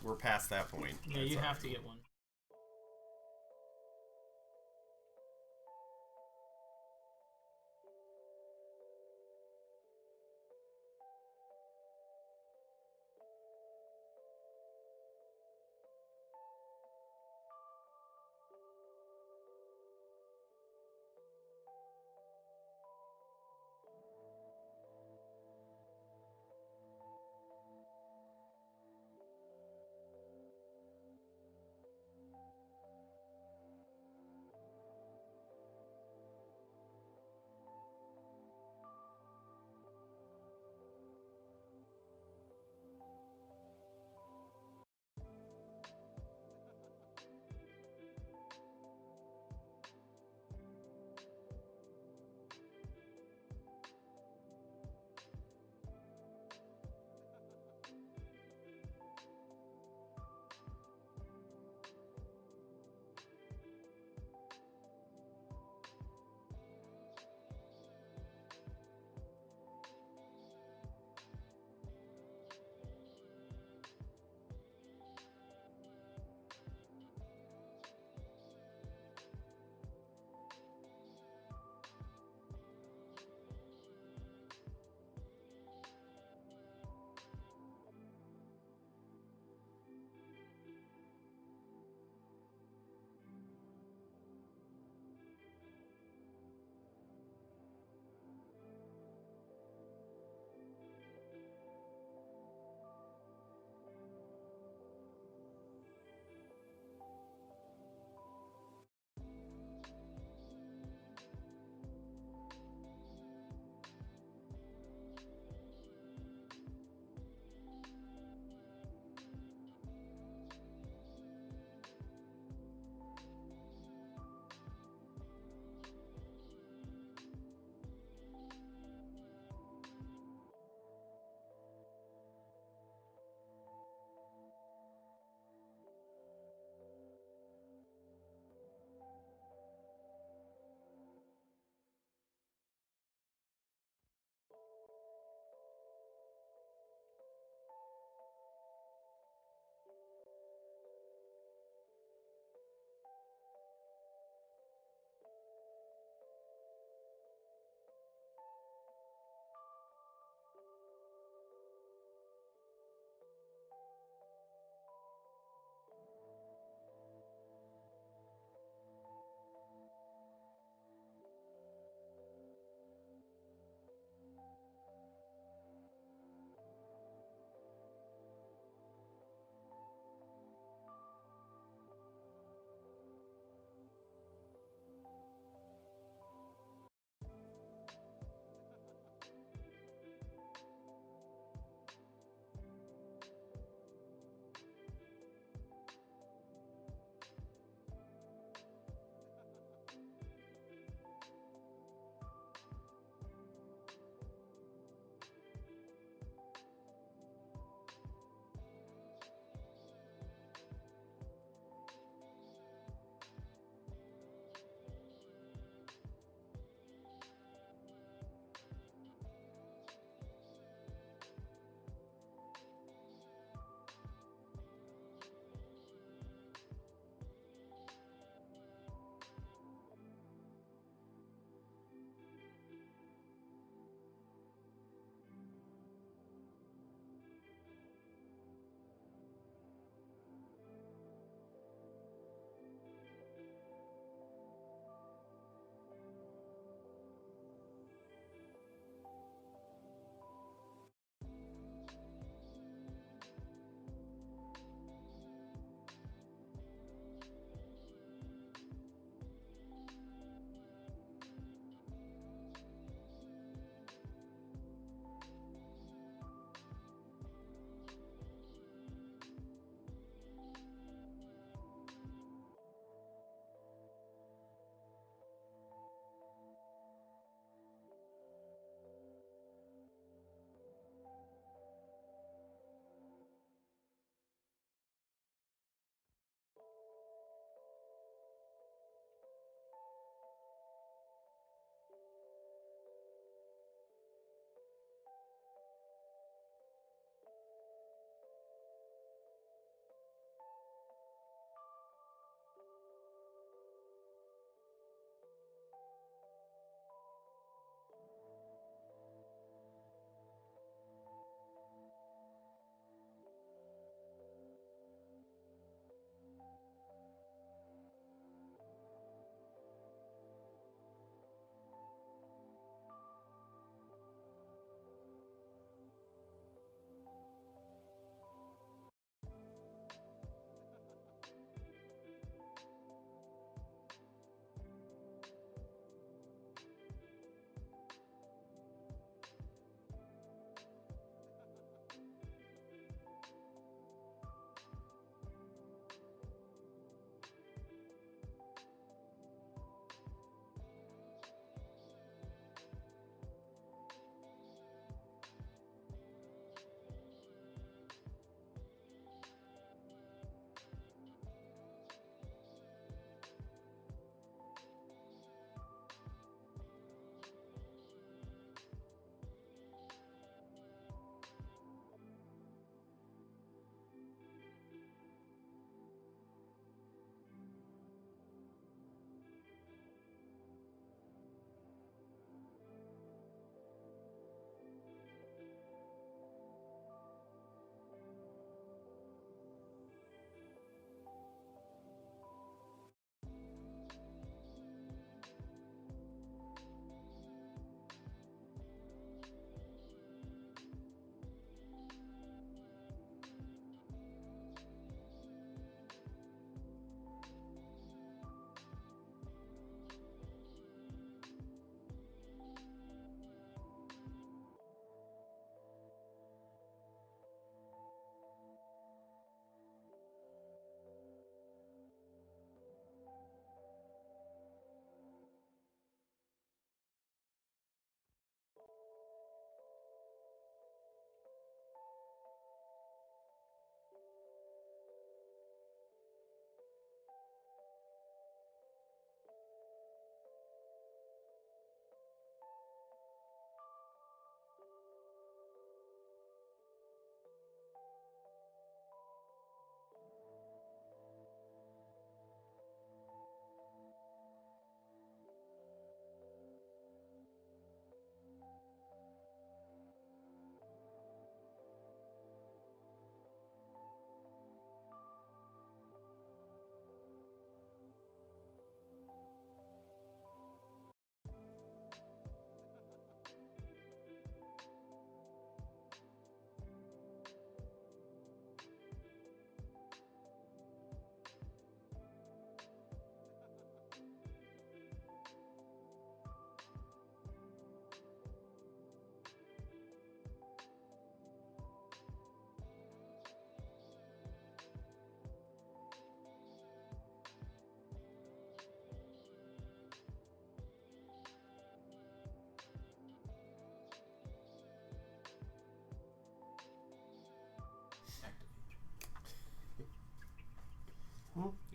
we're past that point. Yeah, you have to get one.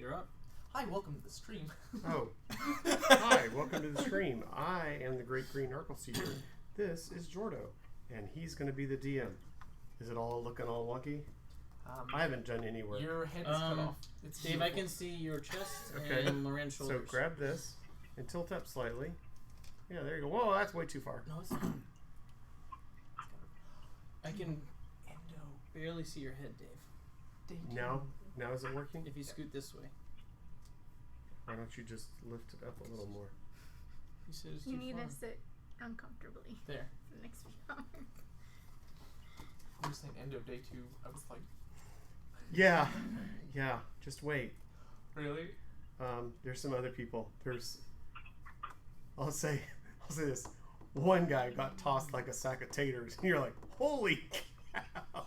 You're up. Hi, welcome to the stream. Oh. Hi, welcome to the stream. I am the Great Green Urkel Seeker. This is Jordo, and he's going to be the DM. Is it all looking all wonky? I haven't done any work. Your head is cut off. It's Dave, I can see your chest Okay. and Loren's shoulders. So grab this and tilt up slightly. Yeah, there you go. Whoa, that's way too far. No, it's not. I can Endo. barely see your head, Dave. Now is it working? If you scoot this way. Why don't you just lift it up a little more? You said it's You too need far. to sit uncomfortably There. for the next few hours. I was saying Endo day 2. I was like, Yeah, just wait. really? There's some other people. I'll say this. One guy got tossed like a sack of taters. And you're like, holy cow.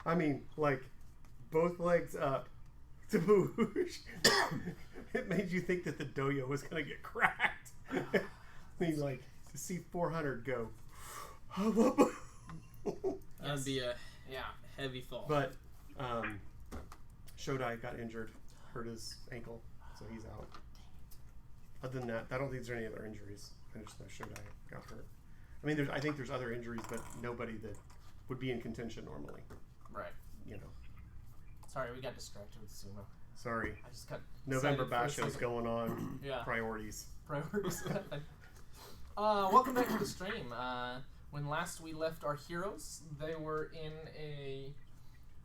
I mean, like, both legs up. Taboosh. It made you think that the doyo was going to get cracked. I mean, like, to see 400 go. That'd be a heavy fall. But Shodai got injured, hurt his ankle, so he's out. Other than that, I don't think there's any other injuries. I just know Shodai got hurt. I mean, I think there's other injuries, but nobody that would be in contention normally. Right. You know. Sorry, we got distracted with Sumo. Sorry. I just got November excited for a Basha's second. going on. Yeah. Priorities. Priorities. Welcome back to the stream. When last we left our heroes, they were in a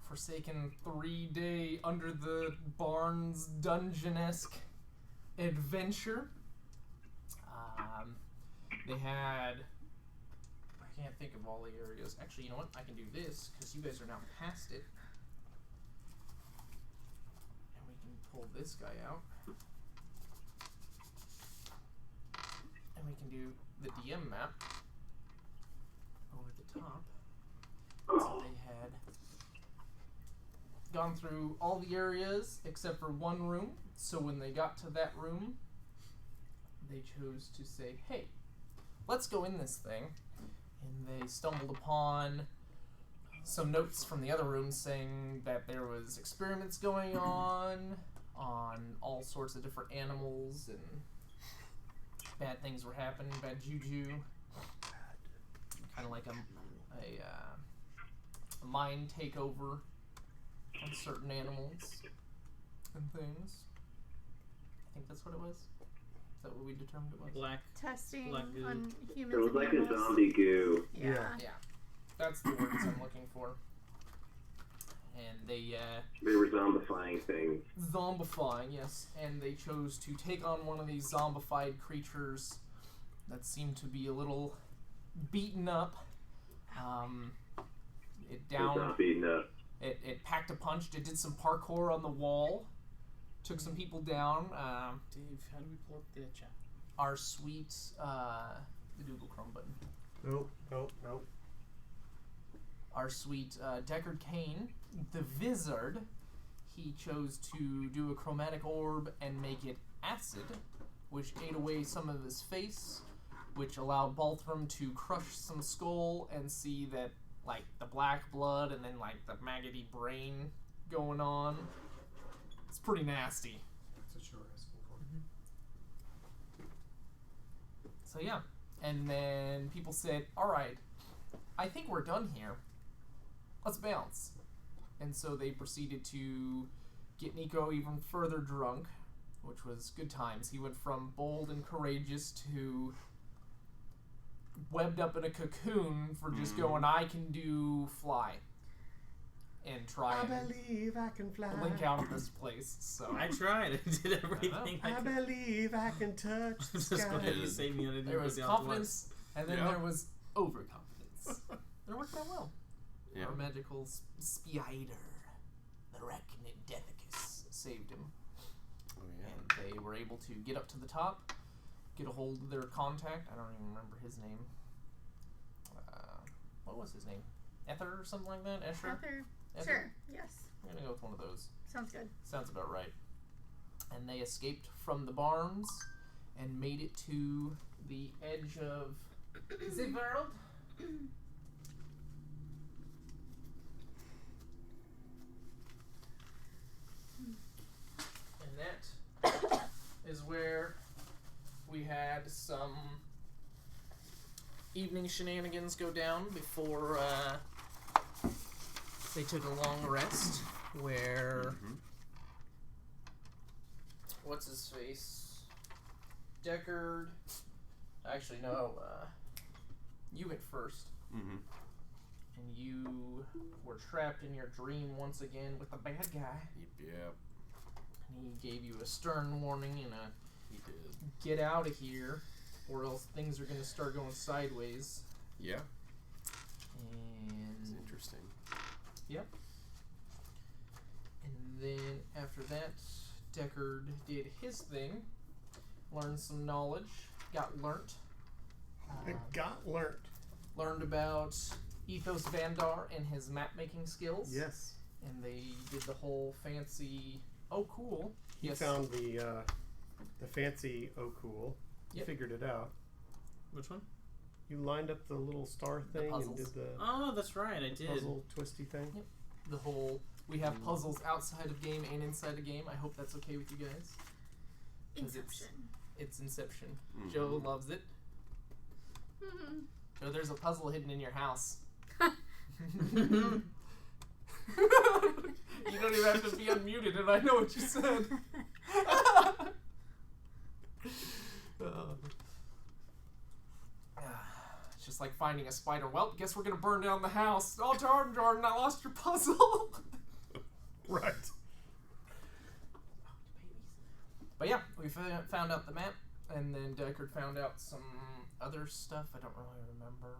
forsaken 3-day under the barns dungeon-esque adventure. They had... I can't think of all the areas. Actually, you know what? I can do this, because you guys are now past it. And we can pull this guy out. And we can do the DM map over the top. So they had gone through all the areas except for one room. So when they got to that room, they chose to say, hey, let's go in this thing. And they stumbled upon some notes from the other room saying that there was experiments going on all sorts of different animals, and bad things were happening, bad juju. Kind of like a mind takeover on certain animals and things. I think that's what it was. Is that what we determined it was? Black. Testing Black goo. on humans. It was and like a animals. zombie goo. Yeah. Yeah. That's the words I'm looking for. And they, They were zombifying things. zombifying, yes. And they chose to take on one of these zombified creatures that seemed to be a little beaten up. It It's down. not beaten up. It packed a punch. It did some parkour on the wall. Took some people down. Dave, how do we pull up the chat? Our sweet, the Google Chrome button. Nope. Our sweet Deckard Cain, the Vizard, he chose to do a chromatic orb and make it acid, which ate away some of his face, which allowed Balthram to crush some skull and see that, like, the black blood and then, like, the maggoty brain going on. It's pretty nasty. That's what you were asking for. So yeah, and then people said, alright, I think we're done here. Let's bounce. And so they proceeded to get Nico even further drunk, which was good times. He went from bold and courageous to webbed up in a cocoon for just going, I can do fly. And try I and believe I can fly. blink out of this place. So I tried. I did everything I I could. believe I can touch the Just go ahead sky. and save me. I didn't there go was down confidence, and then Yeah. there was overconfidence. It worked out well. Yeah. Our magical spider, the Arachnidethicus, saved him. Oh, yeah. And they were able to get up to the top, get a hold of their contact. I don't even remember his name. What was his name? Ether or something like that? Escher? Arthur. Ether? Sure. Yes. I'm going to go with one of those. Sounds good. Sounds about right. And they escaped from the barns and made it to the edge of the world. And had some evening shenanigans go down before they took a long rest. Where what's his face? Deckard. Actually, no. You went first. Mm-hmm. And you were trapped in your dream once again with the bad guy. Yep. And he gave you a stern warning and a He did. get out of here, or else things are going to start going sideways. Yeah. It's And interesting. yep. And then after that, Deckard did his thing, learned some knowledge, got learnt. It got learned. Learned about Ethos Vandar and his map making skills. Yes. And they did the whole fancy. Oh, cool! He found the fancy. Oh, cool. You Yep. figured it out. Which one? You lined up the little star The thing and puzzles. did the Oh, that's right. I did. puzzle twisty thing. Yep. The whole. We have puzzles outside of game and inside of game. I hope that's okay with you guys. 'Cause Inception. It's Inception. Mm-hmm. Joe loves it. Mm-hmm. Joe, there's a puzzle hidden in your house. You don't even have to be unmuted, and I know what you said. It's just like finding a spider. Well, guess we're gonna burn down the house. Oh, Jordan, I lost your puzzle. Right. But yeah, we found out the map, and then Deckard found out some other stuff. I don't really remember.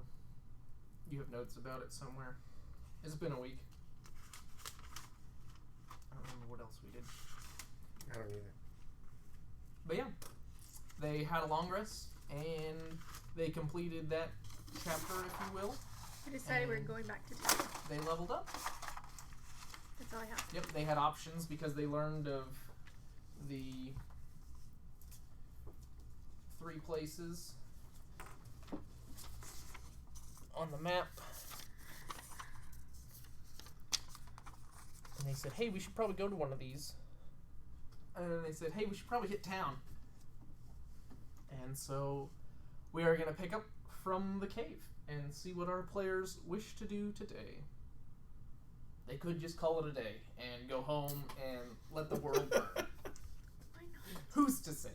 You have notes about it somewhere. It's been a week. I don't remember what else we did. I don't either. But yeah, they had a long rest, and they completed that chapter, if you will. I decided we're going back to town. They leveled up. That's all I have. Yep, they had options because they learned of the 3 places on the map. And they said, hey, we should probably go to one of these. And then they said, hey, we should probably hit town. And so we are going to pick up from the cave and see what our players wish to do today. They could just call it a day and go home and let the world burn. Why not? Who's to say?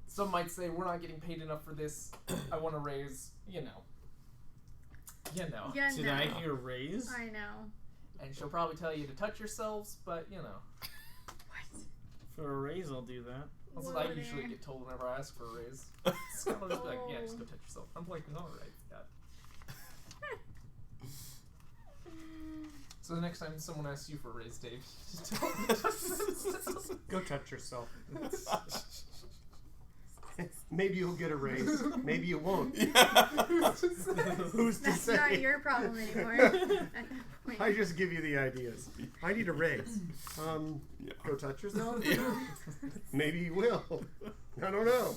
Some might say, we're not getting paid enough for this. I want to raise, you know. Yeah, Did no. I hear raise? I know. And she'll probably tell you to touch yourselves, but, you know. What? For a raise, I'll do that. That's what I usually get told whenever I ask for a raise. So I'll just be like, yeah, just go touch yourself. I'm like, alright, God. So the next time someone asks you for a raise, Dave, just tell them to touch themselves. Go touch yourself. Maybe you'll get a raise. Maybe you won't. Who's to That's say? not your problem anymore. At that point. I just give you the ideas. I need a raise. Go touch yourself? Maybe you will. I don't know.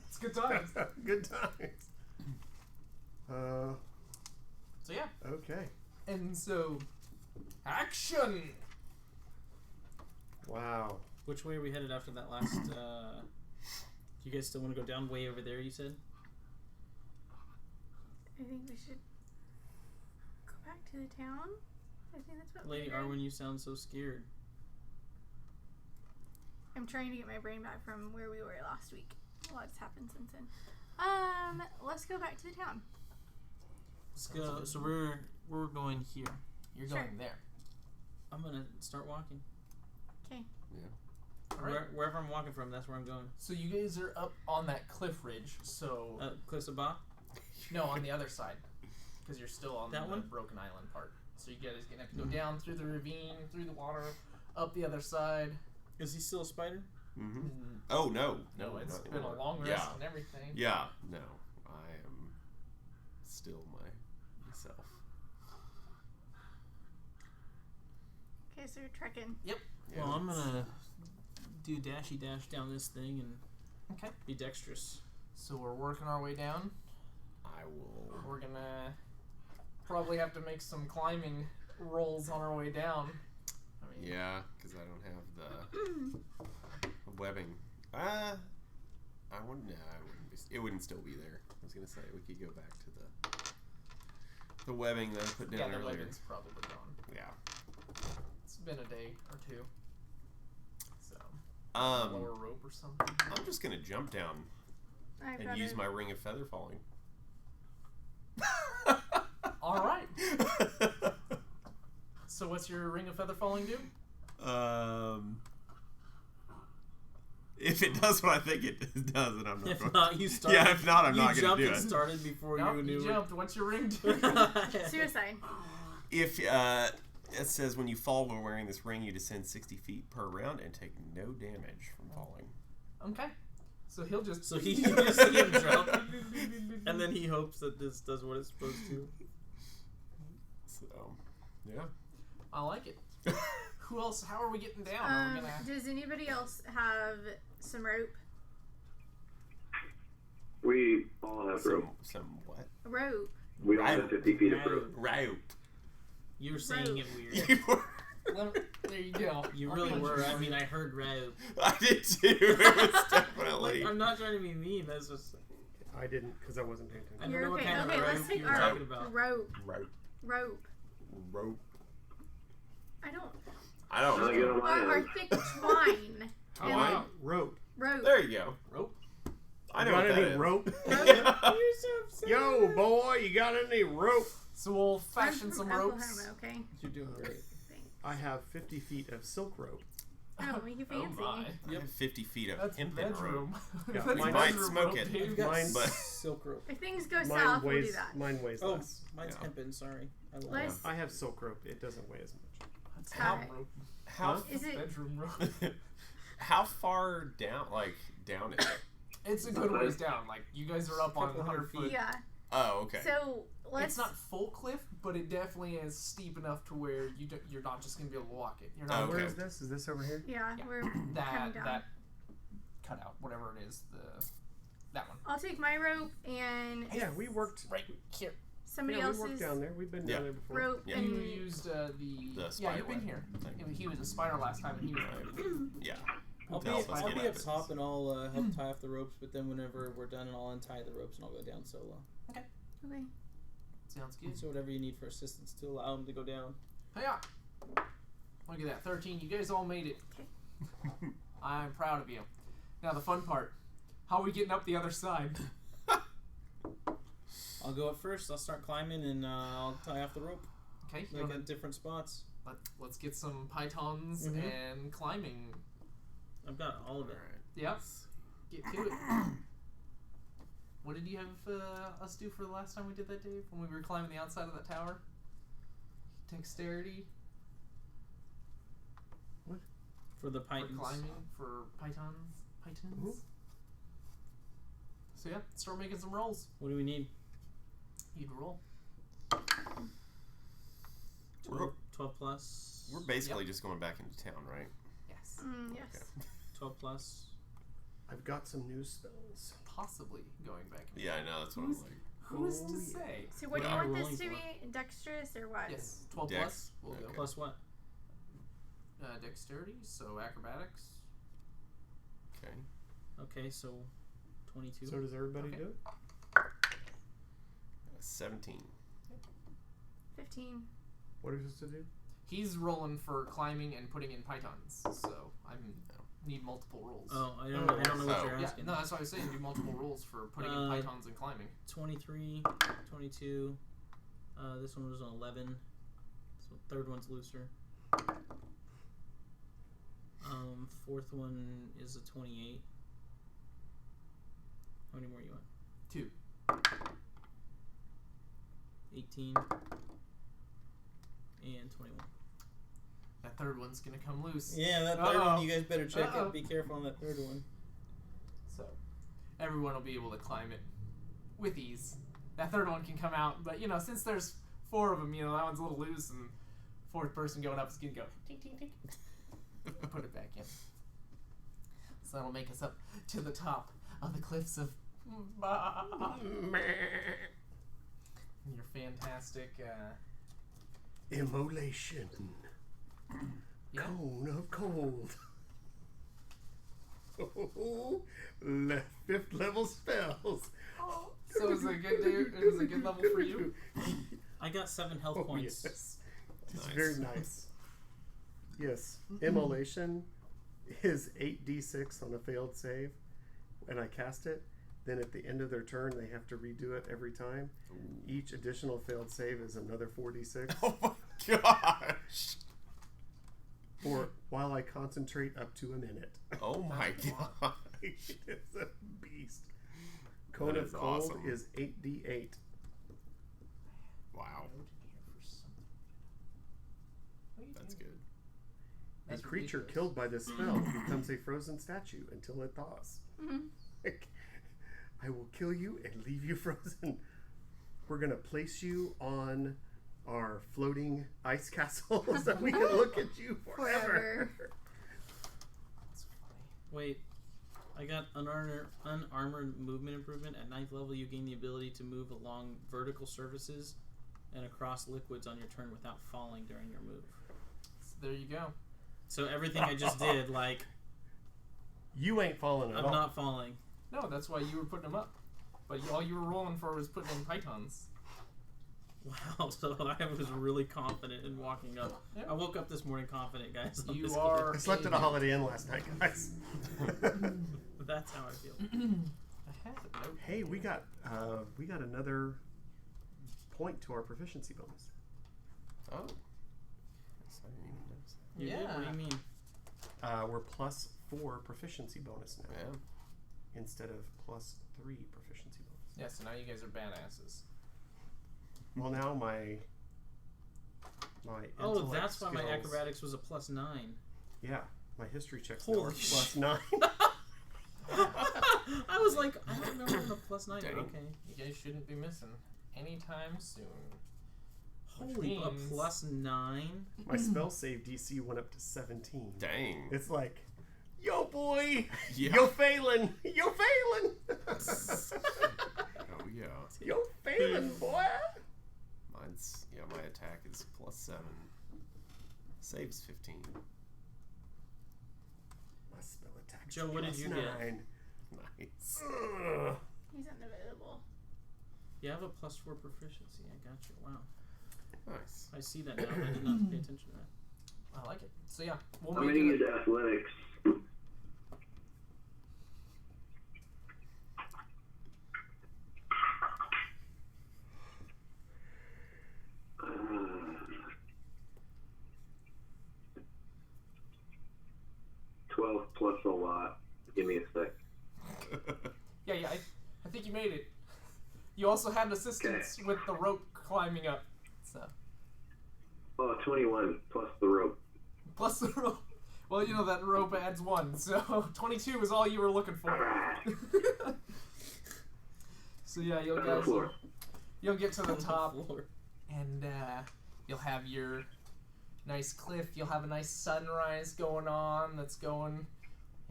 It's good times. Good times. So yeah, Okay. and so action. Wow. Which way are we headed after that last? Do you guys still want to go down way over there? You said. I think we should go back to the town. I think that's what Lady we're doing. Arwen, you sound so scared. I'm trying to get my brain back from where we were last week. A lot's happened since then. Let's go back to the town. Let's go. So we're going here. You're Sure. going there. I'm gonna start walking. Okay. All right. Wherever I'm walking from, that's where I'm going. So you guys are up on that cliff ridge. So Cliffs of Ba. no, on the other side, because you're still on That the one? broken island part. So you guys gonna have to go down through the ravine, through the water, up the other side. Is he still a spider? Mm-hmm. Oh, no. No, it's not been a anymore. long rest Yeah. and everything. Yeah. No. I am still myself. Okay, so you're trekking. Yeah, Well, I'm it's- gonna do dashy dash down this thing and Okay. be dexterous. So we're working our way down. I will. We're gonna probably have to make some climbing rolls on our way down. I mean, Yeah, because I don't have the webbing. I wouldn't. No, I wouldn't be. It wouldn't still be there. I was gonna say we could go back to the webbing that I put down the earlier. webbing's probably gone. Yeah. It's been a day or two. So Um, lower rope or something. I'm just gonna jump down I've and got use it. my ring of feather falling. All right. So what's your ring of feather falling do? If it does what I think it does, then I'm not. If going not, you started. Yeah, if not, I'm you not going to jumped do and it. started before Nope, you knew. you jumped. What's your ring do? Suicide. If it says when you fall while wearing this ring, you descend 60 feet per round and take no damage from falling. Okay. So he'll just. So you just see him jump, and then he hopes that this does what it's supposed to. So, yeah. I like it. Who else? How are we getting down? Are we gonna... Does anybody else have some rope? We all have rope. Some what? Rope. We all have 50 feet of rope. Rope. You were saying it weird. You were. Well, there you go. You I'll really punch were. you. I mean, I heard rope. I did too. It was definitely. I'm not trying to be mean. That's just. I didn't because I wasn't paying I attention. don't You're know what okay. kind of Okay, rope let's take you were our talking about. rope. Rope. Rope. Rope. I don't. I don't I'll get know. on my Our end. thick twine. How Yeah. about rope? Rope. There you go. Rope. I know got what any that is. rope? You're Yo, boy, you got any rope? So we'll I'm fashion from some Oklahoma, ropes. okay. You're doing great. Thanks. I have 50 feet of silk rope. Oh, make you fancy. Oh my. I have 50 feet of That's hempen rope. bedroom. Yeah, That's mine- might bedroom smoke rope, it. dude. I've got Mine- but- silk rope. If things go Mine south, we'll do weighs that. mine weighs Oh, less. mine's Yeah. hempen. Sorry. I love Let's. I have silk rope. It doesn't weigh as much. That's How- top rope. How Is it? Bedroom rope. how far down? Like down is it? It's a good ways down. Like you guys are up on Couple 100 hundred foot. feet. Yeah. Oh, okay. So let's. It's not full cliff, but it definitely is steep enough to where you're not just gonna be able to walk it. You're not Okay. Where is this? Is this over here? Yeah, Yeah. we're coming that down. cutout, whatever it is, that one. I'll take my rope and Yeah, we worked. Right here. somebody Yeah, we else's worked down there. We've been Yeah. down there before. rope Yeah. You and used The yeah, Spire you've been one here. thing. He was a Spire last time, and he was. Yeah. I'll be, To help us I'll get be out up of top this. and I'll help tie off the ropes, but then whenever we're done, I'll untie the ropes and I'll go down solo. okay. Sounds good. So whatever you need for assistance to allow him to go down. Hiya! Look at that, 13. You guys all made it. I'm proud of you. Now the fun part. How are we getting up the other side? I'll go up first. I'll start climbing and I'll tie off the rope, Okay, you like wanna, at different spots. let's get some pythons Mhm. and climbing. I've got all of it. Alright. Yep. Get to it. What did you have us do for the last time we did that, Dave? When we were climbing the outside of that tower? Dexterity For the for pythons. climbing for pythons. Mhm. So yeah, start making some rolls. What do we need? You'd roll. 12 plus. We're basically just going back into town, right? Yes. Yes. 12 plus. I've got some new spells. Possibly going back. Yeah, I know. That's what I'm like. Who's Oh, to yeah. say? So what do What you are we want rolling this to for? be? Dexterous or what? Yes, 12 Dex. plus. We'll Okay. go. Plus what? Dexterity, so acrobatics. Okay. Okay, so 22. So does everybody Okay. do it? 17. 15. What are we supposed to do? He's rolling for climbing and putting in pythons, so I need multiple rolls. Oh, I don't know what Oh. you're Yeah, asking. no, that's what I was saying. Do multiple rolls for putting in pythons and climbing. 23, 22. This one was an 11. So third one's looser. Fourth one is a 28. How many more you want? 2. 18 and 21. That third one's gonna come loose. Yeah, that third Uh-oh. one, you guys better check Uh-oh. it. Be careful on that third one. So everyone will be able to climb it with ease. That third one can come out, but since there's 4 of them, that one's a little loose, and fourth person going up is gonna go tink tink tink. Put it back in. So that'll make us up to the top of the cliffs of your fantastic Immolation. yeah. Cone of cold. Fifth level spells. So it was a good day. It was a good level for you. I got 7 health Oh, points. yes. It's Nice. very nice. Yes. Immolation is 8d6 on a failed save. And I cast it. Then at the end of their turn, they have to redo it every time. Ooh. Each additional failed save is another 4d6. Oh my gosh. Or while I concentrate up to a minute. Oh my god. It's a beast. Cone That of is Cold awesome. is 8d8. Wow. That's good. A creature killed by this spell becomes a frozen statue until it thaws. I will kill you and leave you frozen. We're going to place you on our floating ice castle so we can look at you forever. That's funny. Wait, I got unarmored movement improvement. At 9th level, you gain the ability to move along vertical surfaces and across liquids on your turn without falling during your move. So there you go. So everything I just did, like, You ain't falling at I'm all. not falling. No, that's why you were putting them up. But all you were rolling for was putting in pythons. Wow, so I was really confident in walking up. Yeah. I woke up this morning confident, guys. on You this are. I slept at a Holiday Inn last night, guys. game. That's how I feel. I have a note. Hey, we got another point to our proficiency bonus. Oh. Yes, I didn't even notice that. You did? What do Yeah. you mean? We're +4 proficiency bonus now Yeah. instead of +3 proficiency bonus. Yeah, so now you guys are badasses. Well, now my Oh, intellect that's why my skills- acrobatics was a +9. Yeah, my history checks Holy now are +9. I was like, I don't know what a +9. Dang. Okay. You guys shouldn't be missing anytime soon. Holy, a means- +9? My spell save DC went up to 17. Dang. It's like, yo boy, Yeah. yo Phelan, yo Phelan, Oh yeah. yo Phelan, boy. Mine's my attack is +7. Saves 15. My spell attack. Joe, what did you get? +9. Nice. Ugh. He's unavailable. You have a +4 proficiency. I got you. Wow. Nice. I see that now. I did not pay attention to that. I like it. So yeah, we'll I'm make gonna it. use athletics. Uh, 12 plus a lot. Give me a sec. Yeah, I think you made it. You also had assistance with the rope climbing up. So Oh, 21 plus the rope. plus the rope. Well, you know that rope adds 1, so 22 is all you were looking for. So yeah, On the floor. you'll get to the top, Floor. and you'll have your nice cliff. You'll have a nice sunrise going on. That's going.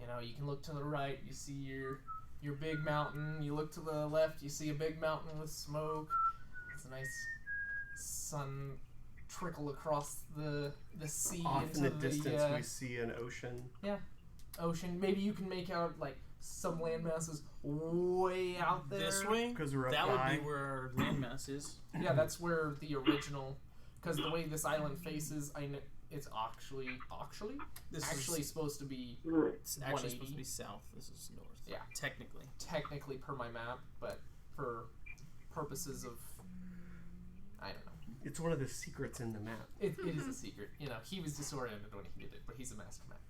You know, you can look to the right. You see your big mountain. You look to the left. You see a big mountain with smoke. It's a nice sun trickle across the sea Off into in the distance, the we see an ocean. ocean. Maybe you can make out like some land masses way out there. This way? Because we're up That would high. be where our landmass is. Yeah, that's where the original. Because the way this island faces, I know it's actually This actually is supposed to be it's actually supposed to 180. be south. This is north. Yeah. Technically. technically per my map, but for purposes of I don't know. It's one of the secrets in the map. It is a secret. You know, he was disoriented when he did it, but he's a master map.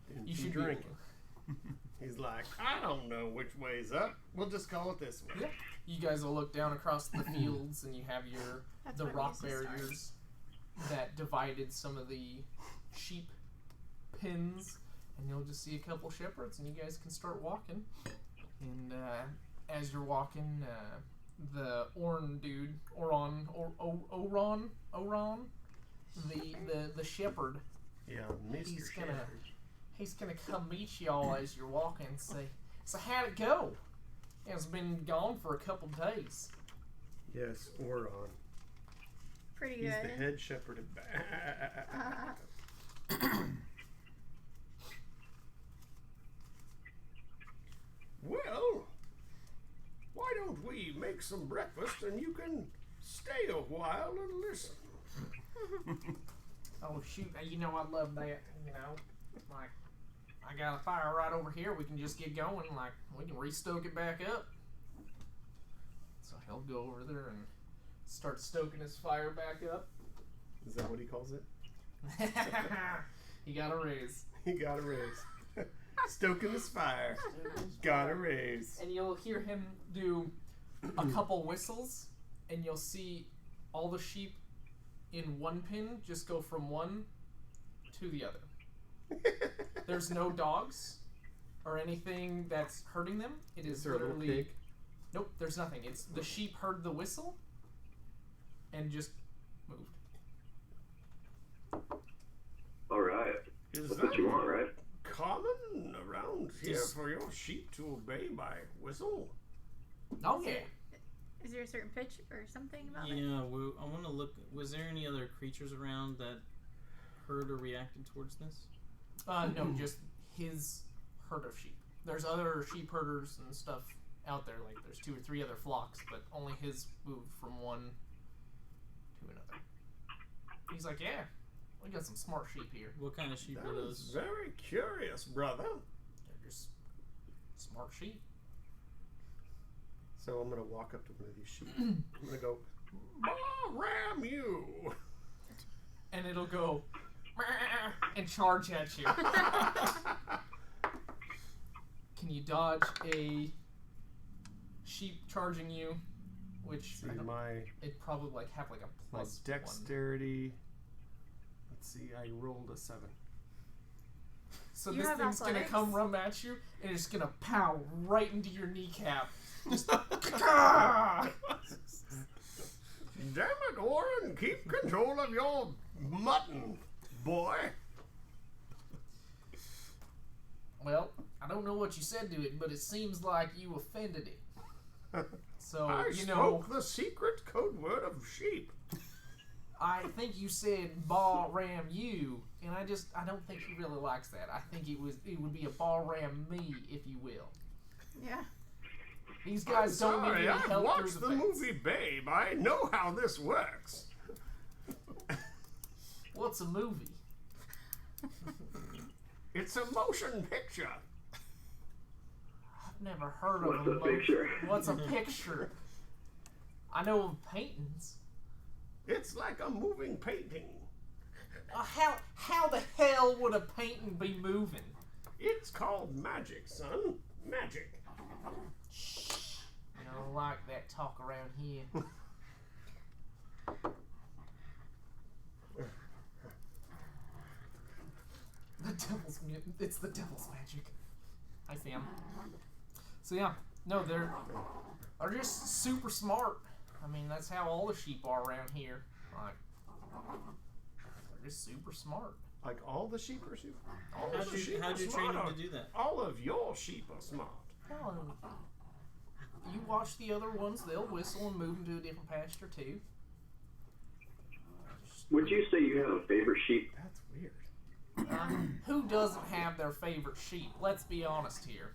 Didn't You he should drink be. it. He's like, I don't know which way's up. We'll just call it this way. Yeah. You guys will look down across the fields, and you have That's the where we rock used to start. barriers that divided some of the sheep pins, and you'll just see a couple shepherds, and you guys can start walking. And as you're walking, the Oran, the shepherd, Yeah, Mr. He's gonna- Shepherd. he's gonna come meet y'all as you're walking and say, "So how'd it go? It's been gone for a couple days." Yes, Oron. Pretty He's good. the head shepherd of don't we make some breakfast and you can stay a while and listen? Oh shoot! You know I love that. You know, like I got a fire right over here. We can just get going. Like we can restoke it back up. So he'll go over there and start stoking his fire back up. Is that what he calls it? He got a raise. He got a raise. Stoking his fire. Got a raise. And you'll hear him do a couple whistles, and you'll see all the sheep in one pin just go from one to the other. There's no dogs or anything that's hurting them. It is there a little literally... pig? Nope, there's nothing. It's the sheep heard the whistle and just moved. All right. Is That's what you want, right? common around here Just- for your sheep to obey my whistle? Oh yeah. Is there a certain pitch or something about it? Yeah, I want to look. Was there any other creatures around that heard or reacted towards this? No, just his herd of sheep. There's other sheep herders and stuff out there. Like there's 2 or 3 other flocks, but only his moved from one to another. He's like, yeah, we got some smart sheep here. What kind of sheep That are is those? very curious, brother. They're just smart sheep. So I'm gonna walk up to one of these sheep. I'm gonna go, ram you. And it'll go and charge at you. Can you dodge a sheep charging you? Which See I don't- my it probably like have like a my plus dexterity. Let's see, I rolled a 7. 1. So You this have thing's gonna athletics? come run at you and it's gonna pow right into your kneecap. Just Damn it, Oren! Keep control of your mutton, boy. Well, I don't know what you said to it, but it seems like you offended it. So I you know, spoke the secret code word of sheep. I think you said ball ram you, and I don't think he really likes that. I think it would be a ball ram me, if you will. Yeah. These guys I'm don't need sorry, any I've help watched through the fence. movie Babe. I know how this works. What's a movie? It's a motion picture. I've never heard What's of a picture? What's a picture? I know of paintings. It's like a moving painting. How the hell would a painting be moving? It's called magic, son. Magic. I don't like that talk around here. It's the devil's magic. I see him. So yeah, no, they're just super smart. I mean, that's how all the sheep are around here. Like, they're just super smart. Like all the sheep are super. All How'd the you sheep are train smart. them to do that? All of your sheep are smart. Well, you watch the other ones; they'll whistle and move them to a different pasture too. Would you say you have a favorite sheep? That's weird. Who doesn't have their favorite sheep? Let's be honest here.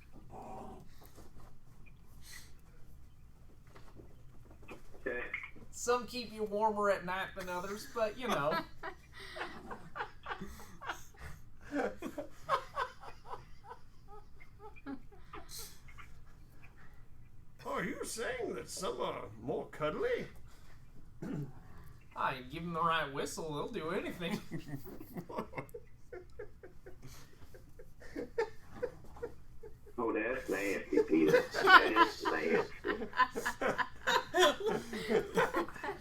Okay. Some keep you warmer at night than others, but you know. Are you saying that some are more cuddly? I give them the right whistle; they'll do anything. Oh, that's nasty, Peter. That's nasty.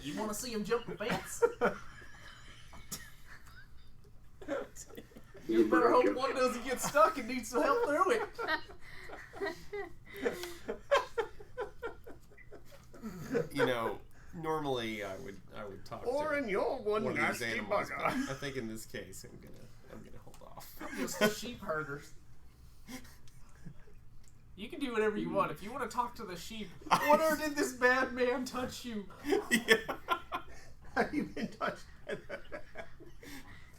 You want to see them jump the fence? You better hope one doesn't get stuck and needs some help through it. You know, normally I would talk Oren, to you're one one of these nasty animals, but bugger. I think in this case I'm gonna hold off. Just the sheep herders. You can do whatever you want. If you want to talk to the sheep, whatever did this bad man touch you? Yeah. Have you been touched?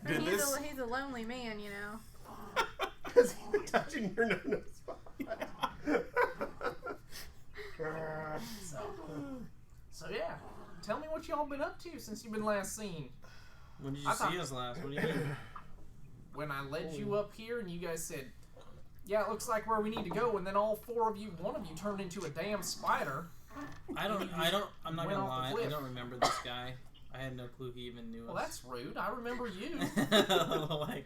Did this? He's a lonely man, you know. Has he been touching your no-no spot? So yeah, tell me what y'all been up to since you've been last seen. When did you see us last? What do you mean? When I led you up here and you guys said, yeah, it looks like where we need to go, and then all one of you turned into a damn spider. I'm not went gonna off the lie, I cliff. don't remember this guy. I had no clue he even knew Well, us. that's rude. I remember you. Like,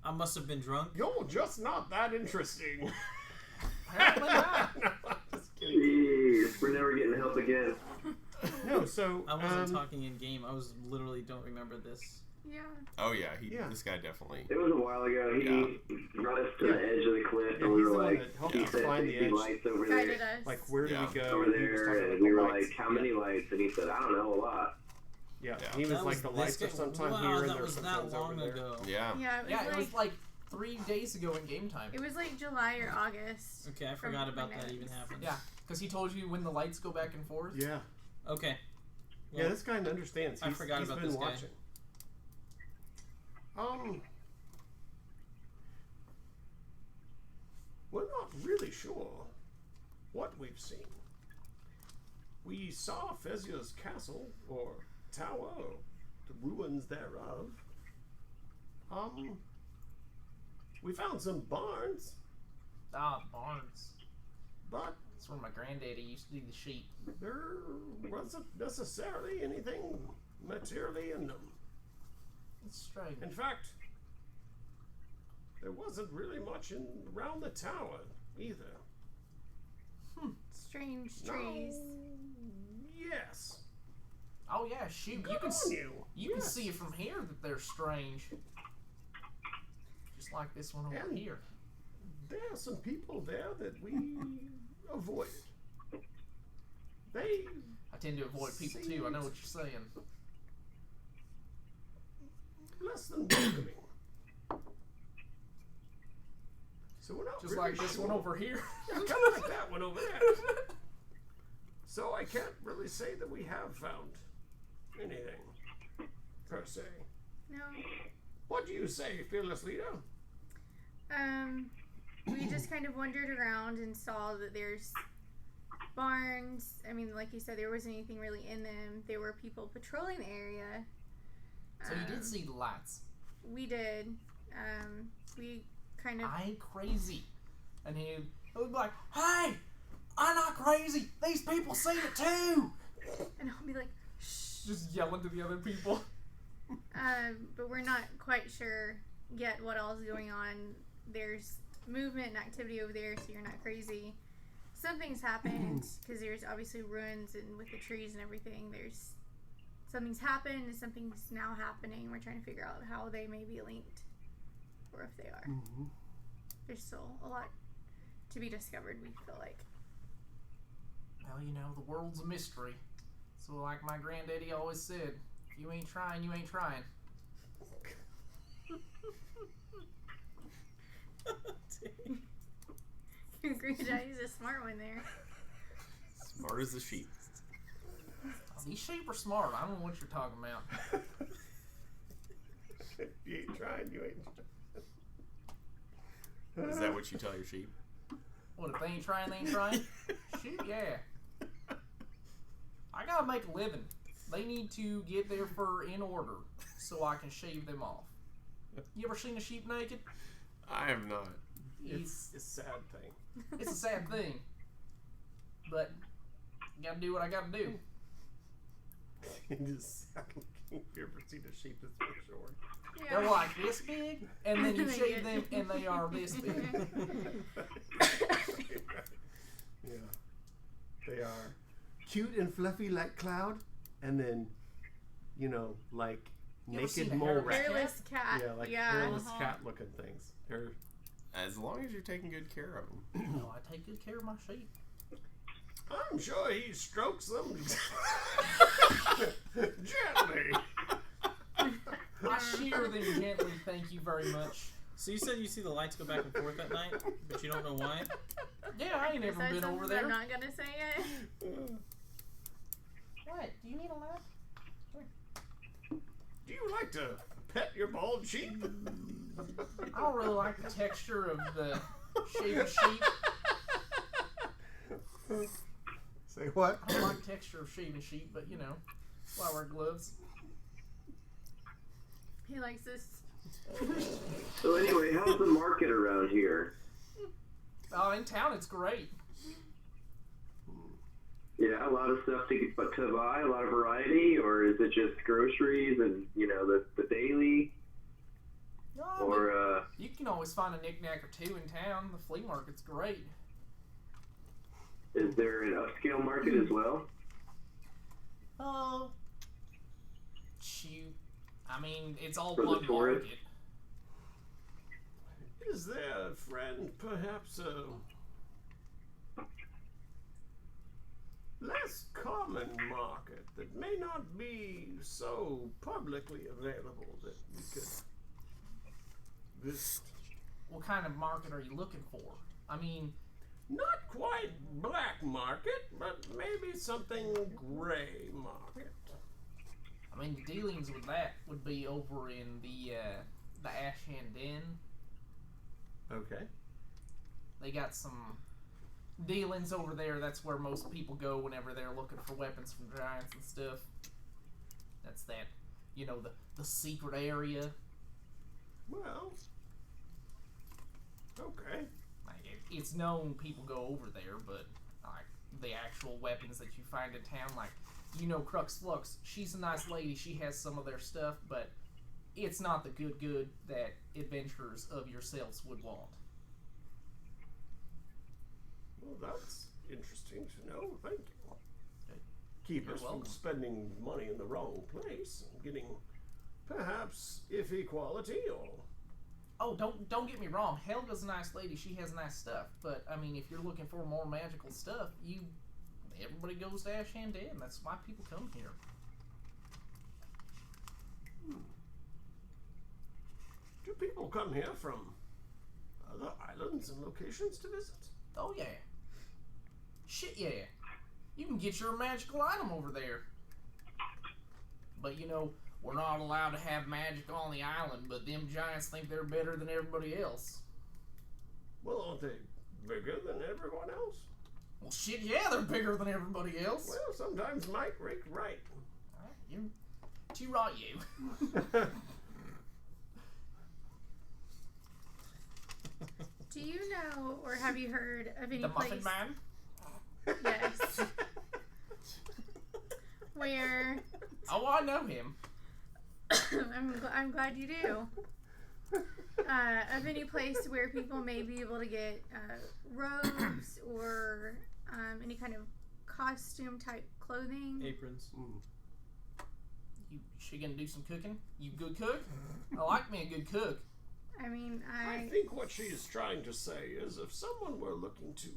I must have been drunk. You're just not that interesting. Apparently not. No, I'm just kidding. Jeez, we're never getting help again. No, so I wasn't talking in game. I was literally don't remember this. Yeah. Oh yeah, Yeah. This guy definitely. It was a while ago. He brought us to the edge of the cliff, Yeah, and we he's were the one like, that helped he us said find the 60 edge. lights over Guided there. us. like, where do Yeah. we go? Over He was there, talking and about we the were lights. like, how many lights? And he said, I don't know, a lot. Yeah, Yeah. he was That like, the this lights are guy- sometime wow, here and that they're was that sometimes over long there. ago. Yeah. Yeah, Yeah, it was like 3 days ago in game time. it was like July or August. Okay, I from forgot my about that notes. even happened. Yeah, because he told you when the lights go back and forth. Yeah. Okay. Yeah, Well, this guy understands. I forgot he's about been this guy. watching. We're not really sure what we've seen. We saw Fezia's castle, or tower, or the ruins thereof. We found some barns, Ah, barns. but That's where my granddaddy used to do the sheep. there wasn't necessarily anything materially in them. It's strange. In fact, there wasn't really much around the tower either. Strange trees. Yes. Oh yeah, shoot. Good on You can Yes. see from here that they're strange. Just like this one over And- here. There are some people there that we avoided. They I tend to avoid people too. I know what you're saying. less than welcoming. So we're not Just really like this sure. one over here. Yeah, kind of like that one over there. So I can't really say that we have found anything per se. No. What do you say, fearless leader? We just kind of wandered around and saw that there's barns. I mean, like you said, there wasn't anything really in them. There were people patrolling the area. So you did see the lights. We did. We kind of. I ain't crazy. And he would be like, hey, I'm not crazy. These people seen it too. And I'll be like, shh. Just yelling to the other people. But we're not quite sure yet what all is going on. There's movement and activity over there, so you're not crazy. Something's happened because there's obviously ruins and with the trees and everything. There's something's happened and something's now happening. We're trying to figure out how they may be linked or if they are. Mm-hmm. There's still a lot to be discovered. We feel like. Well, you know, the world's a mystery. So like my granddaddy always said, if you ain't trying, you ain't trying. Your granddaddy's a smart one there. Smart as a sheep. These sheep are smart. I don't know what you're talking about. You ain't trying, you ain't trying. Is that what you tell your sheep? What, if they ain't trying, they ain't trying? Shoot, yeah. I gotta make a living. They need to get their fur in order so I can shave them off. You ever seen a sheep naked? I have not. It's a sad thing. It's a sad thing. But you gotta do what I gotta do. It is sad looking. If you ever seen a sheep that's been short. They're like this big, and then you shave them and they are this big. Yeah. They are cute and fluffy like Cloud, and then, you know, like You ever seen naked a mole hairless rat. Hairless cat. Yeah, like yeah. hairless cat looking things. They're As long as you're taking good care of them. No, I take good care of my sheep. I'm sure he strokes them gently. I shear them gently, thank you very much. So you said you see the lights go back and forth at night, but you don't know why? Yeah, I ain't Is never that been something over that there. I'm not gonna say it. What? Do you need a lamp? Do you like to pet your bald sheep? I don't really like the texture of the shaved sheep. Say what? I don't like texture of shaving sheet, but you know, flower gloves. He likes this. So anyway, how's the market around here? Oh, in town it's great. Yeah, a lot of stuff to buy, a lot of variety, or is it just groceries and the daily? No, Or you can always find a knick-knack or two in town. The flea market's great. is there an upscale market as well? Oh, shoot. I mean, it's all For the one tourists? market. Is there, friend, perhaps a less common market that may not be so publicly available that we could visit? What kind of market are you looking for? I mean, Not quite black market, but maybe something gray market. the dealings with that would be over in the Ash Hand Den. Okay. They got some dealings over there. That's where most people go whenever they're looking for weapons from giants and stuff. That's that, the secret area. Well, okay. Like it's known people go over there, but like the actual weapons that you find in town, like Crux Flux, she's a nice lady. She has some of their stuff, but it's not the good that adventurers of yourselves would want. Well, that's interesting to know. Thank you. Keep You're us from welcome. spending money in the wrong place and getting perhaps iffy quality or. Oh, don't get me wrong. Helga's a nice lady. She has nice stuff. But if you're looking for more magical stuff, everybody goes to Ash Hand Den. That's why people come here. Do people come here from other islands and locations to visit? Oh yeah. Shit yeah. You can get your magical item over there. But we're not allowed to have magic on the island, but them giants think they're better than everybody else. Well, aren't they bigger than everyone else? Well shit yeah, they're bigger than everybody else. Well, sometimes might make right. You too right you. Do you know or have you heard of any The place? Muffin Man? Yes. Where Oh, I know him. I'm glad you do. Of any place where people may be able to get robes or any kind of costume type clothing. Aprons. She gonna do some cooking? You good cook? I like me a good cook. I think what she is trying to say is if someone were looking to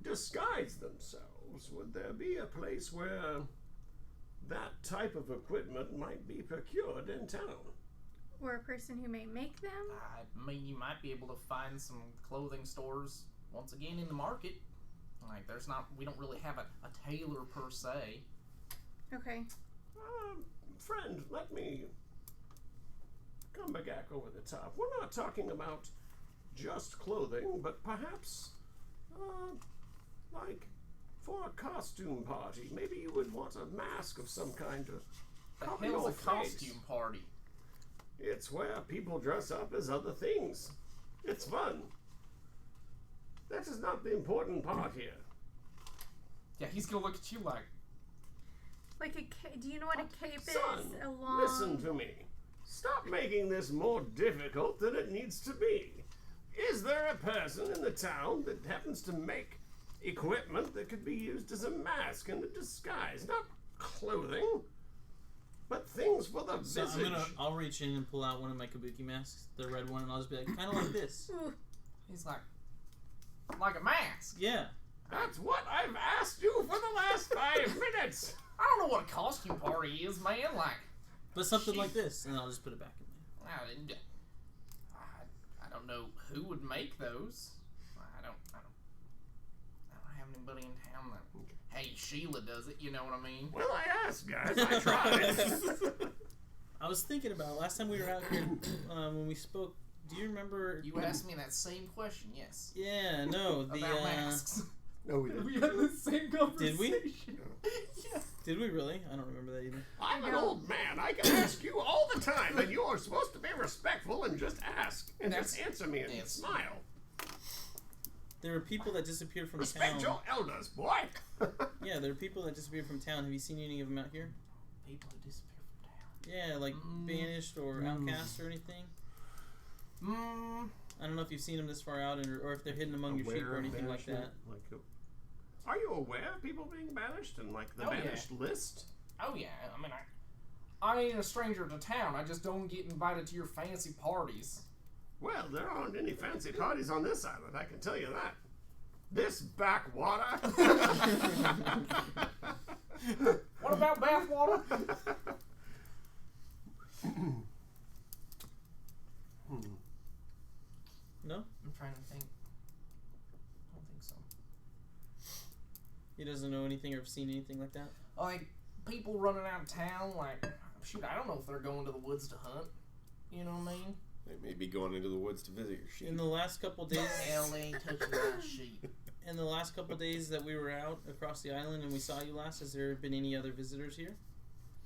disguise themselves, would there be a place where that type of equipment might be procured in town? Or a person who may make them. You might be able to find some clothing stores once again in the market. Like we don't really have a tailor per se. Okay. Friend, let me come back over the top. We're not talking about just clothing, but perhaps, like, for a costume party, maybe you would want a mask of some kind to cover The hell's your a face. costume party? It's where people dress up as other things. It's fun. That is not the important part here. Yeah, he's gonna look at you like, Do you know what a cape Son, is? A long. listen to me. Stop making this more difficult than it needs to be. Is there a person in the town that happens to make equipment that could be used as a mask and a disguise? Not clothing, but things for the So visage. I'll reach in and pull out one of my kabuki masks, the red one, and I'll just be like, kind of like this. he's like a mask. Yeah. That's what I've asked you for the last 5 minutes. I don't know what a costume party is, man. Like, But something like this, and I'll just put it back in there. I don't know who would make those. I don't have anybody in town that. Hey, Sheila does it. You know what I mean? Well, I asked, guys. I tried. I was thinking about last time we were out here when we spoke. Do you remember? You asked me that same question, yes. Yeah, no. The About masks. No, we didn't. We had the same conversation. Did we? Yeah. Did we really? I don't remember that either. I'm an old man. I can ask you all the time, and you're supposed to be respectful and just ask and just answer me and smile. There were people that disappeared from Respect town. your elders, boy. Yeah, there are people that disappeared from town. Have you seen any of them out here? People who disappear from town. Yeah, like banished or outcast or anything. I don't know if you've seen them this far out, or if they're hidden among your sheep or anything like that. Are you aware of people being banished and like the banished list? Oh yeah, I mean, I ain't a stranger to town. I just don't get invited to your fancy parties. Well, there aren't any fancy parties on this island, I can tell you that. This backwater. What about bathwater? No? I'm trying to think. I don't think so. He doesn't know anything or have seen anything like that? Like, people running out of town, like, shoot, I don't know if they're going to the woods to hunt. You know what I mean? They may be going into the woods to visit your sheep. In the last couple days... Hell, they ain't touching my sheep. In the last couple days that we were out across the island and we saw you last, has there been any other visitors here?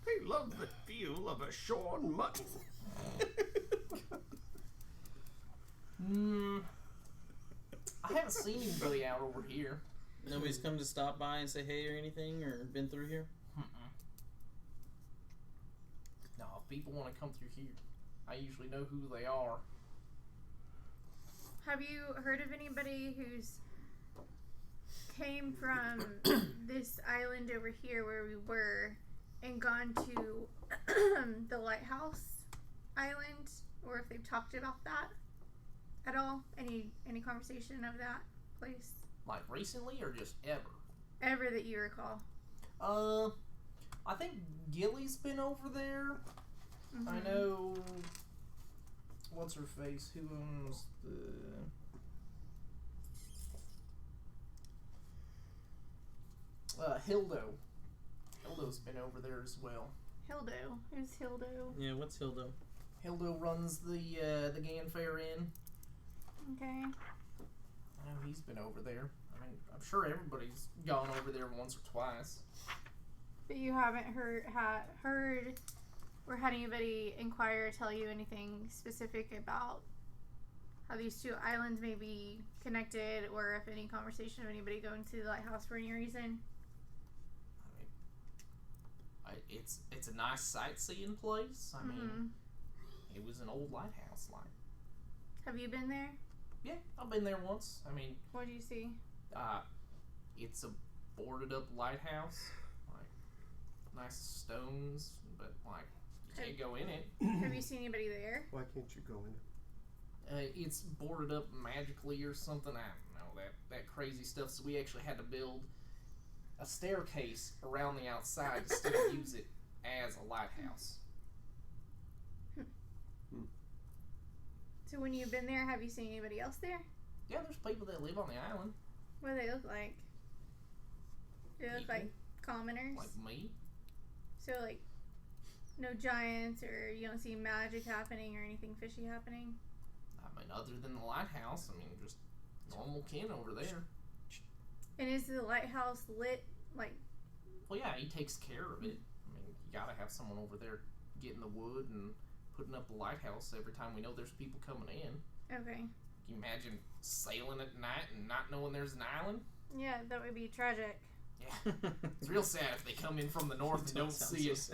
They love the feel of a shorn mutton. I haven't seen anybody out over here. Nobody's come to stop by and say hey or anything, or been through here? No, if people want to come through here, I usually know who they are. Have you heard of anybody who's came from this island over here where we were and gone to the lighthouse island, or if they've talked about that at all? Any conversation of that place? Like recently or just ever? Ever that you recall. I think Gilly's been over there. Mm-hmm. I know. What's her face? Who owns the? Hildo. Hildo's been over there as well. Hildo. Who's Hildo? Yeah, what's Hildo? Hildo runs the Ganfair Inn. Okay. I know he's been over there. I mean, I'm sure everybody's gone over there once or twice. But you haven't heard or had anybody inquire or tell you anything specific about how these two islands may be connected, or if any conversation of anybody going to the lighthouse for any reason? I mean, it's a nice sightseeing place. I mean, it was an old lighthouse. Like, have you been there? Yeah, I've been there once. I mean, What do you see? it's a boarded up lighthouse. Like, nice stones, but like, you can't go in it. Have you seen anybody there? Why can't you go in it? It's boarded up magically or something. I don't know, that crazy stuff. So we actually had to build a staircase around the outside to still use it as a lighthouse. So when you've been there, have you seen anybody else there? Yeah, there's people that live on the island, What do they look like? Do they look like commoners? like me. So like, no giants, or you don't see magic happening or anything fishy happening? I mean, other than the lighthouse, I mean, just normal kin over there. And is the lighthouse lit? Like, Well, yeah, he takes care of it. I mean, you gotta have someone over there getting the wood and putting up the lighthouse every time we know there's people coming in. okay. Can you imagine sailing at night and not knowing there's an island? Yeah, that would be tragic. Yeah. It's real sad if they come in from the north and don't see it.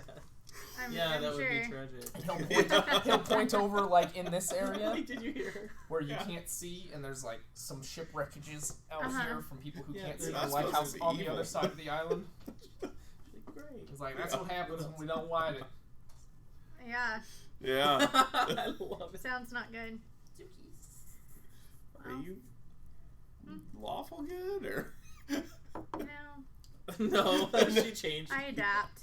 I'm Yeah, that sure. would be tragic. And he'll point over, like, in this area Did you hear her? where you can't see, and there's, like, some shipwreckages out Uh-huh. here from people who Yeah, can't they're see the not supposed to lighthouse be on the evil. other side of the island. Great. It's like, that's what happens when we don't light it. Yeah, Yeah. I love it. sounds not good. Are you lawful good or? No, No, she changed. I adapt.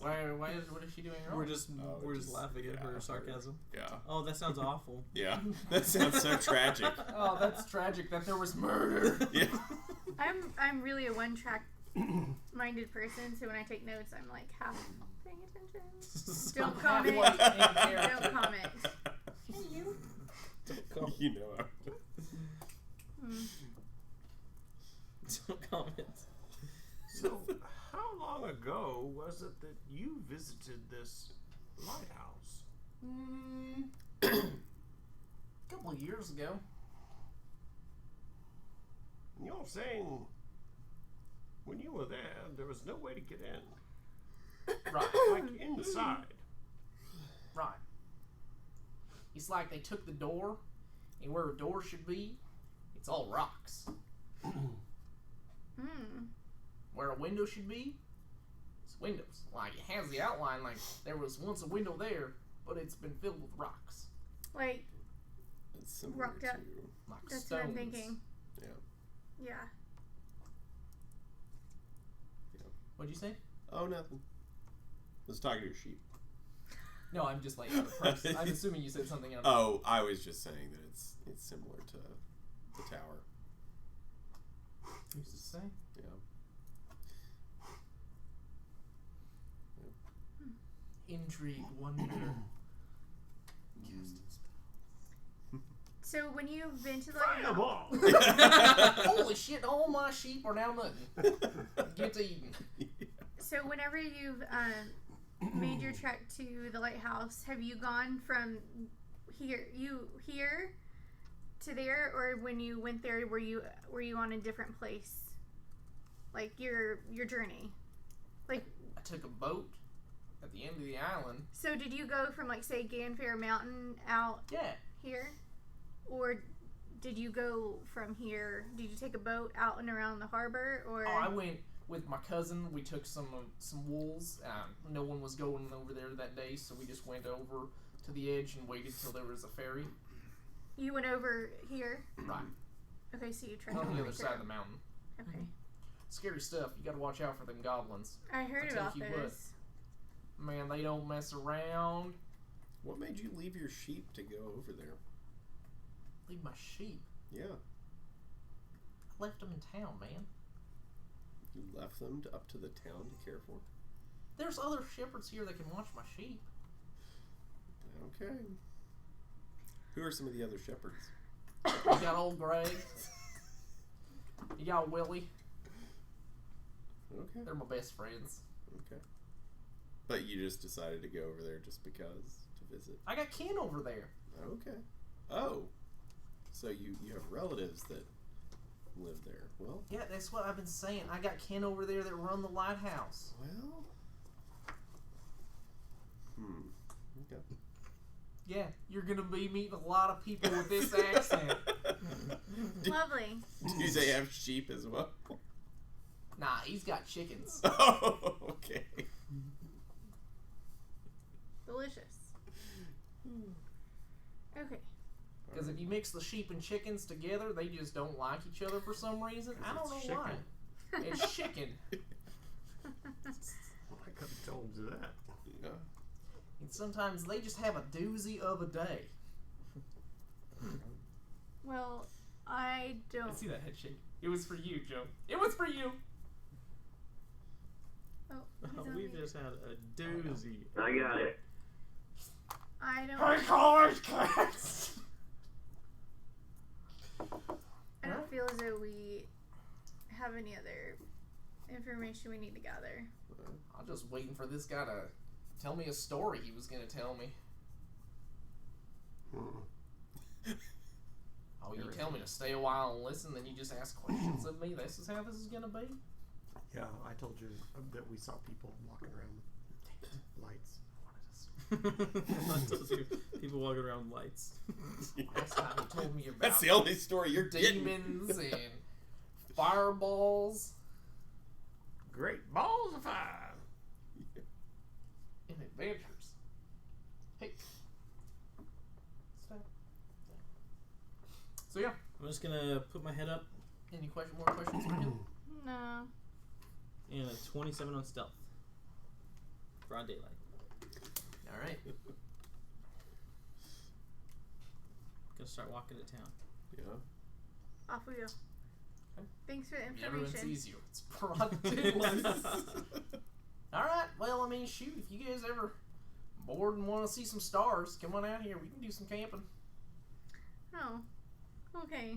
What is she doing wrong? We're just just- laughing at yeah, her sarcasm. Yeah. Oh, that sounds awful. Yeah. That sounds so tragic. Oh, that's tragic that there was murder. Yeah. I'm really a one-track minded person, so when I take notes, I'm like half paying attention. Don't comment. Halfway in character. Don't comment. Hey, you. call. You know. Don't comment. So, how long ago was it that you visited this lighthouse? A couple of years ago. And you're saying when you were there was no way to get in. Right. Like inside. Right. It's like they took the door, and where a door should be, it's all rocks. Where a window should be, it's windows. Like, it has the outline like there was once a window there, but it's been filled with rocks. Like, It's similar Rocked to up. Like that's stones. what I'm thinking. yeah. Yeah. What'd you say? Oh, nothing. I was talking to your sheep. No, I'm just like, I'm assuming you said something else. Oh, I was just saying that it's similar to the tower. Who's to say? Yeah. Intrigue, wonder. So when you've been to the Fireball! Holy shit, all my sheep are now nothing. Get to eating. So whenever you've made your trek to the lighthouse, have you gone from here to there, or when you went there, were you on a different place? Like your journey, like I took a boat at the end of the island. so did you go from like say Ganfair Mountain out Yeah. here, or did you go from here? Did you take a boat out and around the harbor, or? Oh, I went with my cousin. We took some wools. No one was going over there that day, so we just went over to the edge and waited till there was a ferry. You went over here. Right. Okay, so you trekked On the right other side of the mountain. Okay, Scary stuff. You gotta watch out for them goblins. I heard I'll tell about you what. those. Man, they don't mess around. What made you leave your sheep to go over there? Leave my sheep. Yeah. I left them in town, man. You left them up to the town to care for? There's other shepherds here that can watch my sheep. Okay. Who are some of the other shepherds? You got old Greg. You got Willie. Okay. They're my best friends. Okay. But you just decided to go over there just because to visit. I got kin over there. Okay. Oh. So you have relatives that live there. Well. Yeah, that's what I've been saying. I got kin over there that run the lighthouse. Well. Okay. Yeah, you're gonna be meeting a lot of people with this accent. Lovely. Do they have sheep as well? Nah, he's got chickens. Oh, okay. Delicious. Okay. Because if you mix the sheep and chickens together, they just don't like each other for some reason. I don't know why. It's chicken. I could have told you that. Yeah. And sometimes they just have a doozy of a day. Well, I don't. I see that head shake. It was for you, Joe. It was for you. Oh, he's on We've mute. just had a doozy. I got it. I don't. I call it cats. I don't feel as though we have any other information we need to gather. I'm just waiting for this guy to tell me a story he was going to tell me. Oh, you tell me to stay a while and listen, then you just ask questions of me? This is how this is going to be? Yeah, I told you that we saw people walking around with lights. I told you, people walking around with lights. Last time you told me about That's the only story you're getting. demons and fireballs Great balls of fire. and adventures. Hey. Stop. So yeah, I'm just gonna put my head up any more questions for him? No. and a 27 on stealth. Broad daylight. All right. Gonna start walking to town. Yeah. Off we go. Okay. Thanks for the Everyone information. sees you. It's broad daylight. All right. Well, I mean, shoot. If you guys ever bored and want to see some stars, come on out here. We can do some camping. Oh. Okay.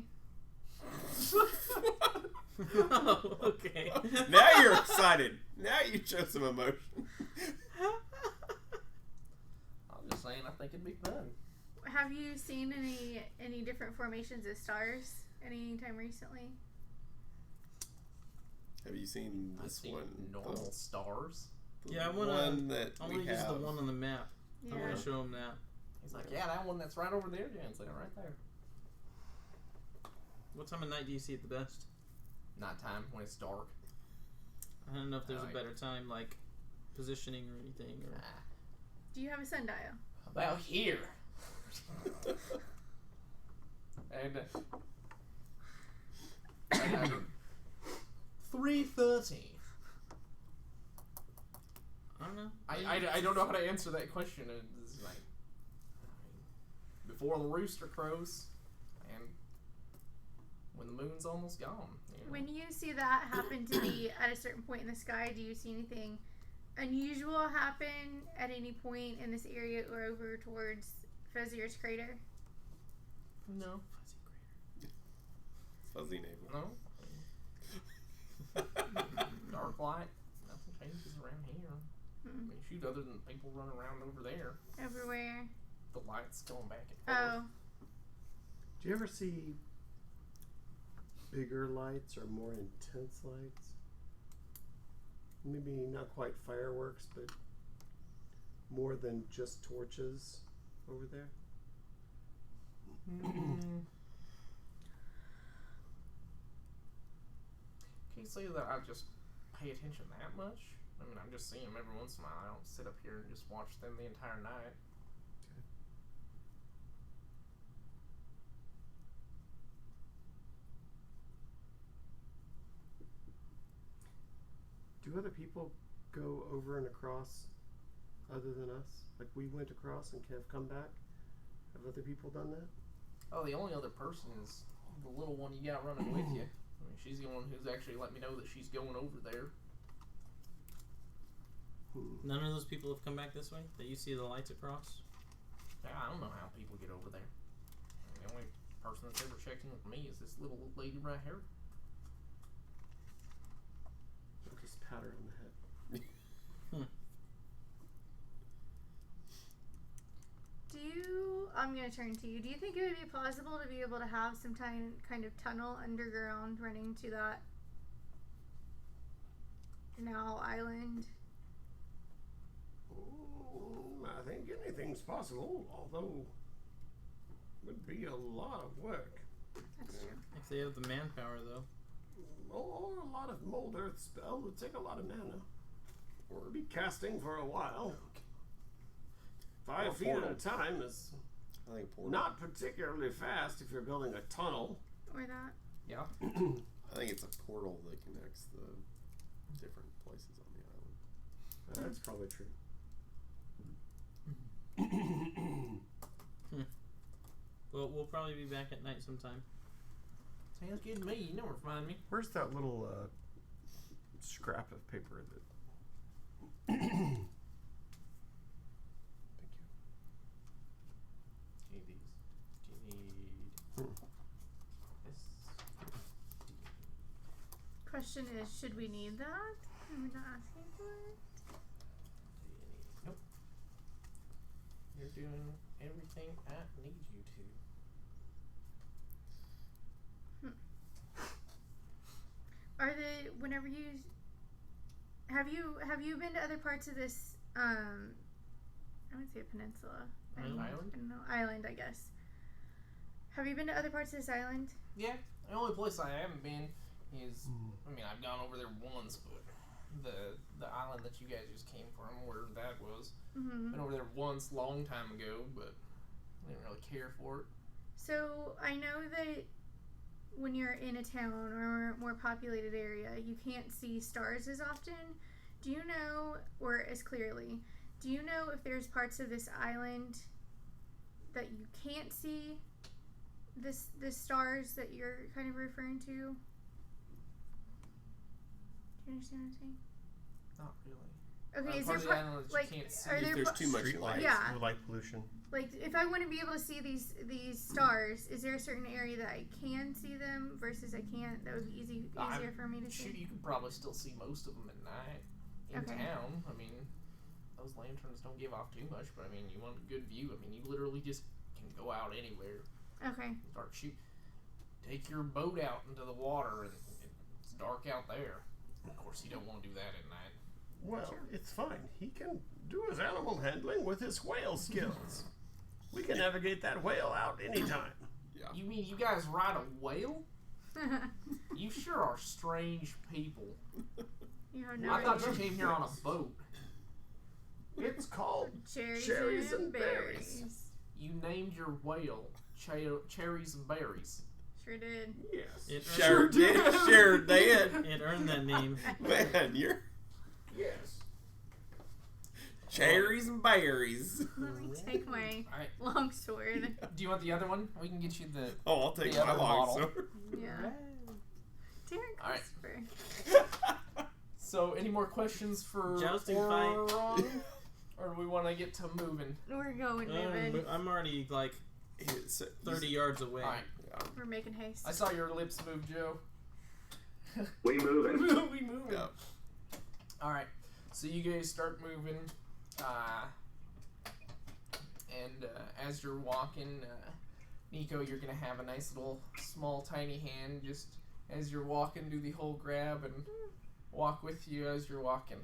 Oh, okay. Now you're excited. Now you show some emotion. I'm just saying, I think it'd be fun. Have you seen any different formations of stars anytime recently? Have you seen I've this seen one? normal stars. Yeah, I The wanna. one that I we want to use have. the one on the map. Yeah. I want to show him that. He's like, yeah, that one that's right over there, Jan's like, right there. What time of night do you see it the best? Nighttime when it's dark. I don't know if there's a Right. better time, like positioning or anything. Or Do you have a sundial? About here. And 3:30. I don't know. I don't know how to answer that question. It's like before the rooster crows, and when the moon's almost gone. You know? When you see that happen to be at a certain point in the sky, do you see anything unusual happen at any point in this area or over towards Fezzier's crater? No, Fuzzy navel. no. Dark light. Nothing changes around here. I mean, shoot, other than people running around over there, Everywhere. the light's going back and forth. Oh. Do you ever see bigger lights or more intense lights? Maybe not quite fireworks, but more than just torches over there? Can't say that I just pay attention that much. I mean, I'm just seeing them every once in a while. I don't sit up here and just watch them the entire night. Do other people go over and across other than us? Like we went across and have come back? Have other people done that? Oh, the only other person is the little one you got running with you. I mean, she's the one who's actually let me know that she's going over there. None of those people have come back this way that you see the lights across. Yeah, I don't know how people get over there. I mean, the only person that's ever checked in with me is this little lady right here. Or just pat her on the head? I'm going to turn to you. Do you think it would be plausible to be able to have some kind of tunnel underground running to that now island? I think anything's possible, although it would be a lot of work. That's true. If they have the manpower, though. Or a lot of mold earth spell would take a lot of mana. Or be casting for a while. 5 feet at a time is I think portal. not particularly fast if you're building a tunnel. Or that. Yeah. I think it's a portal that connects the different places on the island. That's probably true. Well, we'll probably be back at night sometime. Sounds good to me. You know where to find me. Where's that little scrap of paper that... Thank you. Do you need these? Do you need this? Question is, should we need that? Are we not asking for it? Nope. You're doing everything I need you to. Are they, whenever you, have you been to other parts of this, I would say a peninsula. Island? I don't know, island, I guess. Have you been to other parts of this island? Yeah. The only place I haven't been is, I mean, I've gone over there once, but the island that you guys just came from, where that was, Mm-hmm. been over there once, long time ago, but I didn't really care for it. So I know that when you're in a town or a more populated area, you can't see stars as often. Do you know, or as clearly, do you know if there's parts of this island that you can't see the stars that you're kind of referring to? Do you understand what I'm saying? Not really. Okay, is part there of the island that you can't see. are If there there's too much Street light. lights Yeah. or light pollution? Like, if I want to be able to see these stars, is there a certain area that I can see them versus I can't? That would be easier for me to Shoot, see. you can probably still see most of them at night in Okay. town. I mean, those lanterns don't give off too much, but I mean, you want a good view. I mean, you literally just can go out anywhere, Okay. start shoot. Take your boat out into the water, and it's dark out there. Of course, you don't want to do that at night. Well, it's fine. He can do his animal handling with his whale skills. We can navigate that whale out anytime. You mean you guys ride a whale? You sure are strange people. You have no I thought you idea. came here on a boat. It's called Cherries and berries. You named your whale Cherries and Berries. Sure did. yes. It Sure did. Sure did. It earned that name. Man, you're Yes. cherries and berries. Let me take my Alright. long sword. Do you want the other one? We can get you the. Oh, I'll take The my other long model. sword. Yeah. Dear Alright. Christopher. So, any more questions for Jousting Oron? Or do we want to get to moving? We're going, moving. I'm already like 30 yards away. Alright. We're making haste. I saw your lips move, Joe. We moving. We moving. Yeah. Alright. So you guys start moving. And as you're walking, Nico, you're going to have a nice little small tiny hand just as you're walking, do the whole grab and walk with you as you're walking.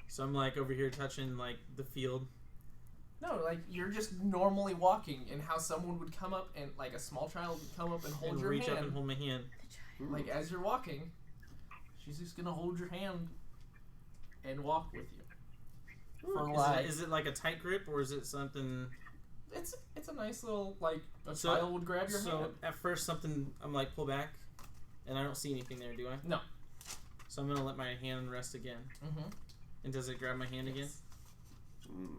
So I'm like over here touching like the field. No, like you're just normally walking, and how someone would come up and like a small child would come up and hold And your reach hand. up and hold my hand. Like as you're walking, she's just gonna hold your hand and walk with you. For like Is it like a tight grip or is it something? it's a nice little like a So- child would grab your So hand. at first something I'm like pull back, and I don't see anything there, do I? No. So I'm gonna let my hand rest again. Mm-hmm. And does it grab my hand again? Mm.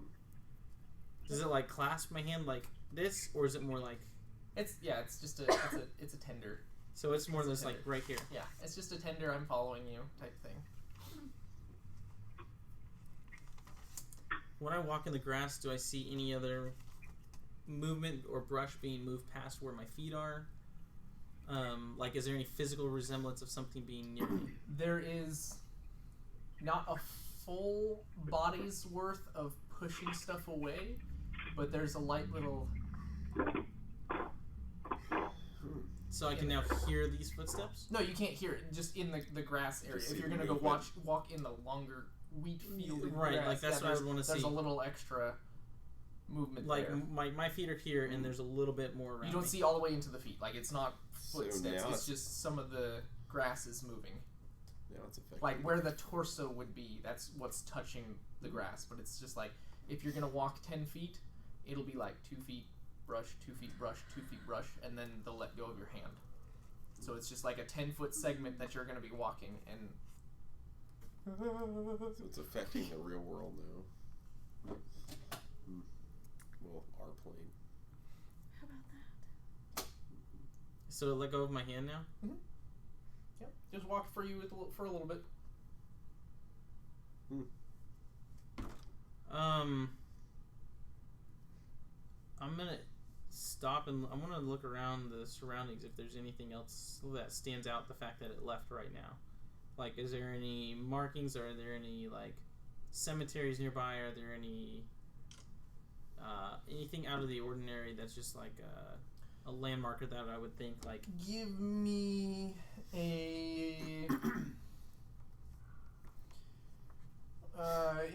Does it like clasp my hand like this, or is it more like? It's just it's a tender. So it's more It's a this like tender. right here. Yeah, it's just a tender I'm following you type thing. When I walk in the grass, do I see any other movement or brush being moved past where my feet are? Like, is there any physical resemblance of something being near me? There is not a full body's worth of pushing stuff away, but there's a light little. So I can now hear these footsteps? No, you can't hear it. Just in the grass area. Just If see you're the gonna go movement. walk in the longer wheat field, in Right, grass, like, that's what I would wanna There's see. a little extra movement Like, there. my feet are here, and there's a little bit more around You don't me. see all the way into the feet. Like it's not So footsteps. now It's it's- just some of the grass is moving. Now it's affecting. Like where the torso would be, that's what's touching the grass. But it's just like if you're gonna walk 10 feet, it'll be like 2 feet brush, 2 feet brush, 2 feet brush, and then they'll let go of your hand. So it's just like a 10-foot segment that you're gonna be walking, and So it's affecting the real world now. Hmm. Well, our plane. How about that? So let go of my hand now? yep, just walk for you for a little bit. I'm gonna stop and I'm gonna look around the surroundings if there's anything else that stands out. The fact that it left right now, like, is there any markings? Are there any like cemeteries nearby? Are there any anything out of the ordinary that's just like a landmarker that I would think like? Give me a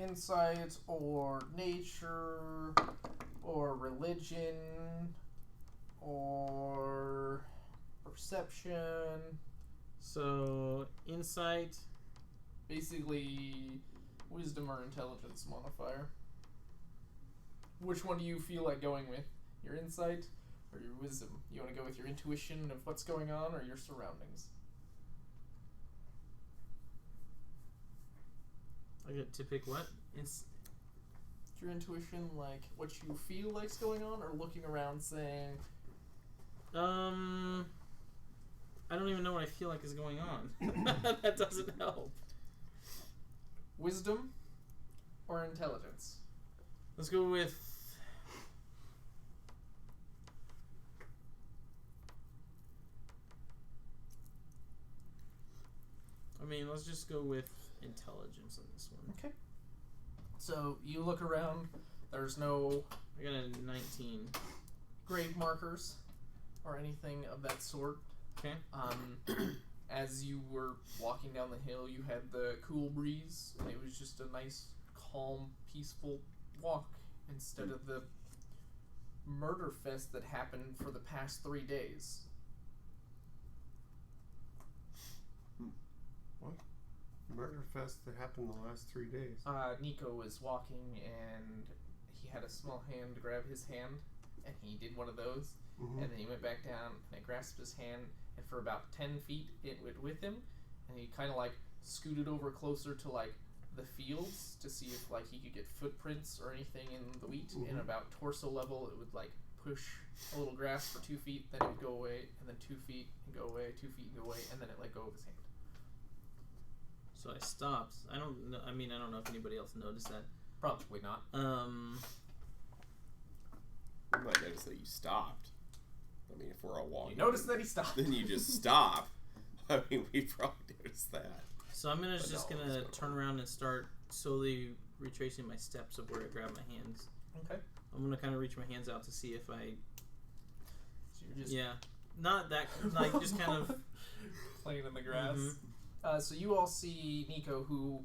insight or nature or religion or perception. So insight. Basically, wisdom or intelligence modifier. Which one do you feel like going with? Your insight or your wisdom? You want to go with your intuition of what's going on or your surroundings? I get to pick what? Your intuition, like what you feel like's going on, or looking around saying, I don't even know what I feel like is going on. That doesn't help. wisdom or intelligence? Let's go with. I mean, let's just go with intelligence on this one. Okay. So you look around. There's no I got a 19. grave markers or anything of that sort. Okay. As you were walking down the hill, you had the cool breeze, and it was just a nice, calm, peaceful walk instead of the murder fest that happened for the past 3 days. What? Murder fest that happened the last 3 days. Nico was walking, and he had a small hand to grab his hand, and he did one of those, Mm-hmm. and then he went back down, and I grasped his hand, and for about 10 feet it went with him, and he kind of like scooted over closer to like the fields to see if like he could get footprints or anything in the wheat, and about torso level it would like push a little grass for 2 feet, then it would go away, and then 2 feet and go away, 2 feet and go away, and then it let go of his hand. So I stopped. I don't know. I mean, I don't know if anybody else noticed that. Probably not. You might notice that you stopped. I mean, if we're all walking, You noticed that he stopped. then you just stop. I mean, we probably noticed that. So I'm But just no, gonna let's go. turn around and start slowly retracing my steps of where I grabbed my hands. Okay. I'm gonna kind of reach my hands out to see if I. So you're just Yeah, not that. Like just kind of. playing in the grass. Mhm. So you all see Nico, who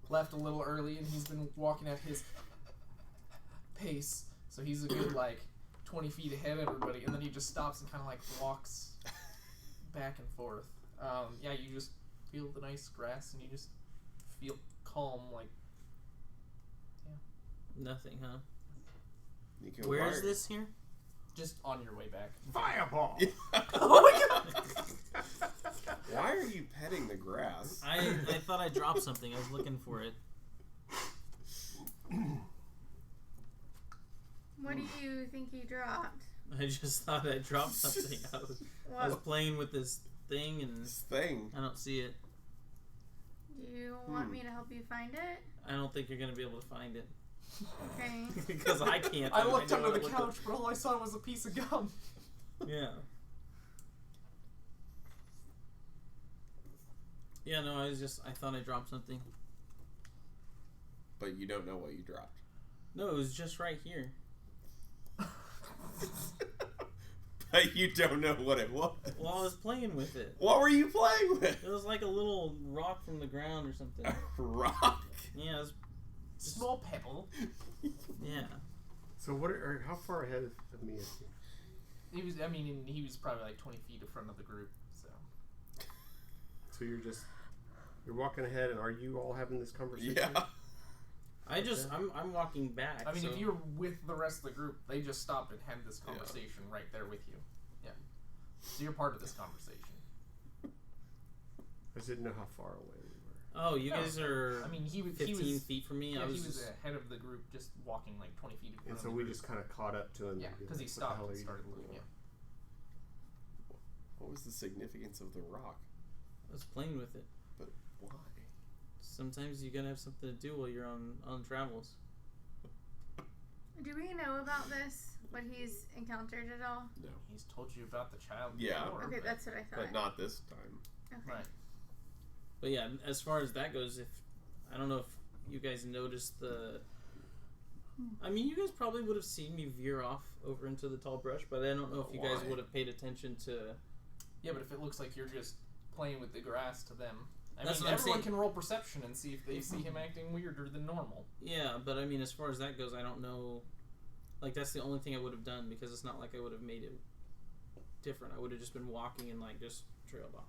left a little early, and he's been walking at his pace. So he's a good, like, 20 feet ahead of everybody, and then he just stops and kind of, like, walks back and forth. Yeah, you just feel the nice grass, and you just feel calm, like, Nothing, huh? Nico, Where why is are- this here? just on your way back. Fireball! Oh my god! Why are you petting the grass? I thought I dropped something. I was looking for it. What do you think you dropped? I just thought I dropped something. I was What? playing with this thing and This thing. I don't see it. Do you want me to help you find it? I don't think you're gonna be able to find it Okay. because I can't. I looked know under what the I looked couch, but all I saw was a piece of gum. up. Yeah. Yeah, no, I thought I dropped something. But you don't know what you dropped. No, it was just right here. But you don't know what it was. Well, I was playing with it. What were you playing with? It was like a little rock from the ground or something. A rock. Yeah, it was just, Small pebble. yeah. So how far ahead of me is he? He was probably like 20 feet in front of the group, so. So you're walking ahead, and are you all having this conversation? Yeah. I'm walking back. I mean, so if you're with the rest of the group, they just stopped and had this conversation right there with you. Yeah. So you're part of this conversation. I just didn't know how far away we were. Oh, you No, guys are I mean, he was 15 feet from me. Yeah, I was he was just, ahead of the group, just walking like 20 feet in front And of so the we group. just kind of caught up to him. Yeah, and be because he like, "What the stopped hell are and you started doing?" looking. Yeah. What was the significance of the rock? I was playing with it. But why? Sometimes you gotta have something to do while you're on travels. Do we know about this? What he's encountered at all? No. He's told you about the child. Yeah. before, Okay, but- that's what I thought. But not this time. Okay. Right. But yeah, as far as that goes, I don't know if you guys noticed I mean, you guys probably would have seen me veer off over into the tall brush, but I don't know if you guys Why? would have paid attention to. Yeah, but if it looks like you're just playing with the grass to them, That's mean, what I'm everyone saying. can roll perception and see if they see him acting weirder than normal. Yeah, but I mean, as far as that goes, I don't know. Like, that's the only thing I would have done because it's not like I would have made it different. I would have just been walking and, like, just trailed off.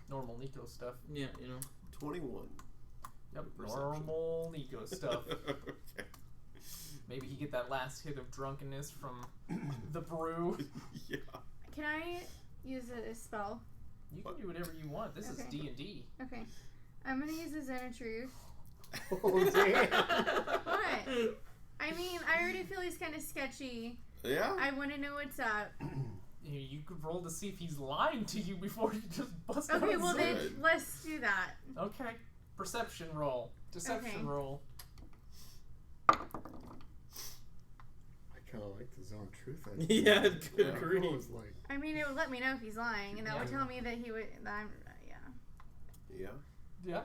Normal Nico stuff. Yeah, you know. 21. Yep, Perception. normal Nico stuff. Okay. Maybe he get that last hit of drunkenness from the brew. Yeah. Can I use a spell? You can do whatever you want. This is Okay. D&D. Okay. I'm gonna use a Zone of Truth. Oh, damn. What? I mean, I already feel he's kind of sketchy. Yeah? I want to know what's up. You could roll to see if he's lying to you before you just bust out Okay, a well zone. then Good. let's do that. Okay. Perception roll. Deception Okay. roll. I kind of like the zone truth. Yeah, good Yeah, grief. I was like, I mean, it would let me know if he's lying, and that would Yeah. tell me that he would. That I'm, yeah. Yeah. Yeah.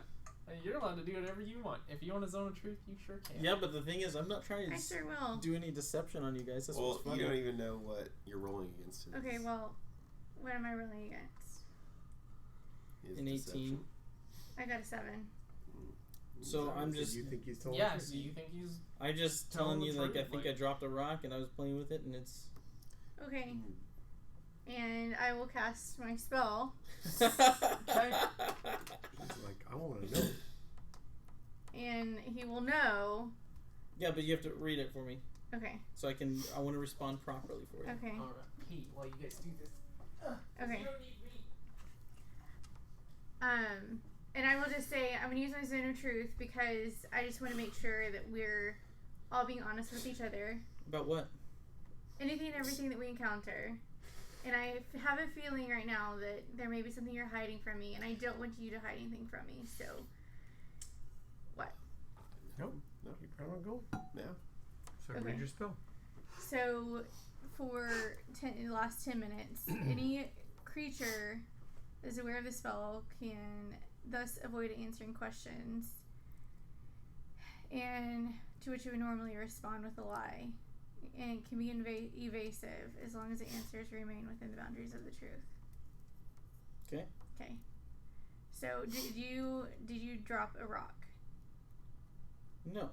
And you're allowed to do whatever you want. If you want a zone of truth, you sure can. Yeah, but the thing is, I'm not trying to I sure will. do any deception on you guys. That's Well, what's funny. you don't even know what you're rolling against. Okay, well, what am I rolling against? Is An 18. I got a 7. So I'm so just, You think he's telling Yeah, the so truth? you think he's... I'm just Telling telling the you, like, I truth, think like- I dropped a rock and I was playing with it, and it's. Okay, and I will cast my spell, He's like, I want to know. and he will know. Yeah, but you have to read it for me, Okay, so I want to respond properly for you. okay, Alright, Pete, while you guys do this. okay. You don't need me. And I will just say I'm gonna use my zone of truth because I just want to make sure that we're all being honest with each other. About what? Anything and everything that we encounter. And I have a feeling right now that there may be something you're hiding from me, and I don't want you to hide anything from me. So, what? Nope. No, you plan on going? Yeah. So Okay. read your spell. So, for the last 10 minutes, any creature that is aware of the spell can thus avoid answering questions, and to which you would normally respond with a lie, and can be evasive as long as the answers remain within the boundaries of the truth. Okay. Okay. So, did you drop a rock? No.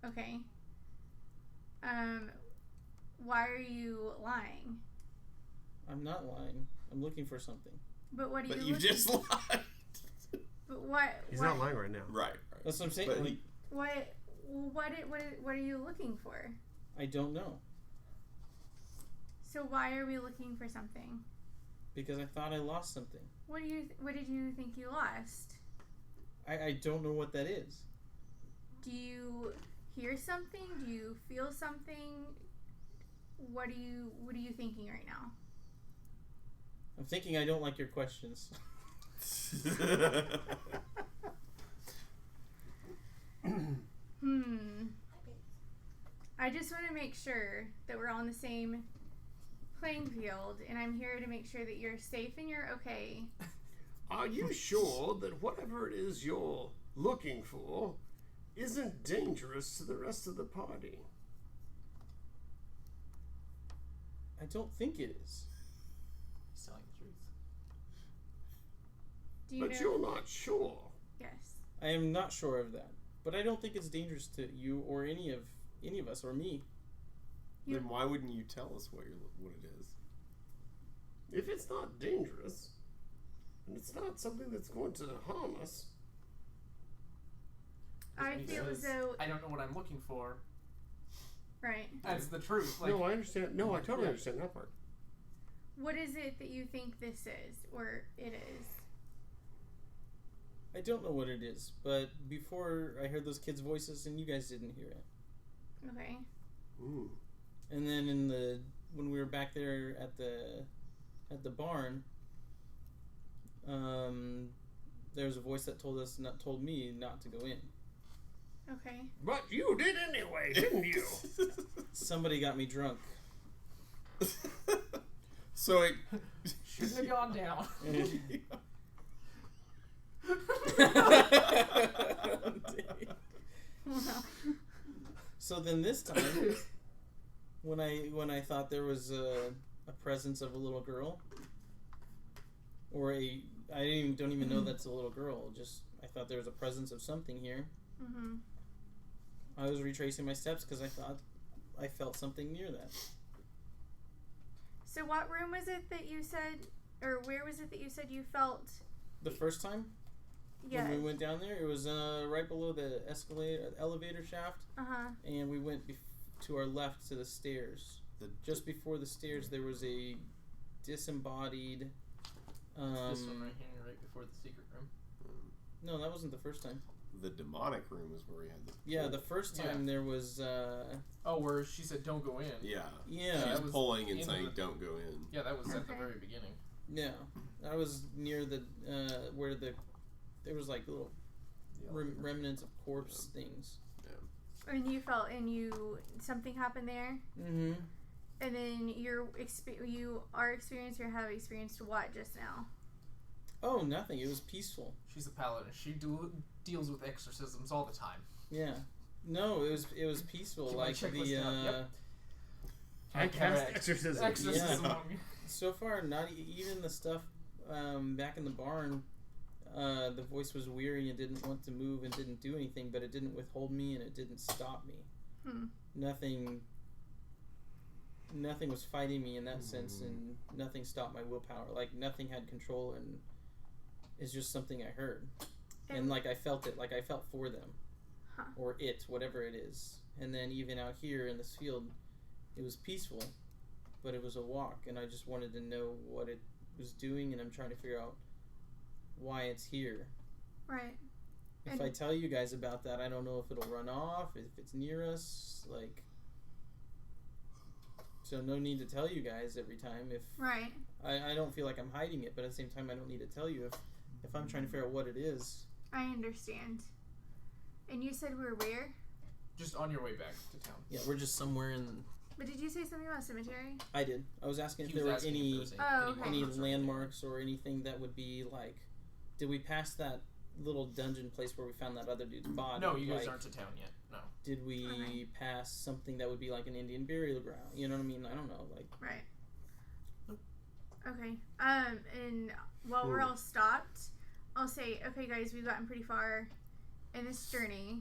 Okay. Why are you lying? I'm not lying. I'm looking for something. But what do But you? you look- just lied. But what? He's what, not lying right now. Right. That's what I'm saying. But Like, What are you looking for? I don't know. So why are we looking for something? Because I thought I lost something. What did you think you lost? I don't know what that is. Do you hear something? Do you feel something? What are you thinking right now? I'm thinking I don't like your questions. I just want to make sure that we're on the same playing field, and I'm here to make sure that you're safe and you're okay. Are you sure that whatever it is you're looking for isn't dangerous to the rest of the party? I don't think it is. He's telling the truth. Do you But know? you're not sure. Yes. I am not sure of that. But I don't think it's dangerous to you or any of us or me. Then why wouldn't you tell us what it is? If it's not dangerous, and it's not something that's going to harm us, I He feel as says, though I don't know what I'm looking for. right. That's the truth. Like, No, I understand. No, I totally Yeah. understand that part. What is it that you think this is, or it is? I don't know what it is, but before I heard those kids' voices and you guys didn't hear it. Okay. Ooh. And then when we were back there at the barn, there was a voice that told me not to go in. Okay. but you did anyway, didn't you? Somebody got me drunk. So it should have gone down. So then this time, when I thought there was a presence of a little girl, or don't even know that's a little girl. Just I thought there was a presence of something here. Mm-hmm. I was retracing my steps because I thought I felt something near that. So what room was it that you said, or where was it that you said you felt? The first time Yeah. when we went down there, it was right below the elevator shaft, Uh-huh. and we went to our left to the stairs. Just before the stairs, there was a disembodied. This one right here, right before the secret room. No, that wasn't the first time. the demonic room is where we had the Yeah, the first time there was. Oh, where she said don't go in. Yeah. Yeah. that She's was pulling and in saying the- don't go in. Yeah, that was at the Okay. very beginning. Yeah, that was near the where there was like little remnants of corpse things. And you felt, something happened there, Mm-hmm. and then you are experienced or have experienced what just now? Oh, nothing. It was peaceful. She's a paladin. She deals with exorcisms all the time. Yeah. No, it was peaceful. Keep my Like checklist out, yep. I cast exorcism. Exorcism Yeah. on me. So far, not even the stuff back in the barn. The voice was weary and didn't want to move and didn't do anything, but it didn't withhold me and it didn't stop me. Nothing was fighting me in that sense, and nothing stopped my willpower. Like nothing had control, and it's just something I heard, and like I felt it. Like I felt for them, or it, whatever it is. And then even out here in this field, it was peaceful, but it was a walk, and I just wanted to know what it was doing, and I'm trying to figure out why it's here. Right. If I tell you guys about that, I don't know if it'll run off, if it's near us, like. So no need to tell you guys every time. If Right. I don't feel like I'm hiding it, but at the same time, I don't need to tell you if I'm trying to figure out what it is. I understand. And you said we were where? Just on your way back to town. Yeah, we're just somewhere in. But did you say something about cemetery? I did. I was asking if He there was were asking any if there was okay. any markers or landmarks or anything that would be like. Did we pass that little dungeon place where we found that other dude's body? No, you guys like, aren't to town yet. No. Did we Okay. pass something that would be like an Indian burial ground? You know what I mean? I don't know. Like. Right. Okay. And while we're all stopped, I'll say, okay, guys, we've gotten pretty far in this journey.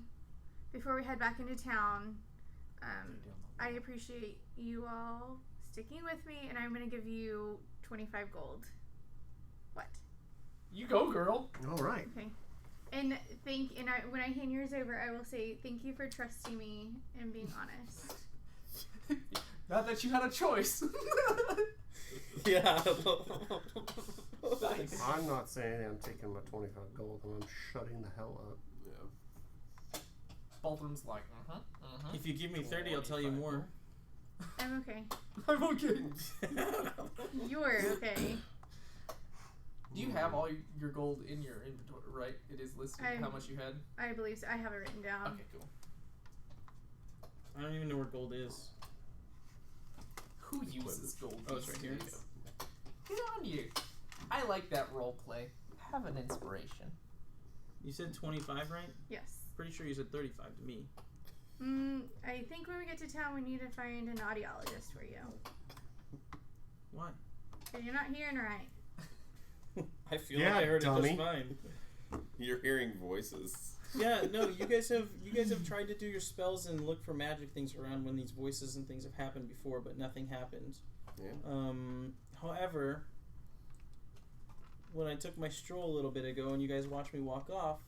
Before we head back into town, I appreciate you all sticking with me, and I'm going to give you 25 gold. What? You go, girl. All right. Okay. And when I hand yours over, I will say thank you for trusting me and being honest. Not that you had a choice. Yeah. Nice. I'm not saying I'm taking my 25 gold and I'm shutting the hell up. Yeah. Baldwin's like, If you give me 30, I'll tell you 25 more. I'm okay. I'm okay. You're okay. Do you have all your gold in your inventory, right? It is listed how much you had? I believe so. I have it written down. Okay, cool. I don't even know where gold is. Who uses gold? Oh, it's right here. days? Get on you. I like that role play. Have an inspiration. You said 25, right? Yes. Pretty sure you said 35 to me. I think when we get to town, we need to find an audiologist for you. Why? Because you're not hearing right. I feel Yeah, like I heard dummy. it just fine. You're hearing voices. Yeah, no, you guys have tried to do your spells and look for magic things around when these voices and things have happened before, but nothing happened. Yeah. However, when I took my stroll a little bit ago and you guys watched me walk off,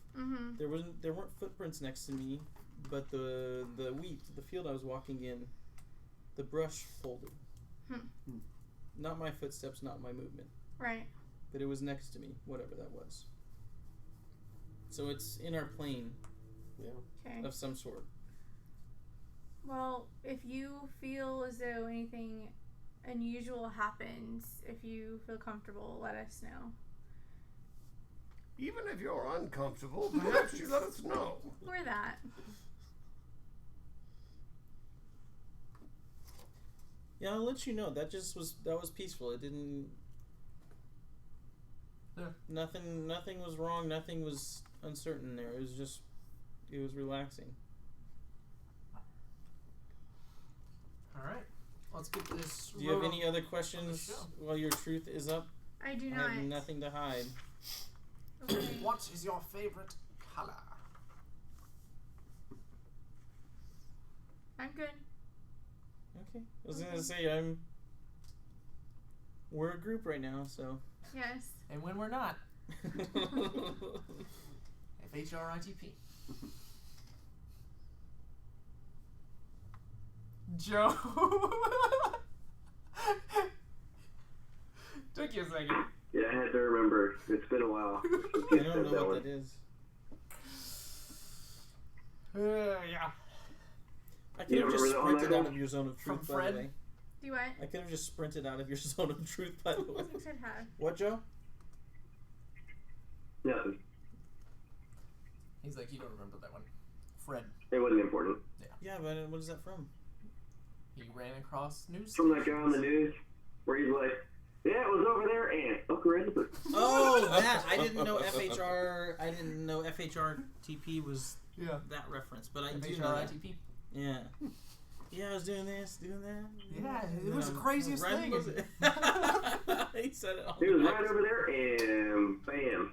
there weren't footprints next to me, but the field I was walking in, the brush folded. Not my footsteps, not my movement. Right. But it was next to me, whatever that was. So it's in our plane Yeah. Okay. of some sort. Well, if you feel as though anything unusual happens, if you feel comfortable, let us know. Even if you're uncomfortable, perhaps you let us know. Or that. Yeah, I'll let you know. That was peaceful. It didn't. Yeah. Nothing was wrong. Nothing was uncertain there. It was relaxing. Alright. Let's get this. Do you have road any other on the questions show. while your truth is up? I do I not. have nothing to hide. Okay. What is your favorite color? I'm good. Okay. I was gonna say we're a group right now, so. Yes. And when we're not, FHRITP. Joe. Took you a second. Yeah, I had to remember. It's been a while since I you don't said know that what one. that is. Yeah. I could have just remember that one, sprinted Michael? out of your zone of truth, From by Fred? the way. Do what? I could have just sprinted out of your zone of truth, by the way. You should have. What, Joe? Nothing. He's like, you don't remember that one. Fred. It wasn't important. Yeah, but what is that from? He ran across news. From that guy on the news where he's like, yeah, it was over there and Uncle Red. Oh, that. I didn't know FHR. I didn't know FHRTP was that reference, but I do know that. FHRITP. Yeah. Yeah, I was doing this, doing that. Yeah, it was the craziest thing. He said it all. He was right over there and bam.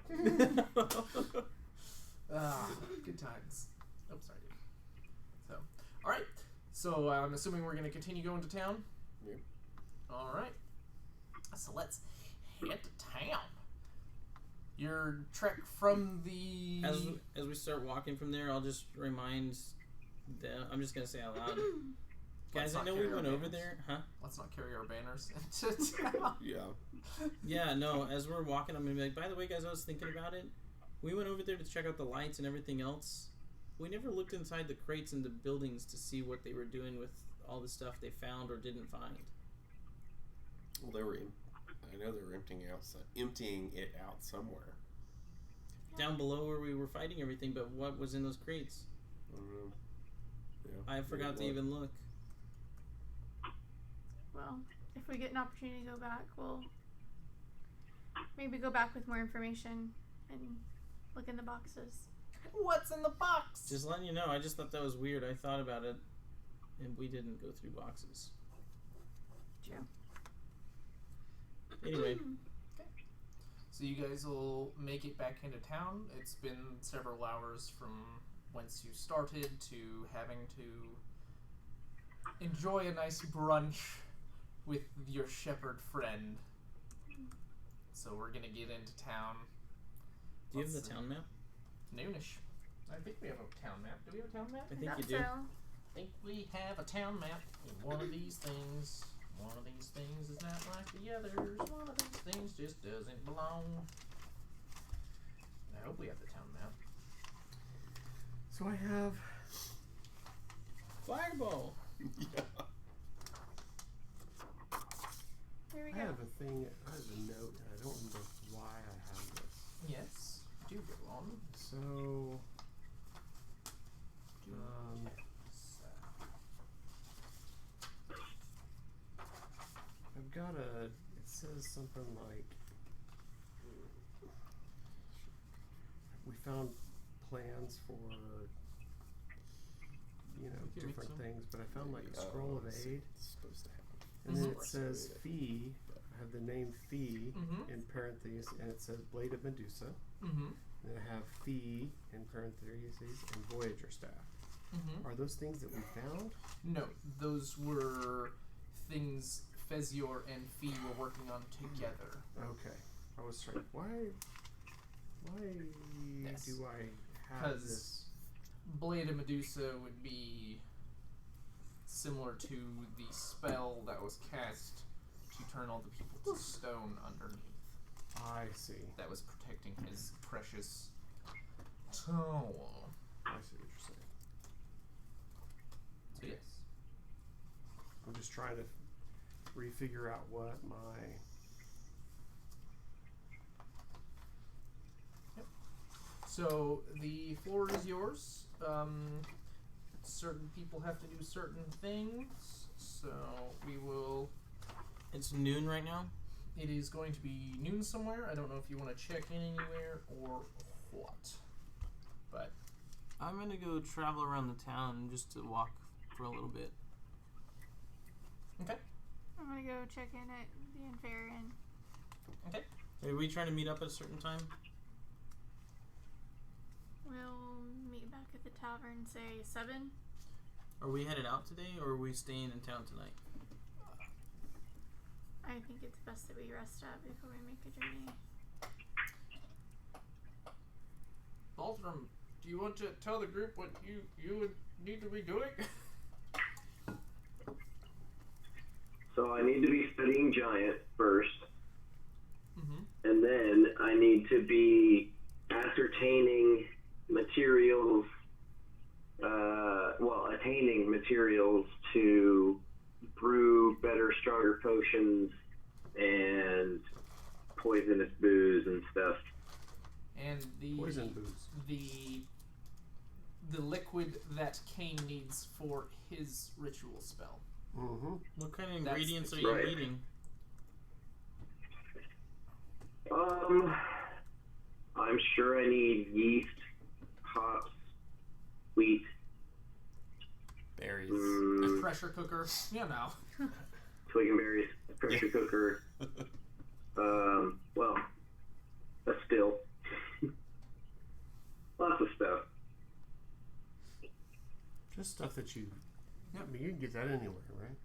Good times. Oh, sorry, dude. So, all right. So I'm assuming we're gonna continue going to town. Yeah. All right. So let's head to town. Your trek from the. As we start walking from there, I'll just remind them. I'm just gonna say out loud, guys. I know we went over there, huh? Let's not carry our banners into town. Yeah. Yeah, no. As we're walking, I'm gonna be like, by the way, guys, I was thinking about it. We went over there to check out the lights and everything else. We never looked inside the crates and the buildings to see what they were doing with all the stuff they found or didn't find. Well, I know they were emptying it out somewhere. Down below where we were fighting everything, but what was in those crates? I don't know. Yeah. I forgot to even look. Well, if we get an opportunity to go back, we'll maybe go back with more information and look in the boxes. What's in the box? Just letting you know, I just thought that was weird. I thought about it, and we didn't go through boxes. True. Anyway. Okay. So you guys will make it back into town. It's been several hours from whence you started to having to enjoy a nice brunch with your shepherd friend. So we're gonna get into town. Do you have the town map? Noonish. I think we have a town map. Do we have a town map? I think you do. I think we have a town map. And one of these things is not like the others. One of these things just doesn't belong. I hope we have the town map. So I have Fireball. Yeah. There we I go. have a thing. I have a note, and I don't remember why I have this. Yes. Do go on. So, I've got it says something like, we found plans for, different things, but I found like a scroll of aid, It's supposed to happen. and then Mhm. it says fee, I have the name fee Mm-hmm. in parentheses, and it says Blade of Medusa. Mm-hmm. And I have fee in parentheses and Voyager staff. Mm-hmm. Are those things that we found? No, those were things Fezior and Fee were working on together. Okay. I was trying. Why Yes. do I have 'Cause this? Blade of Medusa would be similar to the spell that was cast to turn all the people to stone underneath. I see. That was protecting his precious tower. I see what you're saying. So yes. I'm just trying to refigure out what my. So the floor is yours. Certain people have to do certain things. So we will. It's noon right now. It is going to be noon somewhere. I don't know if you want to check in anywhere or what. But I'm gonna go travel around the town just to walk for a little bit. okay. I'm gonna go check in at the Fair and Okay. Are we trying to meet up at a certain time? we'll meet back at the tavern, say 7. Are we headed out today, or are we staying in town tonight? I think it's best that we rest up before we make a journey. Baltram, do you want to tell the group what you would need to be doing? So I need to be studying Giant first, Mm-hmm. and then I need to be ascertaining materials, attaining materials to brew better, stronger potions and poisonous booze and stuff. And the Poison booze. the the liquid that Kane needs for his ritual spell. Mm-hmm. What kind of That's ingredients the are you right. eating? I'm sure I need yeast, hops, wheat, Berries. Pressure cooker. You know. twig and berries, pressure cooker. Well, a still. Lots of stuff. Just stuff that you. I mean, you can get that anywhere, right?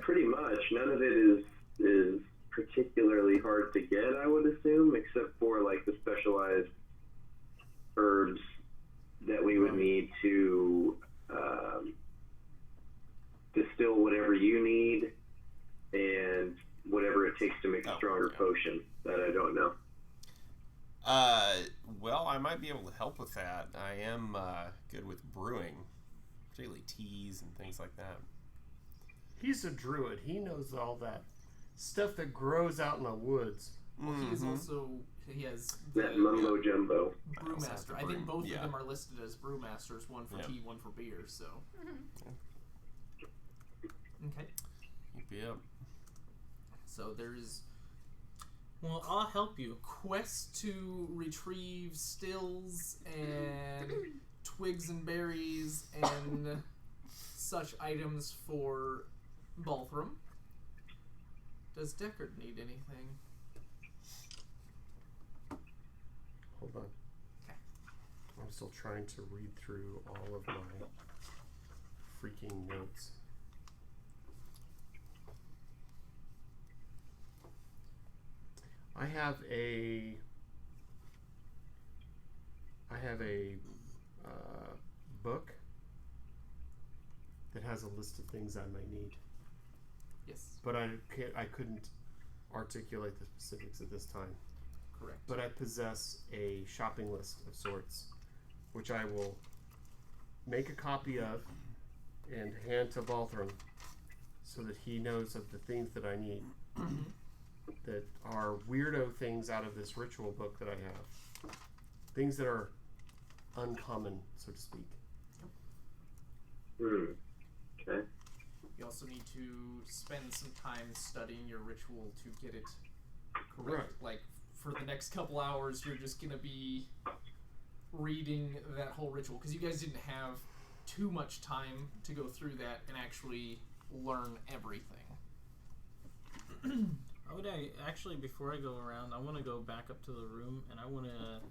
Pretty much. None of it is particularly hard to get, I would assume, except for like the specialized herbs that we would need to distill whatever you need and whatever it takes to make a stronger potion that I don't know. Well, I might be able to help with that. I am good with brewing, particularly teas and things like that. He's a druid. He knows all that stuff that grows out in the woods. Well, he is also he has That mumbo jumbo. brewmaster. I think both Yeah. of them are listed as brewmasters. One for tea, one for beer. So. Okay. Yep. So there's Well, I'll help you. quest to retrieve stills and twigs and berries and such items for Balthram. Does Deckard need anything? Hold on. Okay. I'm still trying to read through all of my freaking notes. I have a book that has a list of things I might need, Yes, but I couldn't articulate the specifics at this time. correct. But I possess a shopping list of sorts, which I will make a copy of and hand to Balthram so that he knows of the things that I need that are weirdo things out of this ritual book that I have. Things that are uncommon, so to speak. Okay. You also need to spend some time studying your ritual to get it correct. Right. Like, for the next couple hours, you're just going to be reading that whole ritual. Because you guys didn't have too much time to go through that and actually learn everything. Actually, before I go around, I want to go back up to the room and I want to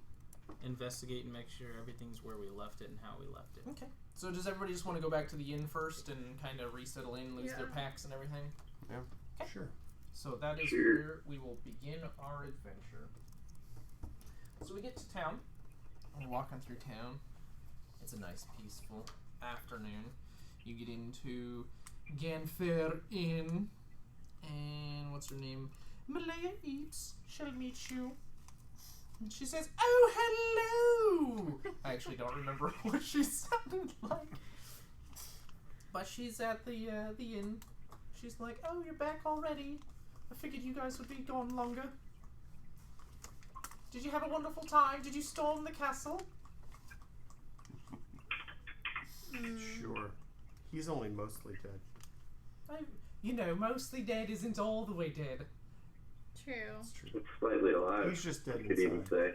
investigate and make sure everything's where we left it and how we left it. Okay. So does everybody just want to go back to the inn first and kind of resettle in, lose their Yeah. packs and everything? Okay. Sure. So that is Sure. where we will begin our adventure. So we get to town. We're walking through town. It's a nice, peaceful afternoon. You get into Ganfair Inn. And what's her name? Malaya Eats shall meet you. And she says, "Oh, hello!" I actually don't remember what she sounded like. But she's at the inn. She's like, "Oh, you're back already. I figured you guys would be gone longer. Did you have a wonderful time? Did you storm the castle?" Sure. He's only mostly dead. Mostly dead isn't all the way dead. True. That's true. It's slightly alive. He's just dead I could even inside.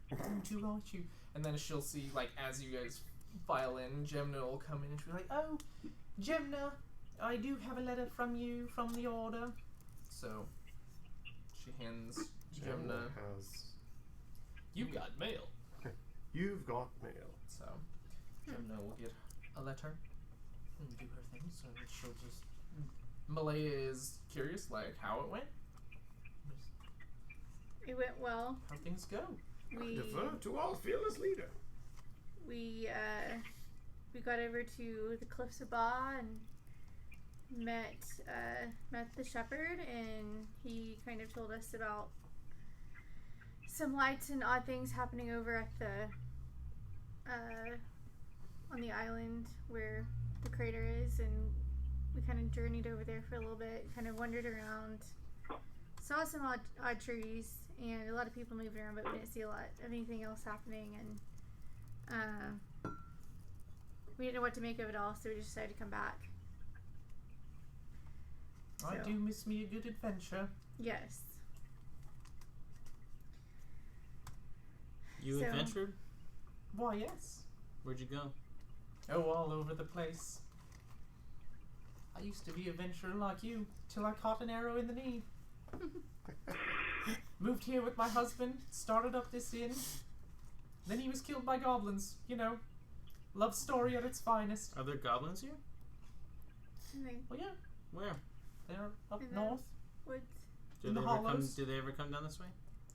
say. To right you. And then she'll see, like, as you guys file in, Gemna will come in and she'll be like, "Oh, Gemna, I do have a letter from you from the order." So she hands Gemna. has. "You've got mail." You've got mail. So Gemna will get a letter and do her thing. So she'll just. Malaya is curious, like, how it went. It went well. How things go. Defer to our fearless leader. We got over to the Cliffs of Ba and met the shepherd, and he kind of told us about some lights and odd things happening over at the on the island where the crater is, and we kind of journeyed over there for a little bit, kind of wandered around, saw some odd trees and a lot of people moving around, but we didn't see a lot of anything else happening. And We didn't know what to make of it all, so we just decided to come back. I So- do miss me a good adventure. Yes. You So- adventured? Why, yes. Where'd you go? Oh, all over the place. I used to be a adventurer like you, till I caught an arrow in the knee. Moved here with my husband, started up this inn. Then he was killed by goblins, you know. Love story at its finest. Are there goblins here? In the Well, yeah, Where? they're up In the- north. woods. In the hollows. Do they ever come down this way?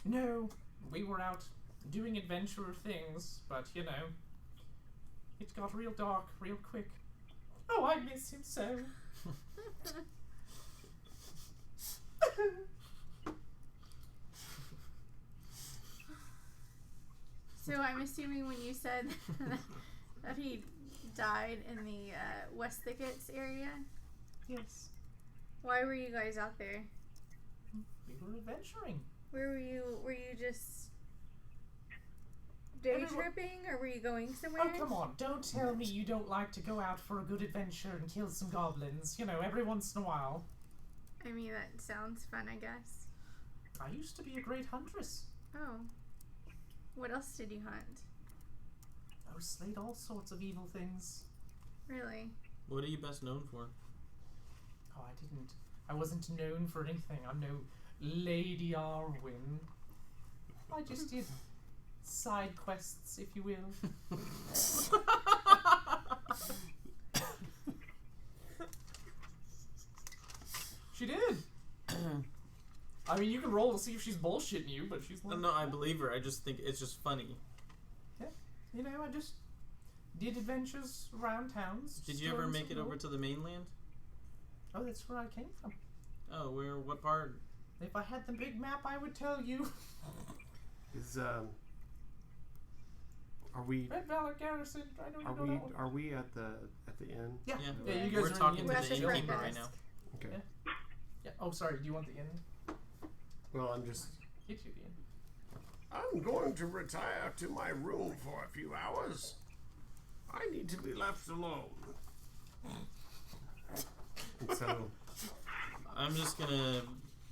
No, we were out doing adventurer things, but you know, it got real dark real quick. Oh, I miss him so. So I'm assuming when you said that he died in the West Thickets area, Yes, why were you guys out there? we were adventuring. Where were you? Were you just day Everyone- tripping, or were you going somewhere? Oh, come on, don't tell me you don't like to go out for a good adventure and kill some goblins, you know, every once in a while. I mean, that sounds fun, I guess. I used to be a great huntress. Oh. What else did you hunt? I slayed all sorts of evil things. Really? What are you best known for? Oh, I wasn't known for anything. I'm no Lady Arwen. I just did side quests, if you will. She did. I mean, you can roll to see if she's bullshitting you, but she's like, No, I believe her. I just think it's just funny. you know, I just did adventures around towns. Did you ever stories make of it lore. over to the mainland? Oh, that's where I came from. Oh, where? What part? If I had the big map, I would tell you. Is are we Red Valor Garrison. I know you know that one. are we at the inn? Yeah, Yeah, yeah, you guys we're are talking in to the the inn. We're at the innkeeper front right desk. now. Okay. Yeah. Oh, sorry. Do you want the inn? Well, I'm just Get you the inn. I'm going to retire to my room for a few hours. I need to be left alone. and so I'm just gonna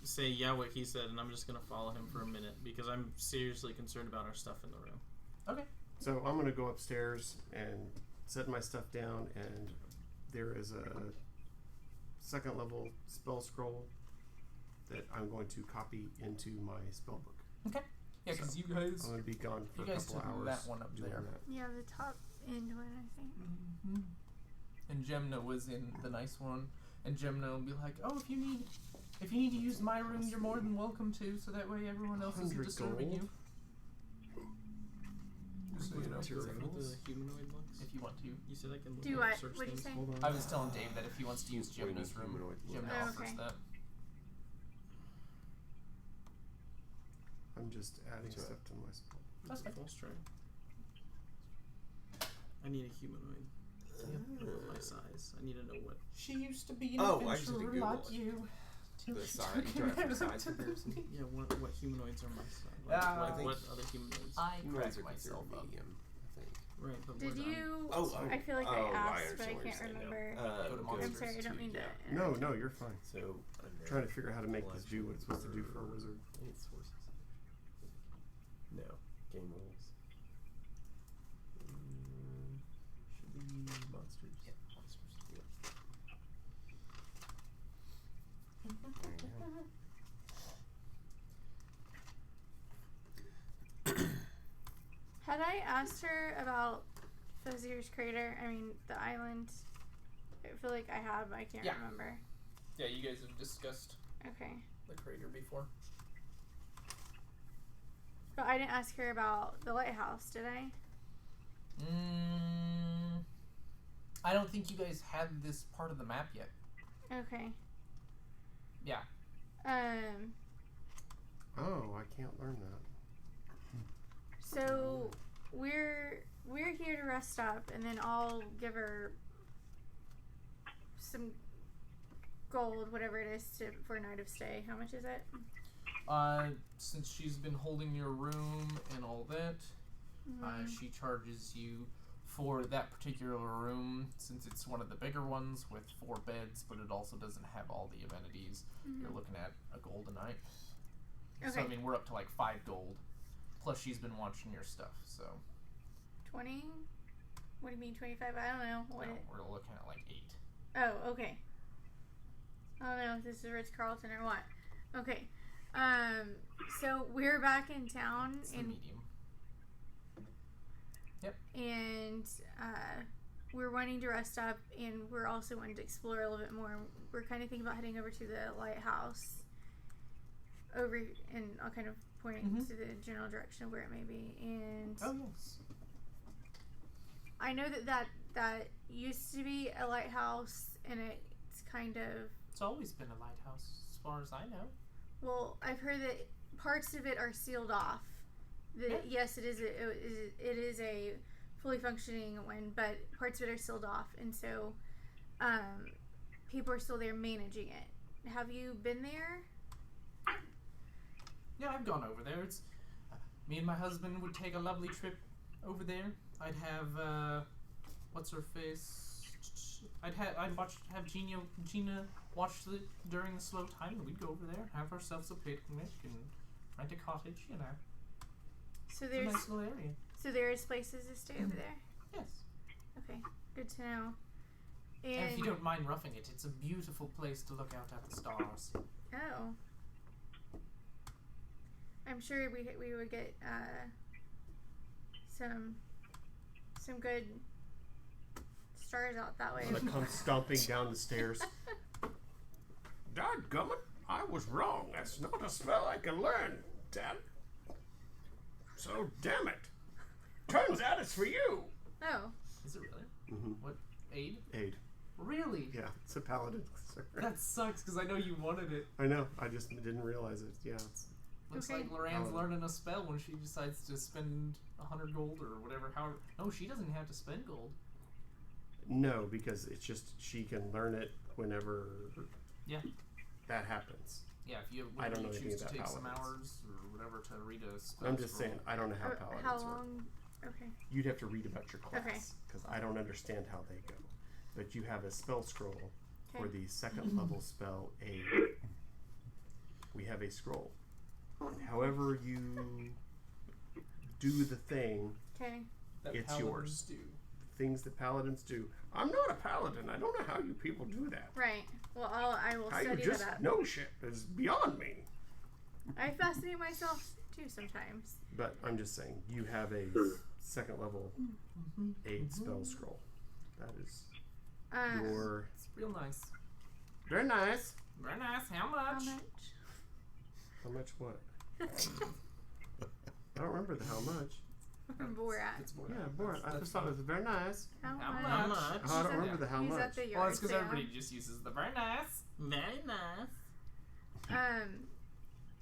say what he said, and I'm just gonna follow him for a minute because I'm seriously concerned about our stuff in the room. Okay. So I'm gonna go upstairs and set my stuff down, and there is a second level spell scroll that I'm going to copy into my spell book. Okay. Yeah, because you guys. I'm gonna be gone for You a guys couple took hours. that one up doing there. that. Yeah, the top end one, I think. Mm-hmm. And Gemna was in the nice one, and Gemna will be like, "Oh, if you need to use my room, you're more than welcome to. So that way, everyone else isn't 100 disturbing gold. you." Just so you know, For the humanoid ones? if you want to. You said I can Do look up what? search What'd you things? say? Hold on. I was telling Dave that if he wants to use We need Gemna's room, humanoid look. Gemna Oh, offers okay. that. I'm just adding That's stuff to my spell. That's a false try. I need a humanoid. My size. I need to know what. She used to be an Oh, I just did adventurer Google like it. you. Till The she side, took you an try for arrow size to the comparison. knee. Yeah, what humanoids are my size? Like, I what think- other humanoids? I Humanoids cracked are myself considered up. medium, I think. Right, but Did what, you? Oh, I feel like oh, I I asked, but I understand what you're can't saying now. remember. Go to Go monsters. I'm sorry, I don't mean to. yeah. No, no, you're fine. So, I'm trying to figure out how to make this do what it's supposed to do for a wizard. It's sources. No, game rules. Should be monsters. Yeah, monsters. Yeah. Had I asked her about Fazir's crater? I mean, the island. I feel like I have. I can't Yeah. remember. Yeah, you guys have discussed Okay, the crater before. but I didn't ask her about the lighthouse, did I? I don't think you guys had this part of the map yet. Okay. Yeah. Oh, I can't learn that. So we're here to rest up, and then I'll give her some gold, whatever it is, for a night of stay. How much is it? Since she's been holding your room and all that, She charges you for that particular room, since it's one of the bigger ones with 4 beds, but it also doesn't have all the amenities. You're looking at a gold a night. So I mean, we're up to like 5 gold. Plus, she's been watching your stuff, so 20? What do you mean 25? I don't know. What? no, we're looking at like 8. Oh, okay. I don't know if this is Ritz-Carlton or what. Okay. So we're back in town It's the and medium. and we're wanting to rest up, and we're also wanting to explore a little bit more. We're kind of thinking about heading over to the lighthouse over, and I'll kind of point to the general direction of where it may be. And Oh yes. I know that used to be a lighthouse, and it's kind of, It's always been a lighthouse, as far as I know. well, I've heard that parts of it are sealed off. Yes, it is a fully functioning one, but parts of it are sealed off, and so people are still there managing it. Have you been there? Yeah, I've gone over there. It's me and my husband would take a lovely trip over there. I'd have what's her face? I'd have Gina watch during the slow time, and we'd go over there, have ourselves a picnic, and rent a cottage. You know, So it's a there's nice little area. so there's places to stay over there. Yes. Okay, good to know. And if you don't mind roughing it, it's a beautiful place to look out at the stars. Oh, I'm sure we would get some good stars out that way. I'm gonna come stomping down the stairs. Dadgummit, I was wrong. That's not a spell I can learn, Dad. So damn it. Turns out it's for you. Oh, Is it really? Mm-hmm. What? Aid? Aid. Really? Yeah, it's a paladin. That sucks, because I know you wanted it. I know. I just didn't realize it. Yeah. Looks Okay. like Loran's Paladin. learning a spell when she decides to spend 100 gold or whatever. However, no, she doesn't have to spend gold. No, because it's just she can learn it whenever. Yeah. That happens. Yeah, if you, I don't know you anything choose to about take some paladins. hours or whatever to read a spell. I'm just scroll. saying. I don't know how paladins how work. long? Okay. You'd have to read about your class Okay. because I don't understand how they go. But you have a spell scroll for Okay. the second level spell Aid. We have a scroll. And however you do the thing, Okay. That it's paladins yours. Do. things that paladins do. I'm not a paladin. I don't know how you people do that. Right. Well, I will How you study just that up. know shit is beyond me. I fascinate myself too sometimes. But I'm just saying, you have a second level Aid spell scroll. That is your. It's real nice. Very nice. Very nice. How How much? much? How much what? I don't remember the how much. Borat. It's more. Yeah, boring. I just thought it was very nice. How How much? How much? Oh, I don't remember the how He's much. at the Well, yard it's because sale. everybody just uses the very nice. Very nice.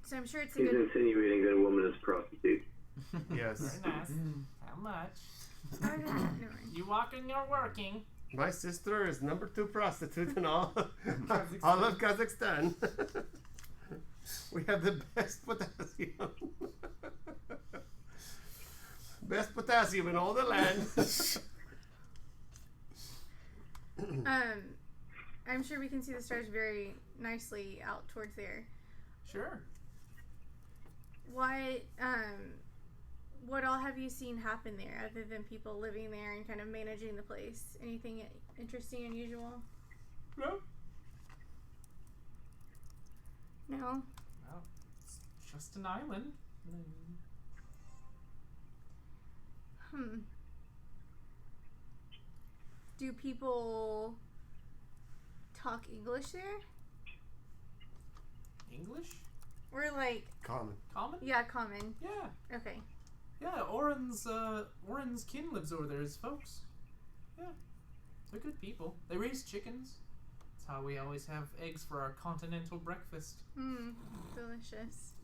So I'm sure it's a He's good. insinuating that a woman is a prostitute. Yes. Very nice. How much? Oh, no, never mind. You walking or working? My sister is number 2 prostitute in all of Kazakhstan. We have the best potassium. Best potassium in all the land. I'm sure we can see the stars very nicely out towards there. Sure. What all have you seen happen there other than people living there and kind of managing the place? Anything interesting, unusual? No. No? Well, it's just an island. Do people talk English there? English? Or like, Common. Common? yeah, common. Yeah. Okay. Yeah, Oren's kin lives over there, his folks. Yeah. They're good people. They raise chickens. That's how we always have eggs for our continental breakfast. Delicious.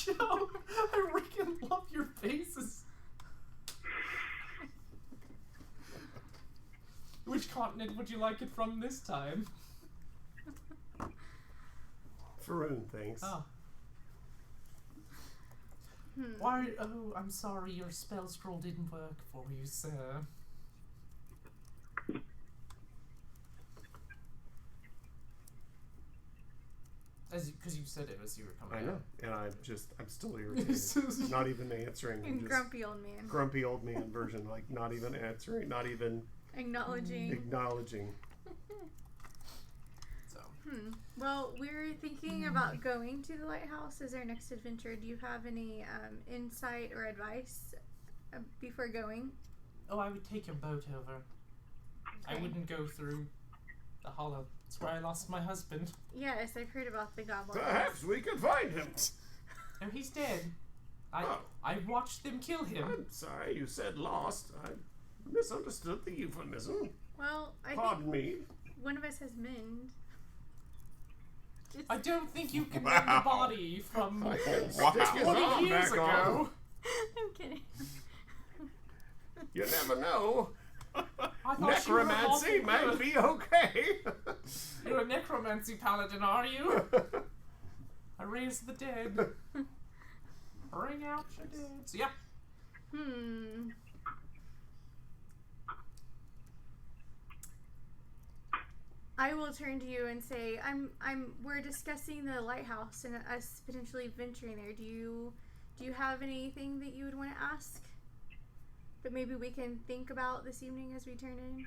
Joe, I freaking love your faces. Which continent would you like it from this time? Faroon things. Oh. Why? Oh, I'm sorry. Your spell scroll didn't work for you, sir. Because you said it as you were coming. I know, and I'm still irritated. Not even answering. And just grumpy old man. grumpy old man version, like not even answering, not even Acknowledging. acknowledging. So. Well, we're thinking about going to the lighthouse as our next adventure. Do you have any insight or advice before going? Oh, I would take your boat over. I Okay. wouldn't go through the hollow. That's where I lost my husband. Yes, I've heard about the goblins. Perhaps we can find him. No, he's dead. Oh. I watched them kill him. I'm sorry you said lost. I misunderstood the euphemism. Well, I Pardon think me. one of us has mend. I don't think you can mend the body from I can Wow. stick his 20 arm years back on. ago. I'm kidding. You never know. I thought you were Necromancy awful might good. be okay. You're a necromancy paladin, are you? I raise the dead. Bring out your dead. So yeah. I will turn to you and say, we're discussing the lighthouse and us potentially venturing there. Do you have anything that you would want to ask that maybe we can think about this evening as we turn in?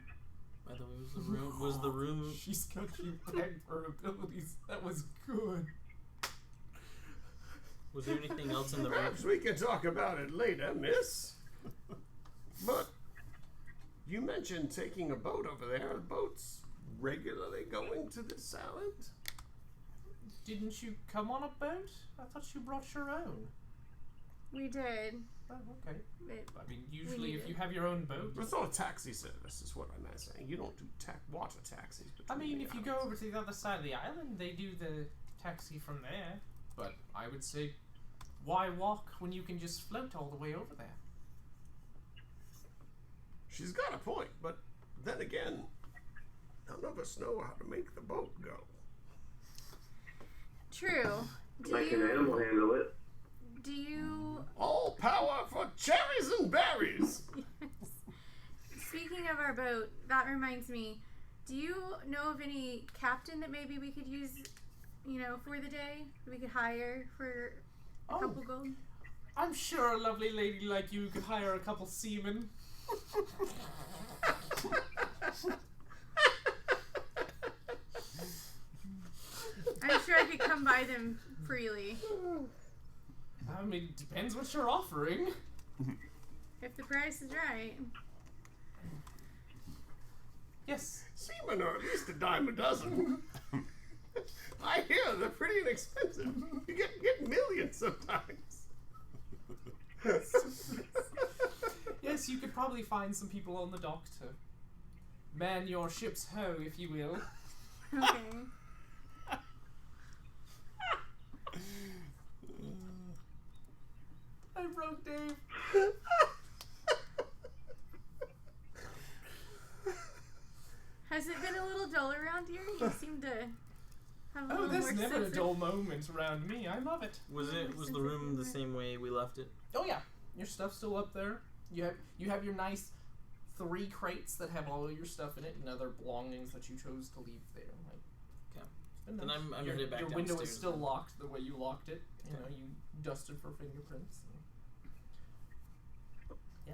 By the way, was the room She's got you pegged for abilities. That was good. was there anything else in the room? Perhaps we can talk about it later, miss. But you mentioned taking a boat over there. Are boats regularly going to this island? Didn't you come on a boat? I thought you brought your own. We did. Oh, okay. But I mean, usually need if it. you have your own boat. It's not a taxi service, is what I'm saying. You don't do water taxis. I between mean, the if you go islands. over to the other side of the island, they do the taxi from there. But I would say, why walk when you can just float all the way over there? She's got a point, but then again, none of us know how to make the boat go. true. I can animal handle it. Do you? All power for cherries and berries. Speaking of our boat, that reminds me. Do you know of any captain that maybe we could use, for the day? That we could hire for a couple gold? I'm sure a lovely lady like you could hire a couple seamen. I'm sure I could come by them freely I mean, it depends what you're offering. if the price is right. Yes. Seamen are at least a dime a dozen. I hear they're pretty inexpensive. You get millions sometimes. Yes, you could probably find some people on the dock to man your ship's hoe, if you will. Okay. I broke Dave. Has it been a little dull around here? You seem to have a Oh, little there's more never a sense dull moment around me. I love it. Was the room the same way we left it? Oh yeah, your stuff's still up there. You have your nice 3 crates that have all of your stuff in it and other belongings that you chose to leave there. Like, Okay. it's been Then nice. I'm your headed back your window is downstairs still then. locked the way you locked it. You know, you dusted for fingerprints. And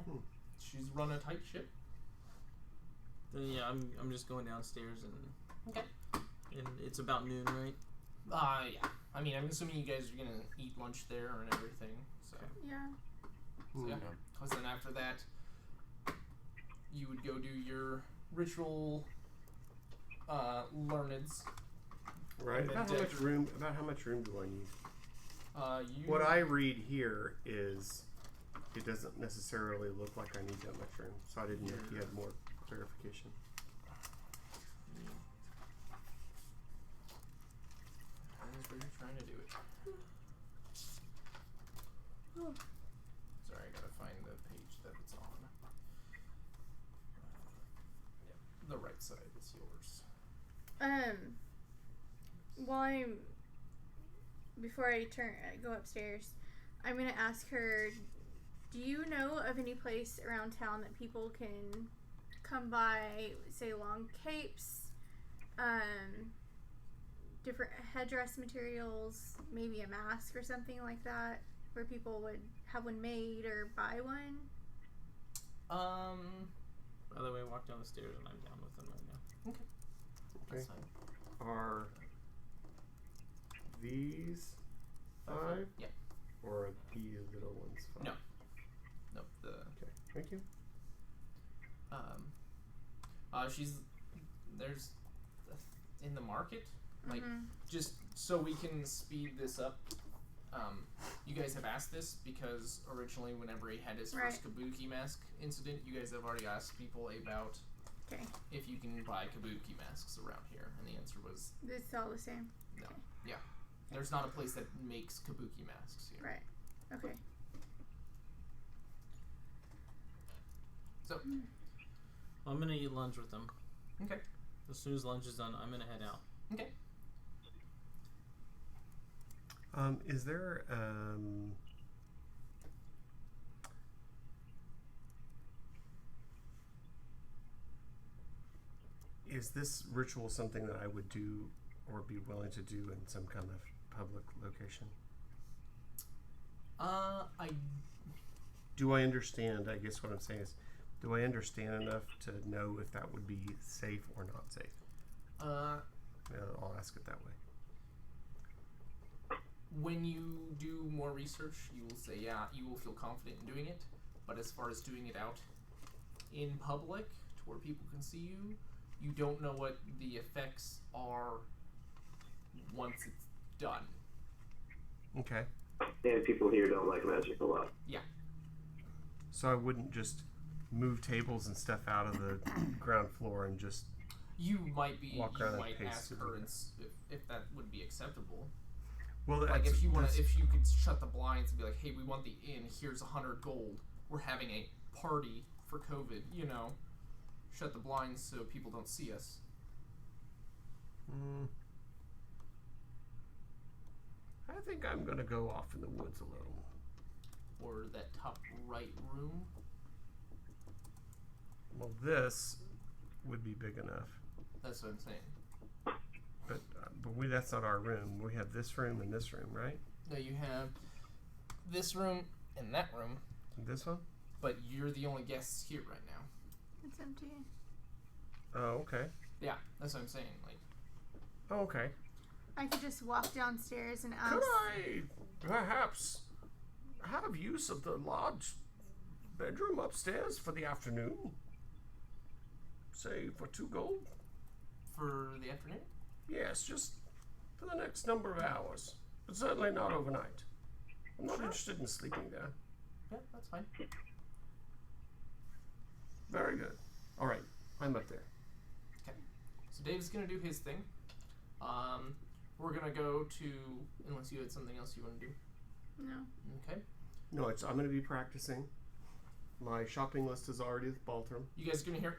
yeah, she's run a tight ship. Then yeah, I'm just going downstairs and Okay. and it's about noon, right? Yeah. I mean, I'm assuming you guys are gonna eat lunch there and everything. So, Yeah. yeah. Because then after that, you would go do your ritual learneds. Right. And About how much room do I need? What I read here is it doesn't necessarily look like I need that much room, so I didn't know if you had more clarification. That's where you're trying to do it. Sorry, I gotta find the page that it's on. Yep, the right side is yours. While before I go upstairs, I'm gonna ask her, do you know of any place around town that people can come by, say, long capes, different headdress materials, maybe a mask or something like that, where people would have one made or buy one? By the way, walk down the stairs and I'm down with them right now. Okay. That's fine. Are these 5? Yep. Or are the little ones 5? No. Nope. Okay, thank you. There's in the market, like, just so we can speed this up. You guys have asked this because originally, whenever he had his first kabuki mask incident, you guys have already asked people about if you can buy kabuki masks around here, and the answer was It's all the same. no. Yeah, there's not a place that makes kabuki masks here. Right. Okay. So, Well, I'm gonna eat lunch with them. okay. As soon as lunch is done, I'm gonna head out. Okay. Is there is this ritual something that I would do or be willing to do in some kind of public location? Do I understand? I guess what I'm saying is, do I understand enough to know if that would be safe or not safe? I'll ask it that way. When you do more research, you will say, yeah, you will feel confident in doing it. But as far as doing it out in public, to where people can see you, you don't know what the effects are once it's done. Okay. And people here don't like magic a lot. Yeah. So I wouldn't just move tables and stuff out of the ground floor and just You might be. walk You around might at pace ask to her do if that would be acceptable. well, Like if you want to, if you could shut the blinds and be like, hey, we want the inn. Here's 100 gold. We're having a party for COVID. You know, shut the blinds so people don't see us. I think I'm gonna go off in the woods a little. Or that top right room. Well, this would be big enough, That's what I'm saying. but that's not our room. We have this room and this room, right? No, you have this room and that room, And this one? but you're the only guests here right now. It's empty. Oh, okay. Yeah, that's what I'm saying. Like, Oh, okay. I could just walk downstairs and ask. Could I perhaps have use of the large bedroom upstairs for the afternoon? Say for 2 gold? for the afternoon. Yes, just for the next number of hours. But certainly not overnight. I'm not interested in sleeping there. Yeah, that's fine. Very good. All right. I'm up there. Okay. So Dave's gonna do his thing. We're gonna go to, unless you had something else you want to do. No. Okay. No, I'm going to be practicing. My shopping list is already with Baltram. You guys are gonna hear.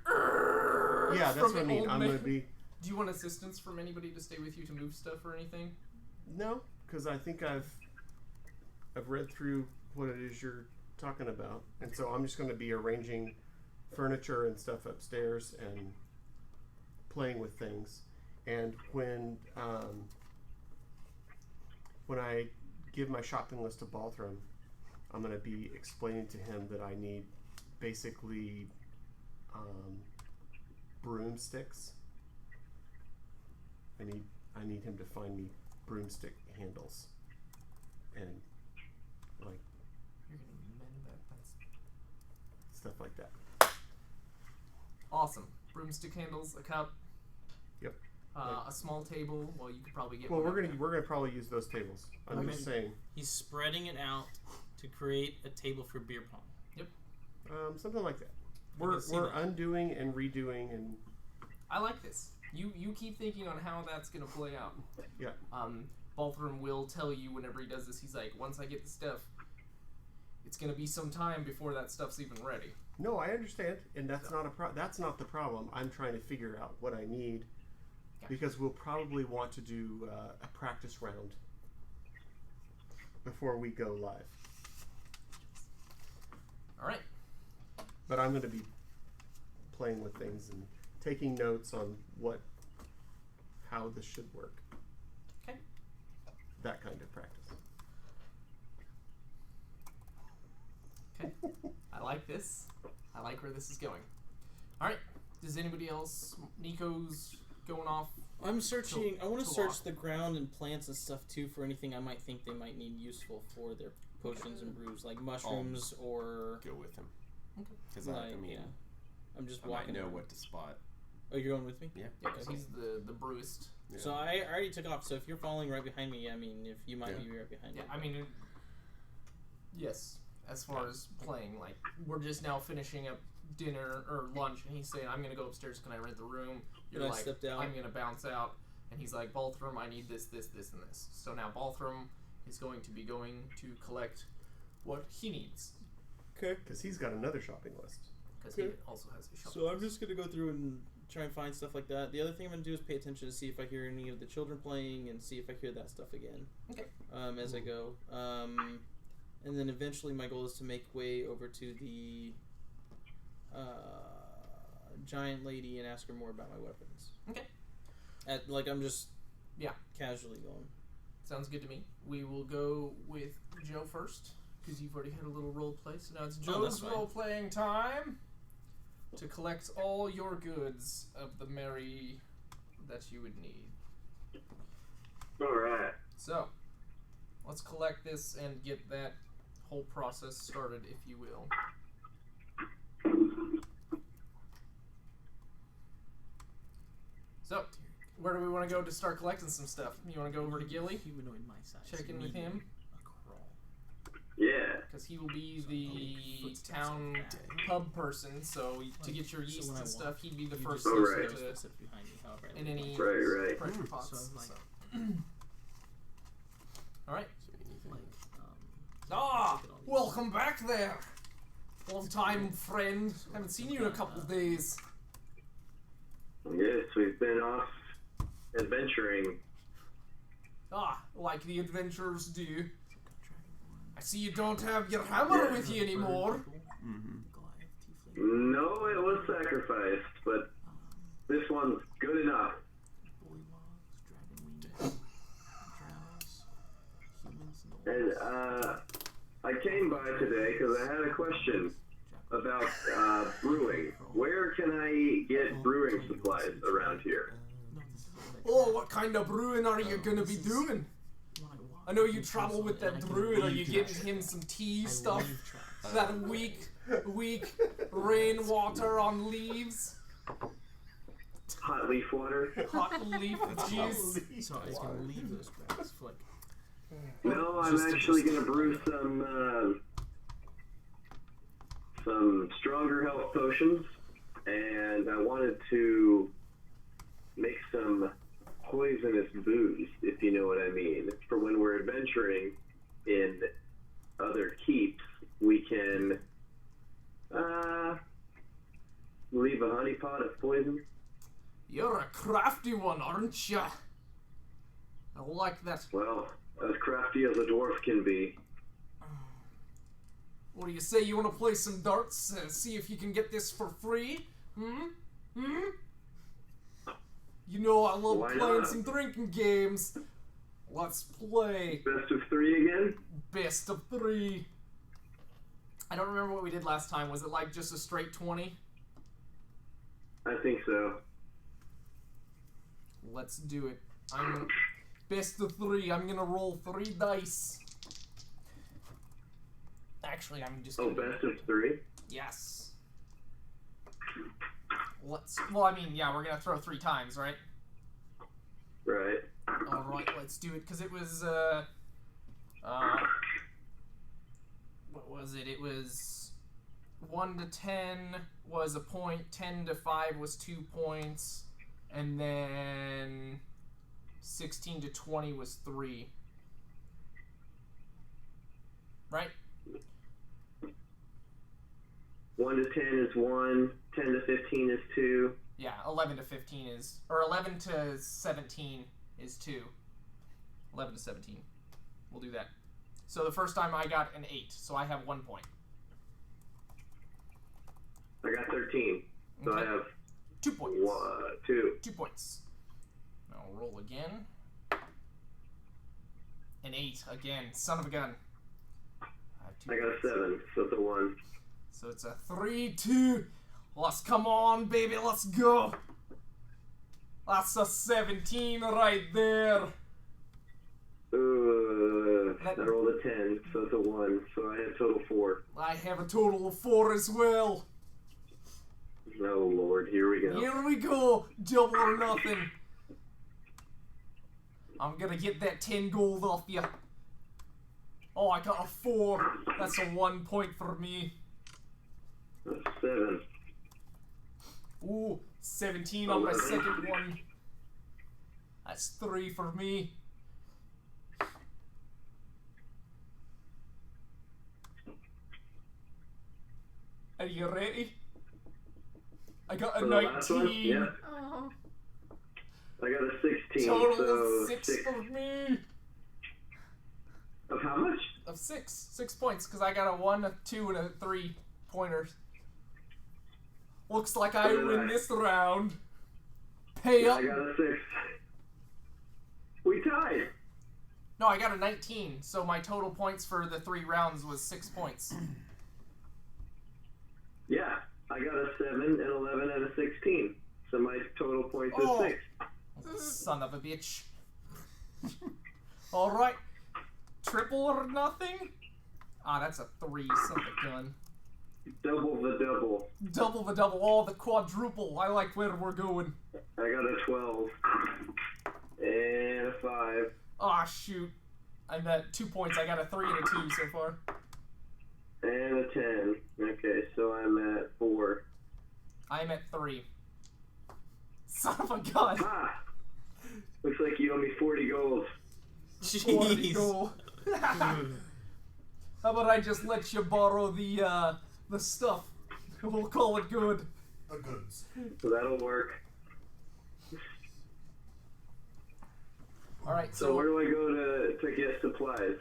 Yeah, that's from what I an mean. old I'm man. going to be... Do you want assistance from anybody to stay with you to move stuff or anything? No, because I think I've read through what it is you're talking about. And so I'm just going to be arranging furniture and stuff upstairs and playing with things. And when I give my shopping list to Baltram, I'm going to be explaining to him that I need basically broomsticks. I need him to find me broomstick handles and like You're gonna mend that. That's stuff like that. awesome. Broomstick handles, a cup. Yep. A small table. Well, you could probably get. Well, one we're up gonna there. probably use those tables. I'm Okay. just saying He's spreading it out to create a table for beer pong. something like that. I can see We're that. undoing and redoing and I like this. You keep thinking on how that's gonna play out. yeah. Balthram will tell you whenever he does this. He's like, once I get the stuff, it's gonna be some time before that stuff's even ready. No, I understand, and that's not that's not the problem. I'm trying to figure out what I need Gotcha. because we'll probably want to do a practice round before we go live. But I'm going to be playing with things and taking notes on how this should work. Okay. That kind of practice. Okay. I like this. I like where this is going. All right. Does anybody else? Nico's going off. I'm searching. I want to to search walk. the ground and plants and stuff too for anything I might think they might need useful for their potions and brews, like mushrooms or. Go with him. Okay. Because Like, I mean, yeah. I'm just I might walking. know around. what to spot. Oh, you're going with me? Yeah. Yeah, because he's the brewist. Yeah. So I already took off. So if you're following right behind me, I mean, if you might Yeah. be right behind Yeah, me. I mean, yes. As far as playing, like, we're just now finishing up dinner or lunch, and he's saying, "I'm gonna go upstairs. Can I rent the room?" You're Can I like, step down? "I'm gonna bounce out," and he's like, "Balthram, I need this, this, this, and this." So now Balthram is going to be going to collect what he needs Okay. Because he's got another shopping list. because Okay. he also has a shop. So I'm just gonna go through and try and find stuff like that. The other thing I'm gonna do is pay attention to see if I hear any of the children playing and see if I hear that stuff again. Okay. As I go. And then eventually my goal is to make way over to the giant lady and ask her more about my weapons. Okay. I'm just Yeah. casually going. Sounds good to me. We will go with Joe first because you've already had a little role play. So now it's that's Joe's fine. role playing time to collect all your goods of the merry that you would need. All right. So let's collect this and get that whole process started, if you will. So, where do we want to go to start collecting some stuff? You want to go over to Gilly? Humanoid my size. Check in with him? A crawl. Yeah. Because he will be the Footsteps town like that. pub person, so to get your So yeast when I and walk, stuff, he'd be the You first just Oh, person right. to footsteps behind me, however I in look. any Right. pressure pots. So I'm like- so. Alright. So anything. Like, Ah! look at all these. Welcome back there! Long time, friend. Haven't seen you in a couple days. Yes, we've been off adventuring. Ah, like the adventurers do. I see you don't have your hammer with you anymore. Mm-hmm. No, it was sacrificed, but this one's good enough. And I came by today because I had a question about brewing. Where can I get brewing supplies around here? Oh, what kind of brewing are you gonna be doing? I know you travel with that druid. Are you getting him some tea stuff? That weak rainwater on leaves? Hot leaf water? Hot leaf juice? So I was gonna leave those tracks for like. No, I'm actually gonna brew some stronger health potions, and I wanted to make some poisonous booze, if you know what I mean. For when we're adventuring in other keeps, we can leave a honeypot of poison. You're a crafty one, aren't ya? I like that. Well, as crafty as a dwarf can be. What do you say? You want to play some darts? See if you can get this for free? You know I love Why playing not? some drinking games. Let's play. Best of 3 again? Best of 3. I don't remember what we did last time. Was it like just a straight 20? I think so. Let's do it. I'm best of 3. I'm gonna roll 3 dice. Actually, I'm just Oh, gonna... best of 3? Yes. Well, I mean, yeah, we're gonna throw 3 times, right? Right. Alright, let's do it, because it was, what was it? It was 1 to 10 was a point, 10 to 5 was 2 points, and then 16 to 20 was 3. Right? 1 to 10 is 1, 10 to 15 is 2. Yeah, 11 to 15 is, or 11 to 17 is 2. 11 to 17. We'll do that. So the first time I got an 8, so I have 1 point. I got 13. So Okay. I have 2 points. 2. 2 points. Now roll again. An 8 again. Son of a gun. I have 2 I got a points. 7, so it's a 1. So it's a 3-2. Let's come on, baby. Let's go. That's a 17 right there. I rolled a 10, so it's a 1. So I have total 4. I have a total of 4 as well. Oh Lord, here we go. Here we go. Double or nothing. I'm gonna get that 10 gold off you. Oh, I got a 4. That's a 1 point for me. That's 7. Ooh, 17 on my second one. That's 3 for me. Are you ready? I got a For the last one? 19. Yeah. Oh. I got a 16. Total so of 6 for me. Of how much? Of 6. 6 points, because I got a 1, a 2, and a 3 pointers. Looks like I So did win I. this round. Pay up. I got a 6. We tied. No, I got a 19, so my total points for the 3 rounds was 6 points. Yeah, I got a 7, an 11, and a 16. So my total points Oh. is 6. Son of a bitch. Alright. Triple or nothing? Ah, that's a 3, son of a gun. Double the double. Double the double. Oh, the quadruple. I like where we're going. I got a 12. And a 5. Ah, shoot. I'm at 2 points. I got a 3 and a 2 so far. And a 10. Okay, so I'm at 4. I'm at 3. Son of a gun. Ah! Looks like you owe me 40 gold. 40 Jeez. gold. How about I just let you borrow the stuff? We'll call it good. The goods. So that'll work. Alright, So where do I go to get supplies?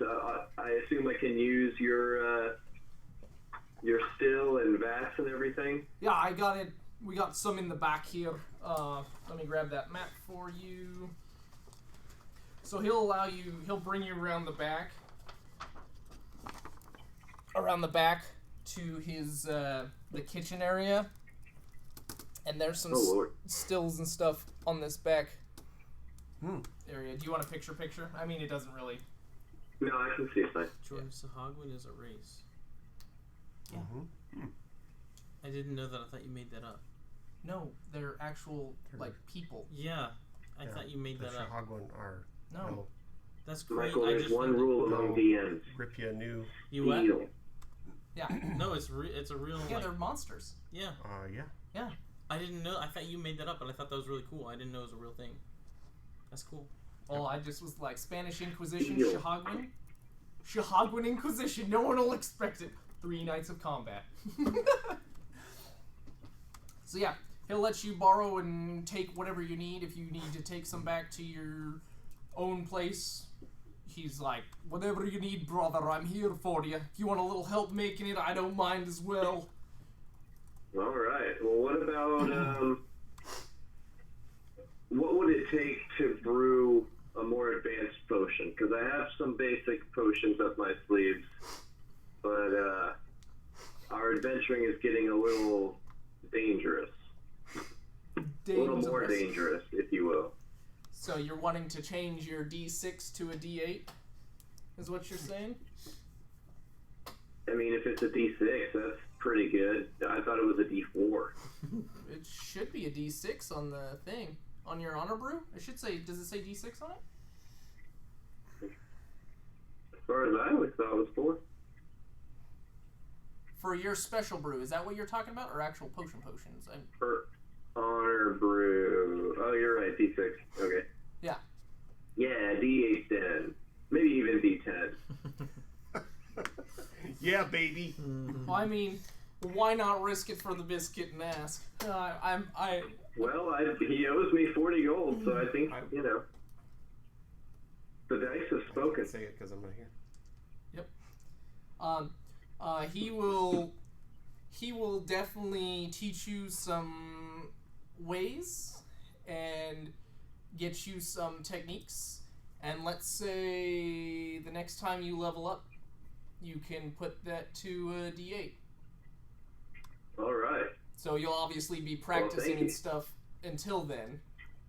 I assume I can use your still and vats and everything? yeah, I got it. We got some in the back here. Let me grab that map for you. So he'll bring you around the back. To his, the kitchen area. And there's some Oh, Lord. stills and stuff on this back area. Do you want a picture? I mean, it doesn't really. No, I can see fine. George Sahagwin is a race. Yeah. I didn't know that. I thought you made that up. No, they're actual, like, people. Yeah, I thought you made The that up. Shahagwan are No. That's great. Michael, I there's just one found it. rule among DMs. rip you a new. You what? Steal. Yeah. No, it's a real. Yeah, like, they're monsters. yeah. Yeah. I didn't know. I thought you made that up, and I thought that was really cool. I didn't know it was a real thing. That's cool. Well, I just was like, Spanish Inquisition, Steal. Shahagwin Inquisition, no one will expect it. 3 nights of combat. So yeah, he'll let you borrow and take whatever you need. If you need to take some back to your own place, he's like, whatever you need, brother, I'm here for you. If you want a little help making it, I don't mind as well. All right. Well, what about what would it take to brew a more advanced potion? Because I have some basic potions up my sleeves, but our adventuring is getting a little dangerous. A little more dangerous, if you will. So you're wanting to change your D6 to a D8? Is what you're saying? I mean, if it's a D6, that's pretty good. I thought it was a D4. It should be a D6 on the thing. On your honor brew? I should say, does it say D6 on it? As far as I always thought it was 4. For your special brew, is that what you're talking about? Or actual potions? For honor brew. Oh, you're right. D6. Okay. Yeah. Yeah, D8 then. Maybe even D10. Yeah, baby. Well, I mean, why not risk it for the biscuit and ask? Well, he owes me 40 gold, so I think, you know. The dice have I spoken. can say it because I'm not here. he will definitely teach you some ways and get you some techniques. And let's say the next time you level up, you can put that to a D8. All right. So you'll obviously be practicing thank and you. stuff until then,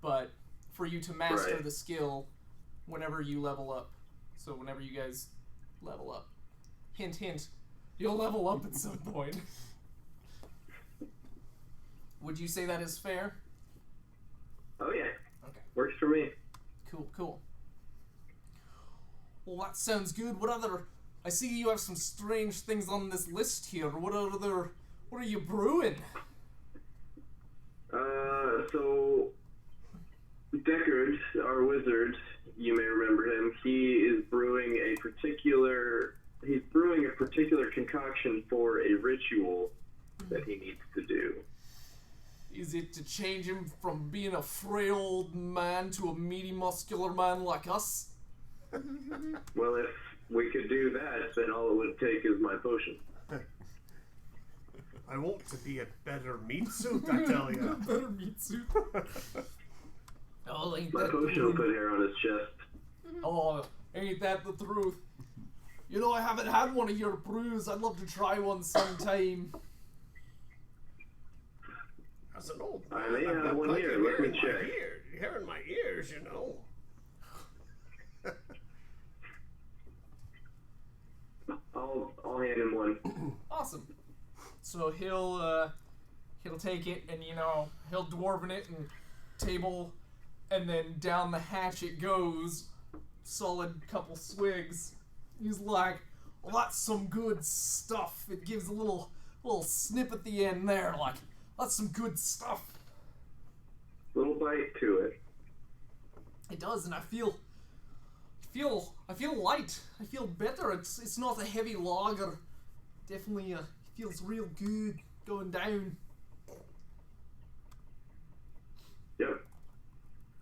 but for you to master Right. the skill whenever you level up. So whenever you guys level up. Hint, hint. You'll level up at some point. Would you say that is fair? Oh yeah. Okay. Works for me. Cool. Well, that sounds good. What other... I see you have some strange things on this list here. What are you brewing? So Deckard, our wizard, you may remember him. He's brewing a particular concoction for a ritual that he needs to do. Is it to change him from being a frail old man to a meaty, muscular man like us? Well, if we could do that, then all it would take is my potion. I want to be a better meat suit, I tell you. Better meat suit. Oh, ain't My that potion will put hair on his chest. Oh, ain't that the truth? You know, I haven't had one of your brews. I'd love to try one sometime. As an old I man, may I've have got one plenty here. of Let hair me in my check. hair in my ears, you know. I'll hand him one. Awesome. So he'll take it and he'll dwarven it and table, and then down the hatch it goes. Solid couple swigs. He's like, well, that's some good stuff. It gives a little snip at the end there, like, that's some good stuff. Little bite to it. It does, and I feel light. I feel better. It's not a heavy lager. Definitely feels real good going down. Yep.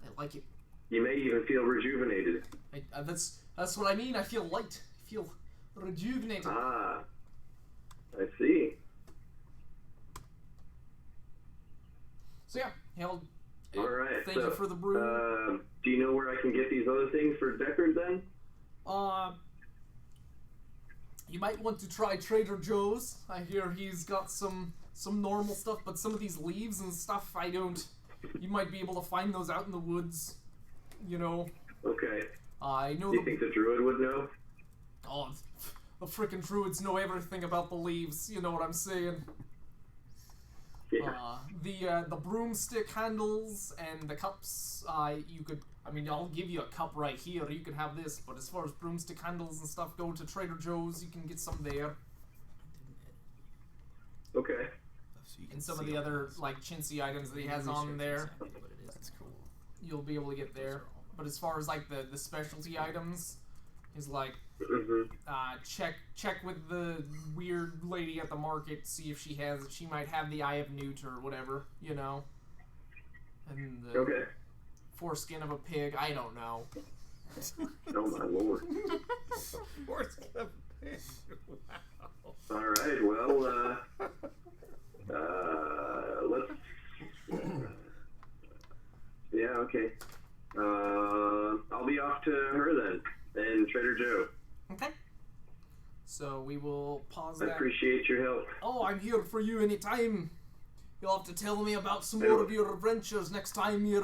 I like it. You may even feel rejuvenated. That's what I mean. I feel light. I feel rejuvenated. Ah, I see. So yeah, he'll. All right. Thank you for the brew. Do you know where I can get these other things for Deckard then? You might want to try Trader Joe's. I hear he's got some normal stuff, but some of these leaves and stuff, I don't. You might be able to find those out in the woods. Okay. I know. Do you think the druid would know? Oh, the frickin' druids know everything about the leaves. You know what I'm saying? Yeah. The broomstick handles and the cups. I'll give you a cup right here. You can have this. But as far as broomstick handles and stuff go, to Trader Joe's, you can get some there. Okay. And some of the other chintzy items that he has on there, That's cool. you'll be able to get there. But as far as the specialty items, he's like, check with the weird lady at the market, see if she might have the Eye of Newt or whatever, and the Okay. foreskin of a pig. I don't know. Oh my lord. Foreskin of a pig. Wow. All right. Well, let's. Yeah. Okay. I'll be off to her then, and Trader Joe. Okay. So we will pause I that. appreciate your help. Oh, I'm here for you anytime. You'll have to tell me about some more of your adventures next time you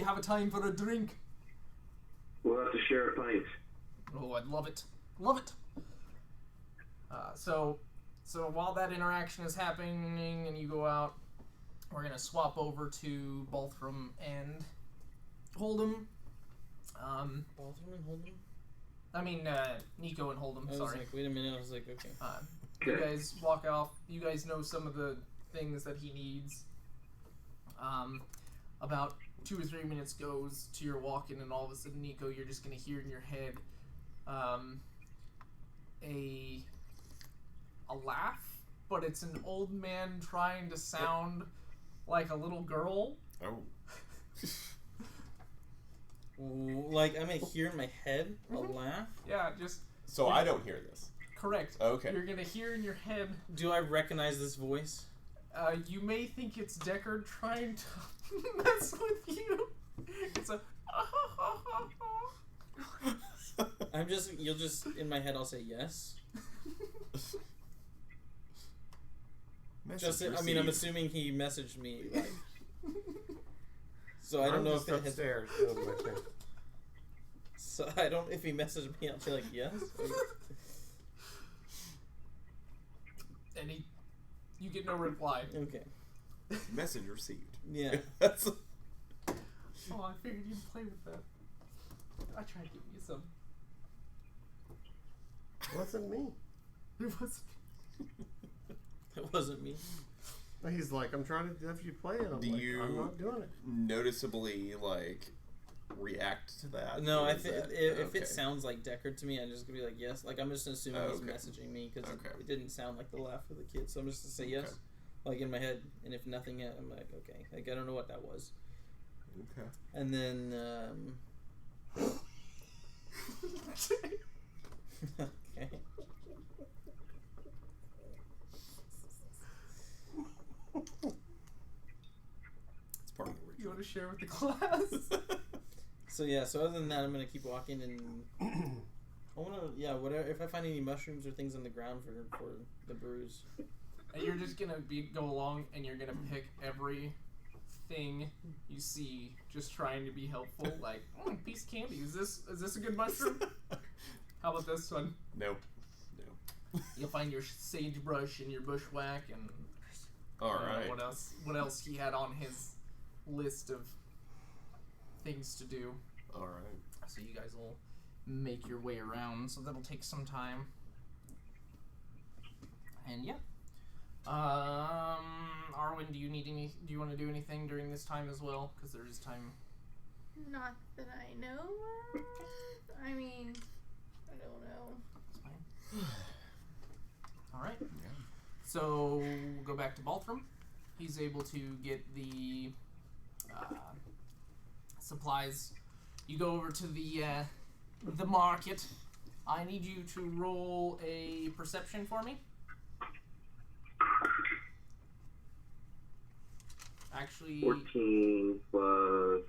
have a time for a drink. We'll have to share a pint. Oh, I'd love it. Love it. So while that interaction is happening and you go out, we're going to swap over to Balthram and Hold'em. Baltham and Hold'em? I mean, Nico and Hold'em, I was sorry. like, wait a minute. I was like, okay. You guys walk off. You guys know some of the things that he needs. About 2 or 3 minutes goes to your walking, and all of a sudden, Nico, you're just going to hear in your head a laugh, but it's an old man trying to sound like a little girl. Oh. Like, I may hear in my head a laugh. Yeah, just... So I don't hear this. Correct. Okay. You're gonna hear in your head. Do I recognize this voice? You may think it's Deckard trying to mess with you. It's a. You'll just, in my head, I'll say yes. I'm assuming he messaged me, like. So I don't know if it has. Upstairs. So I don't. If he messaged me, I'll say like yes. And you get no reply. Okay. Message received. Yeah. Oh, I figured you'd play with that. I tried to give you some. It wasn't me. It was. It wasn't me. He's like, I'm trying to have you play it. I'm not doing it. Noticeably, like, react to that? No, Or I is think that- if okay. it sounds like Deckard to me, I'm just gonna be like yes. Like I'm just assuming he's Okay. messaging me because Okay. it didn't sound like the laugh of the kid. So I'm just gonna say yes, Okay. like in my head. And if nothing, I'm like okay. Like I don't know what that was. Okay. And then okay. It's part of the You ritual. want to share with the class? So yeah. So other than that, I'm gonna keep walking and I wanna whatever. If I find any mushrooms or things on the ground for the bruise. And you're just gonna go along, and you're gonna pick every thing you see, just trying to be helpful. Like, piece of candy. Is this a good mushroom? How about this one? Nope. You'll find your sagebrush and your bushwhack, and All I don't know right. what else? What else he had on his list of things to do? All right. So you guys will make your way around. So that'll take some time. And yeah. Arwen, do you want to do anything during this time as well? Because there is time. Not that I know of. I mean, I don't know. It's fine. All right. Yeah. So we'll go back to Balthram. He's able to get the supplies. You go over to the market. I need you to roll a perception for me. Actually, 14 plus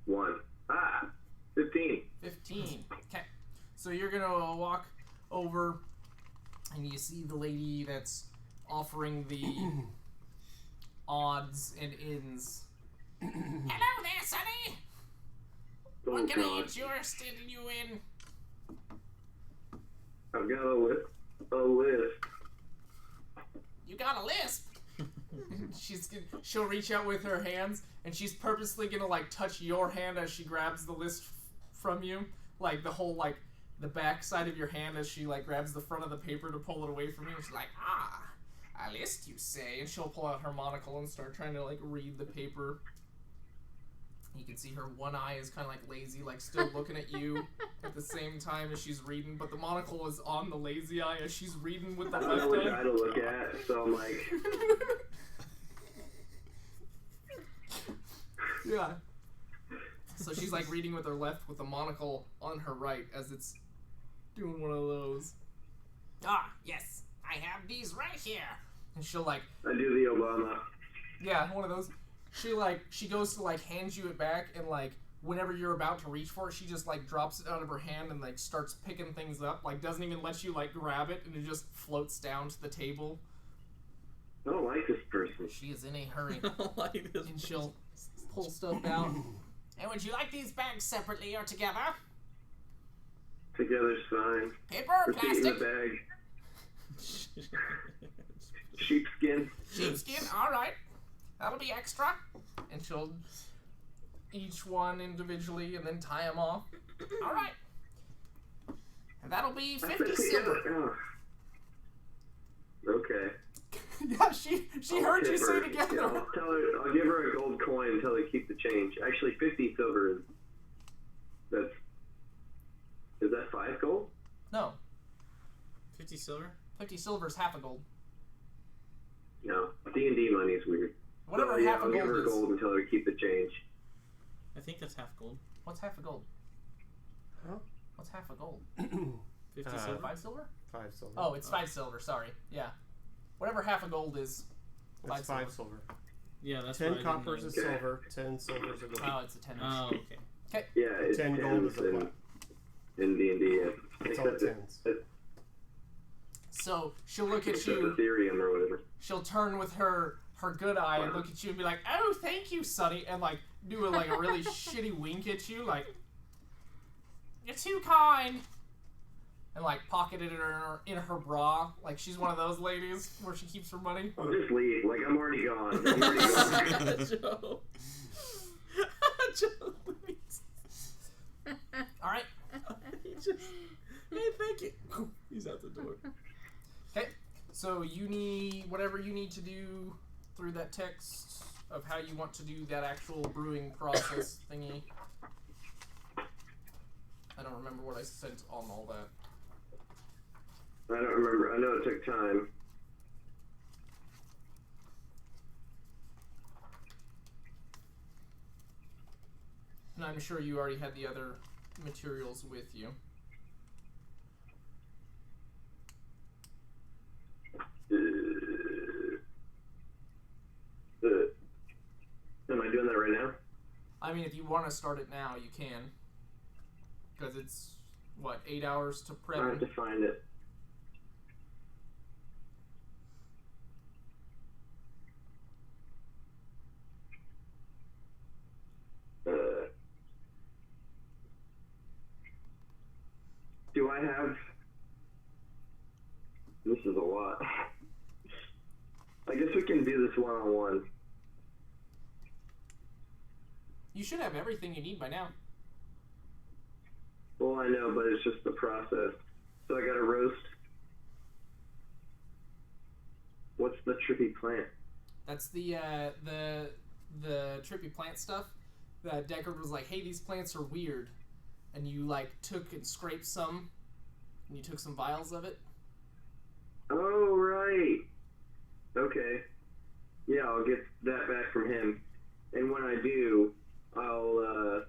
1. 15. 15. Okay. So you're gonna walk over, and you see the lady that's offering the odds and ends. Hello there, Sonny. Oh, What can I God. interest you in? I've got a list. You got a lisp. She'll reach out with her hands, and she's purposely gonna like touch your hand as she grabs the list from you, like the whole like the back side of your hand as she like grabs the front of the paper to pull it away from you. And she's like, a list, you say? And she'll pull out her monocle and start trying to like read the paper. You can see her one eye is kind of like lazy, like still looking at you at the same time as she's reading, but the monocle is on the lazy eye as she's reading with the I don't know left which eye eye. to look at, so I'm like, Yeah. So she's like reading with her left with the monocle on her right as it's doing one of those. Yes, I have these right here. And she'll like, I do the Obama. yeah, one of those. She goes to like hand you it back, and like whenever you're about to reach for it, she just like drops it out of her hand and like starts picking things up, like doesn't even let you like grab it, and it just floats down to the table. I don't like this person. She is in a hurry. I don't like this. And she'll pull stuff out. And would you like these bags separately or together? Together's fine. Paper or Receipt in the plastic? bag. Sheepskin. Sheepskin, alright. That'll be extra. And she'll each one individually and then tie them off. Alright. And that'll be 50 silver. Oh. Okay. Yeah, she heard you tip say her. together. Yeah, I'll give her a gold coin until they keep the change. Actually, 50 silver is that 5 gold? No, 50 silver? 50 silver is half a gold. No, D&D money is weird. Whatever So, yeah, half a I'll give her gold is. gold until they keep the change. I think that's half gold. What's half a gold? Huh? What's half a gold? 50 Uh, silver? 5 silver? 5 silver. Oh, it's 5 silver. Sorry. Yeah. Whatever half a gold is. That's 5 silver. Yeah, that's 10 what I didn't coppers know. is silver, 10 silvers are gold. Oh, it's a 10. Oh, okay. Yeah, it's 10 gold is a tens plat. in D&D. Yeah. It's all Except 10s. So she'll look at except you. Ethereum or whatever. She'll turn with her good eye and look at you and be like, "Oh, thank you, Sonny," and like do a really shitty wink at you, like, "You're too kind," and like pocket it in her bra, like she's one of those ladies where she keeps her money. I'll just leave. Like, I'm already gone. I'm already gone. Joe. Joe. All right. He just, hey, thank you. He's out the door. Okay. So you need whatever you need to do through that text of how you want to do that actual brewing process thingy. I don't remember what I sent on all that. I don't remember. I know it took time. And I'm sure you already had the other materials with you. Am I doing that right now? I mean, if you want to start it now, you can. Because it's, what, 8 hours to prep? I have to find it. Do I have... This is a lot. I guess we can do this one-on-one. You should have everything you need by now. Well, I know, but it's just the process. So I gotta roast. What's the trippy plant? That's the trippy plant stuff. That Deckard was like, "Hey, these plants are weird," and you like took and scraped some, and you took some vials of it. Oh, right. Okay. Yeah, I'll get that back from him. And when I do, I'll,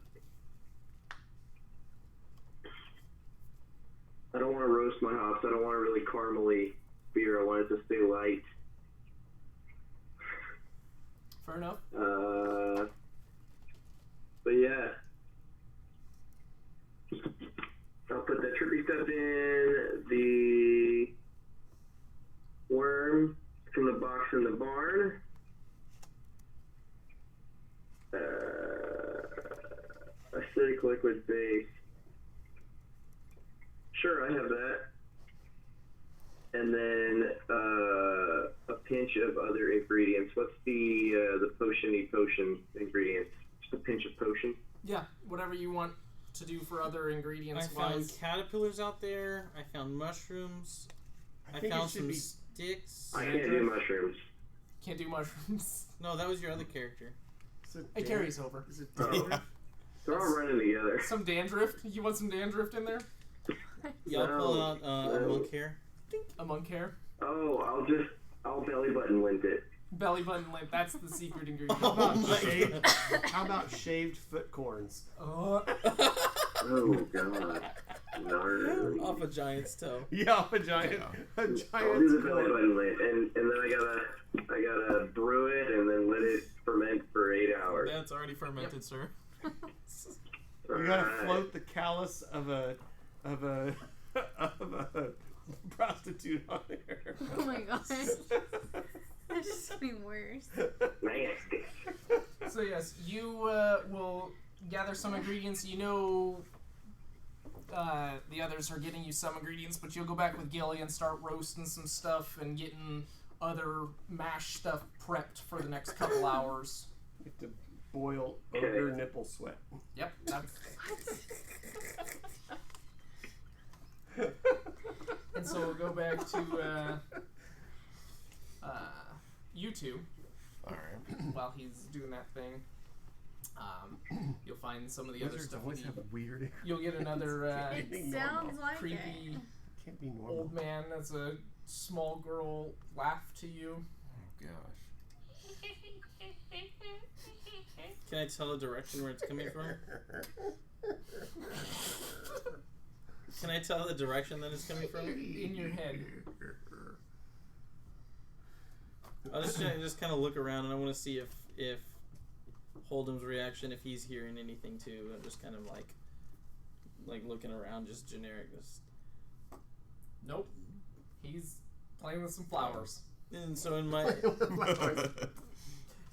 I don't want to roast my hops. I don't want a really caramely beer. I want it to stay light. Fair enough. But yeah. I'll put that trippy stuff in, the worm from the box in the barn. Acidic liquid base. Sure, I have that. And then a pinch of other ingredients. What's the potion-y potion ingredients? Just a pinch of potion? Yeah, whatever you want to do for other ingredients. I found wise. caterpillars out there. I found mushrooms. I think found it should some be sticks. I can't do mushrooms. Can't do mushrooms. No, that was your other character. Is it It carries over. Is it Oh. dandruff? They're all running together. Some dandruff. You want some dandruff in there? Yeah, I'll pull out a No. monk hair. A monk hair. Oh, I'll belly button lint it. Belly button lint. That's the secret ingredient. How about shaved, how about shaved foot corns? Oh, God. No. Off a giant's toe. Yeah, a giant I'll do the giant belly button lint, and then I gotta brew it and then let it ferment for 8 hours. That's already fermented, sir. You gotta float the callus of a prostitute on there. Oh my gosh. That's just getting worse. Nasty. So yes, you will gather some ingredients. You know the others are getting you some ingredients, but you'll go back with Gilly and start roasting some stuff and getting other mash stuff prepped for the next couple hours. You have to boil ogre nipple sweat. Yep. That's... And so we'll go back to you two. Alright. While he's doing that thing. You'll find some of the other Wizards stuff. always have weird. You'll get another It Can't be sounds normal. like creepy it. Can't be normal. old man as a small girl laugh to you. Oh gosh. Can I tell the direction where it's coming from? Can I tell the direction that it's coming from? In your head. I'll just kind of look around, and I want to see if Hold'em's reaction, if he's hearing anything too. I'm just kind of like looking around, just generic. Just Nope. He's playing with some flowers. and so in my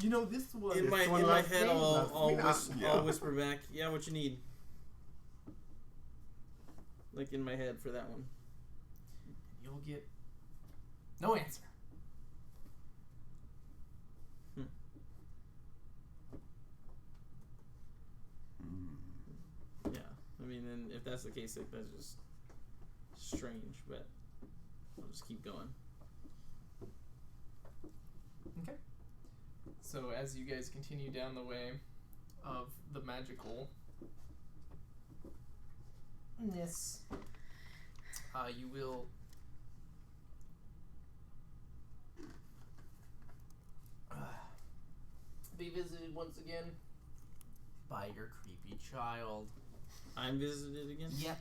You know, this was... in my head, I'll whisper back, "Yeah, what you need?" Like in my head for that one. You'll get no answer. Yeah, I mean, then if that's the case, like, that's just strange. But I'll just keep going. Okay. So as you guys continue down the way of the magicalness, you will be visited once again by your creepy child. I'm visited again? Yep.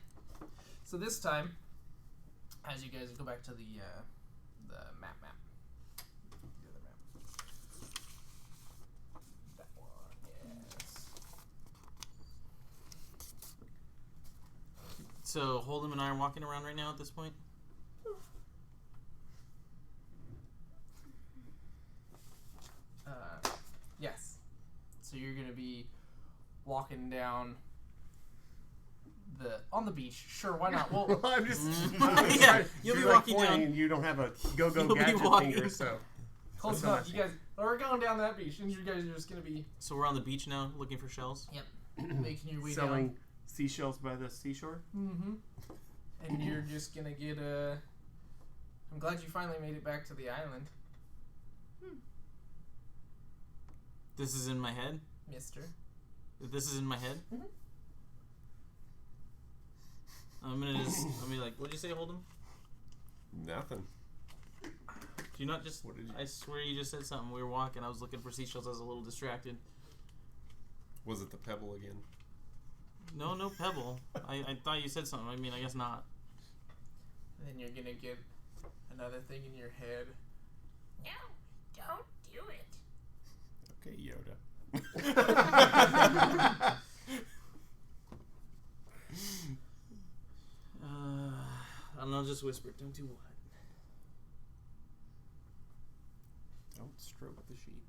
So this time, as you guys go back to the map. The other map. That one, yes. So Hold'em and I are walking around right now at this point? Yes. So you're gonna be walking down on the beach. Sure, why not? Well, I'm just. Yeah, you'll be walking down. And you don't have a go-go You'll be gadget walking. finger, so. close That's enough. not You guys are going down that beach, and you guys are just gonna be So we're on the beach now, looking for shells? making your way selling down. seashells by the seashore. Mm-hmm. And you're just gonna get a. I'm glad you finally made it back to the island, This is in my head? Mister. This is in my head? Mhm. I'm be like, what'd you say, Hold'em? Nothing. Do you not just... What did you... I swear you just said something. We were walking, I was looking for seashells, I was a little distracted. Was it the pebble again? No pebble. I thought you said something. I mean, I guess not. And then you're gonna get another thing in your head. No, don't do it. Okay, Yoda. And I'll just whisper, don't do what? Don't stroke the sheep.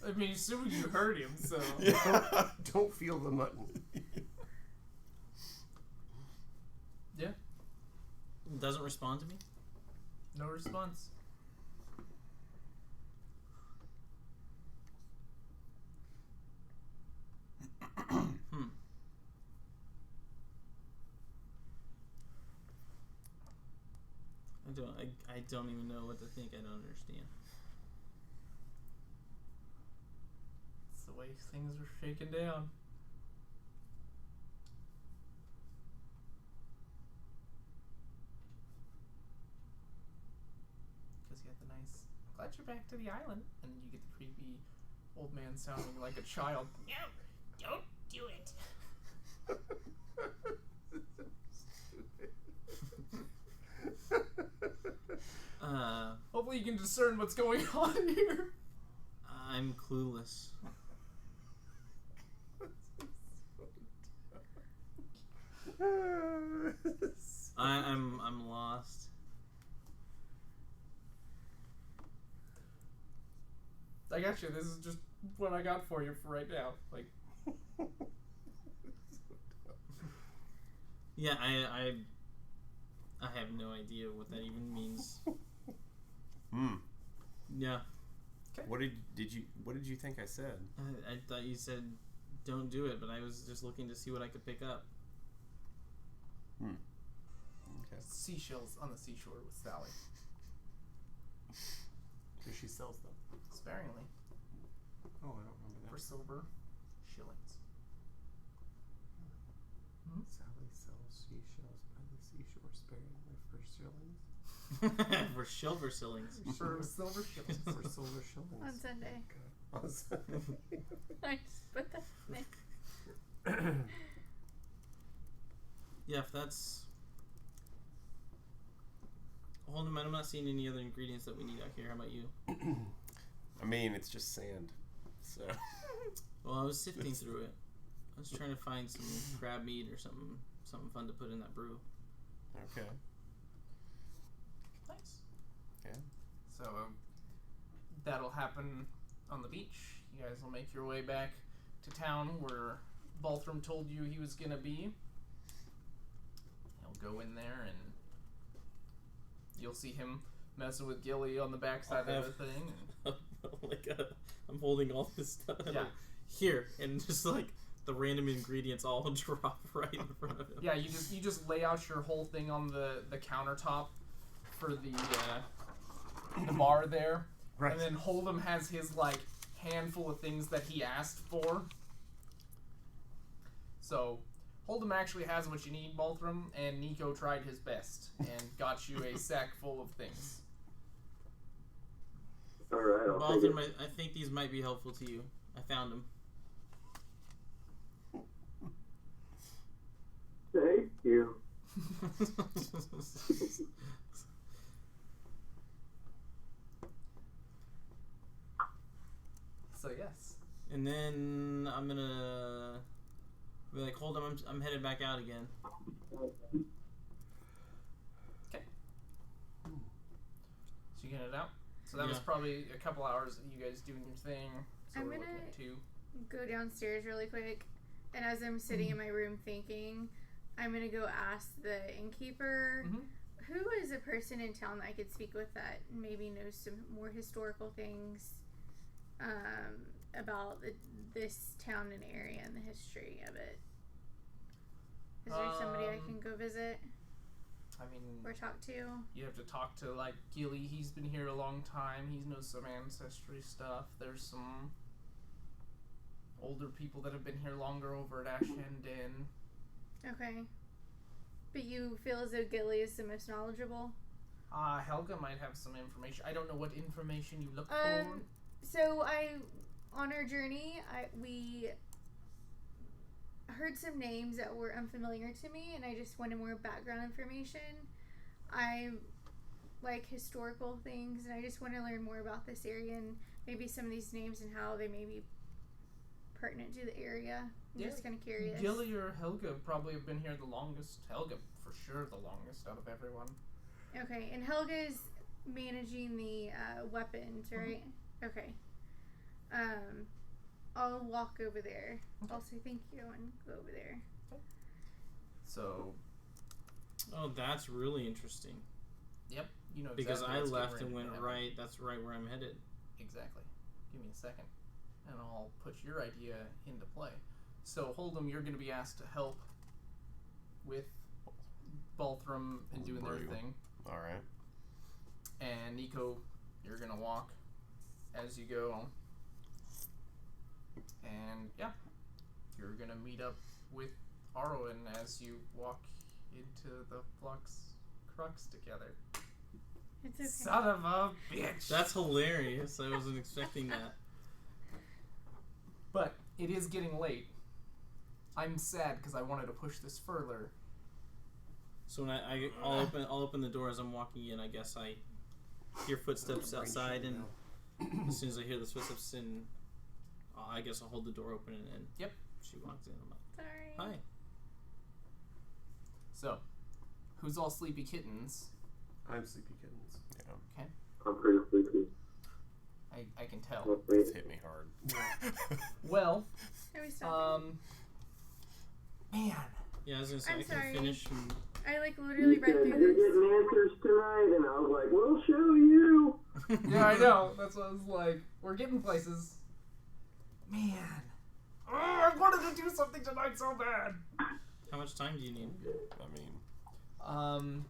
I mean, assuming you heard him, so. Don't feel the mutton. Yeah. Doesn't respond to me? No response. I don't even know what to think. I don't understand. It's the way things are shaken down. Because you got the nice, glad you're back to the island. And you get the creepy old man sounding like a child. No, don't do it. Hopefully you can discern what's going on here. I'm clueless. I'm lost. I got you. This is just what I got for you for right now. Like, Yeah, I have no idea what that even means. Yeah. What did you think I said? I thought you said don't do it, but I was just looking to see what I could pick up. Okay. seashells on the seashore with Sally. Because she sells them. Sparingly. Oh, I don't remember For that. silver shillings. Sally sells seashells by the seashore sparingly for shillings. For silver shillings. For silver shillings. For silver shillings. On Sunday. On Sunday. Nice. But that's nice. Yeah, if that's... Hold on, I'm not seeing any other ingredients that we need out here. How about you? I mean, it's just sand. So. Well, I was sifting through it. I was trying to find some crab meat or something fun to put in that brew. Okay. Nice. Yeah. So that'll happen on the beach. You guys will make your way back to town where Balthram told you he was gonna be. He'll go in there and you'll see him messing with Gilly on the backside of the thing. I'm holding all this stuff. Yeah. Like, here, and just like the random ingredients all drop right in front of him. Yeah, you just lay out your whole thing on the countertop for the bar there. Right. And then Hold'em has his like handful of things that he asked for. So Hold'em actually has what you need, Balthram, and Nico tried his best and got you a sack full of things. All right, I'll take Baltham, it. I think these might be helpful to you. I found them. Thank you. So yes. And then I'm gonna be like, hold on, I'm headed back out again. Okay. So you get it out. So that was Yeah. probably a couple hours of you guys doing your thing. So I'm we're gonna- looking at 2. Go downstairs really quick, and as I'm sitting in my room thinking, I'm gonna go ask the innkeeper Mhm. who is a person in town that I could speak with that maybe knows some more historical things about this town and area and the history of it. Is there somebody I can go visit I mean, or talk to? you have to talk to like Gilly. He's been here a long time. He knows some ancestry stuff. There's some older people that have been here longer over at Ash End Inn. Okay. But you feel as though Gilly is the most knowledgeable? Helga might have some information. I don't know what information you look for. So on our journey, we heard some names that were unfamiliar to me, and I just wanted more background information. I like historical things, and I just want to learn more about this area and maybe some of these names and how they may be pertinent to the area. I'm just kind of curious. Gilly or Helga probably have been here the longest. Helga, for sure, the longest out of everyone. Okay, and Helga is managing the weapons, right? Okay. I'll walk over there. Okay. I'll say thank you and go over there. So, Oh, that's really interesting. yep, you know Because exactly I what's left getting and ready went to happen. right. That's right where I'm headed. Exactly. Give me a second, and I'll put your idea into play. So, Hold'em, you're going to be asked to help with Balthram and doing their Brew. thing. All right. And Nico, you're going to walk as you go. And, yeah, you're going to meet up with Arwen as you walk into the crux together. It's okay. Son of a bitch! That's hilarious. I wasn't expecting that. But it is getting late. I'm sad because I wanted to push this further. So when I'll open the door as I'm walking in. I guess I hear footsteps outside, and as soon as I hear the footsteps, and I guess I'll hold the door open, and Yep. she walks in. I'm like, Sorry. hi. So, who's all sleepy kittens? I'm Sleepy Kittens. Yeah. I'm pretty sleepy. I can tell. Let's wait. It's hit me hard. Well, Are we stopping? man. Yeah, I was gonna say I'm I can sorry. finish. And, I literally You read said through you're this. getting answers tonight, and I was like, we'll show you. Yeah, I know. That's what I was like. We're getting places. Man. Oh, I wanted to do something tonight so bad. How much time do you need? I mean,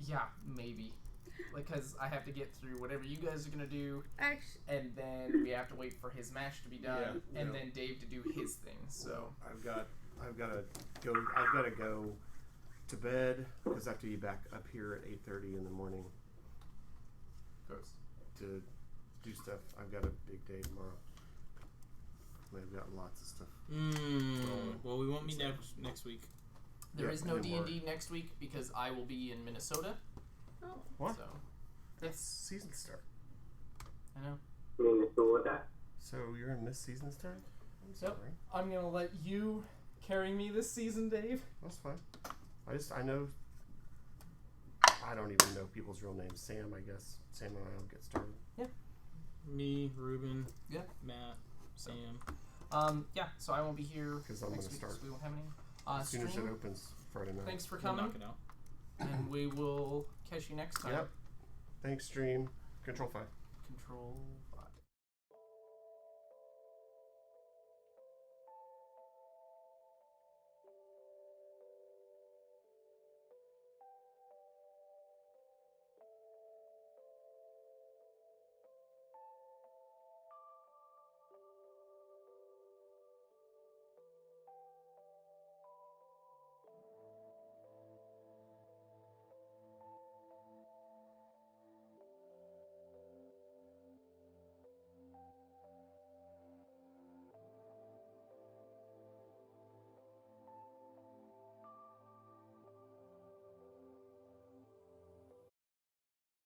Yeah, maybe. Because I have to get through whatever you guys are gonna do, Actually, and then we have to wait for his match to be done, Yeah, and yeah. then Dave to do his thing. So I've got to go to bed because I have to be back up here at 8:30 in the morning gross. to do stuff. I've got a big day tomorrow. They've got lots of stuff. Well, we won't meet next week. There Yeah, is no anymore. D&D next week because I will be in Minnesota. Oh. What? So, That's season start. I know. So with that, So you're in this season start? I'm Yep. sorry. I'm gonna let you carry me this season, Dave. That's fine. I know. I don't even know people's real names. Sam, I guess. Sam and I will get started. Me, Ruben, Yeah. Matt, Sam. Yeah. So I won't be here 'Cause I'm next gonna week, start so we won't have any. As soon as it Stream, opens Friday night. thanks for We'll coming, knock it out. and we will catch you next time. Yep. Thanks, stream. Control 5. Control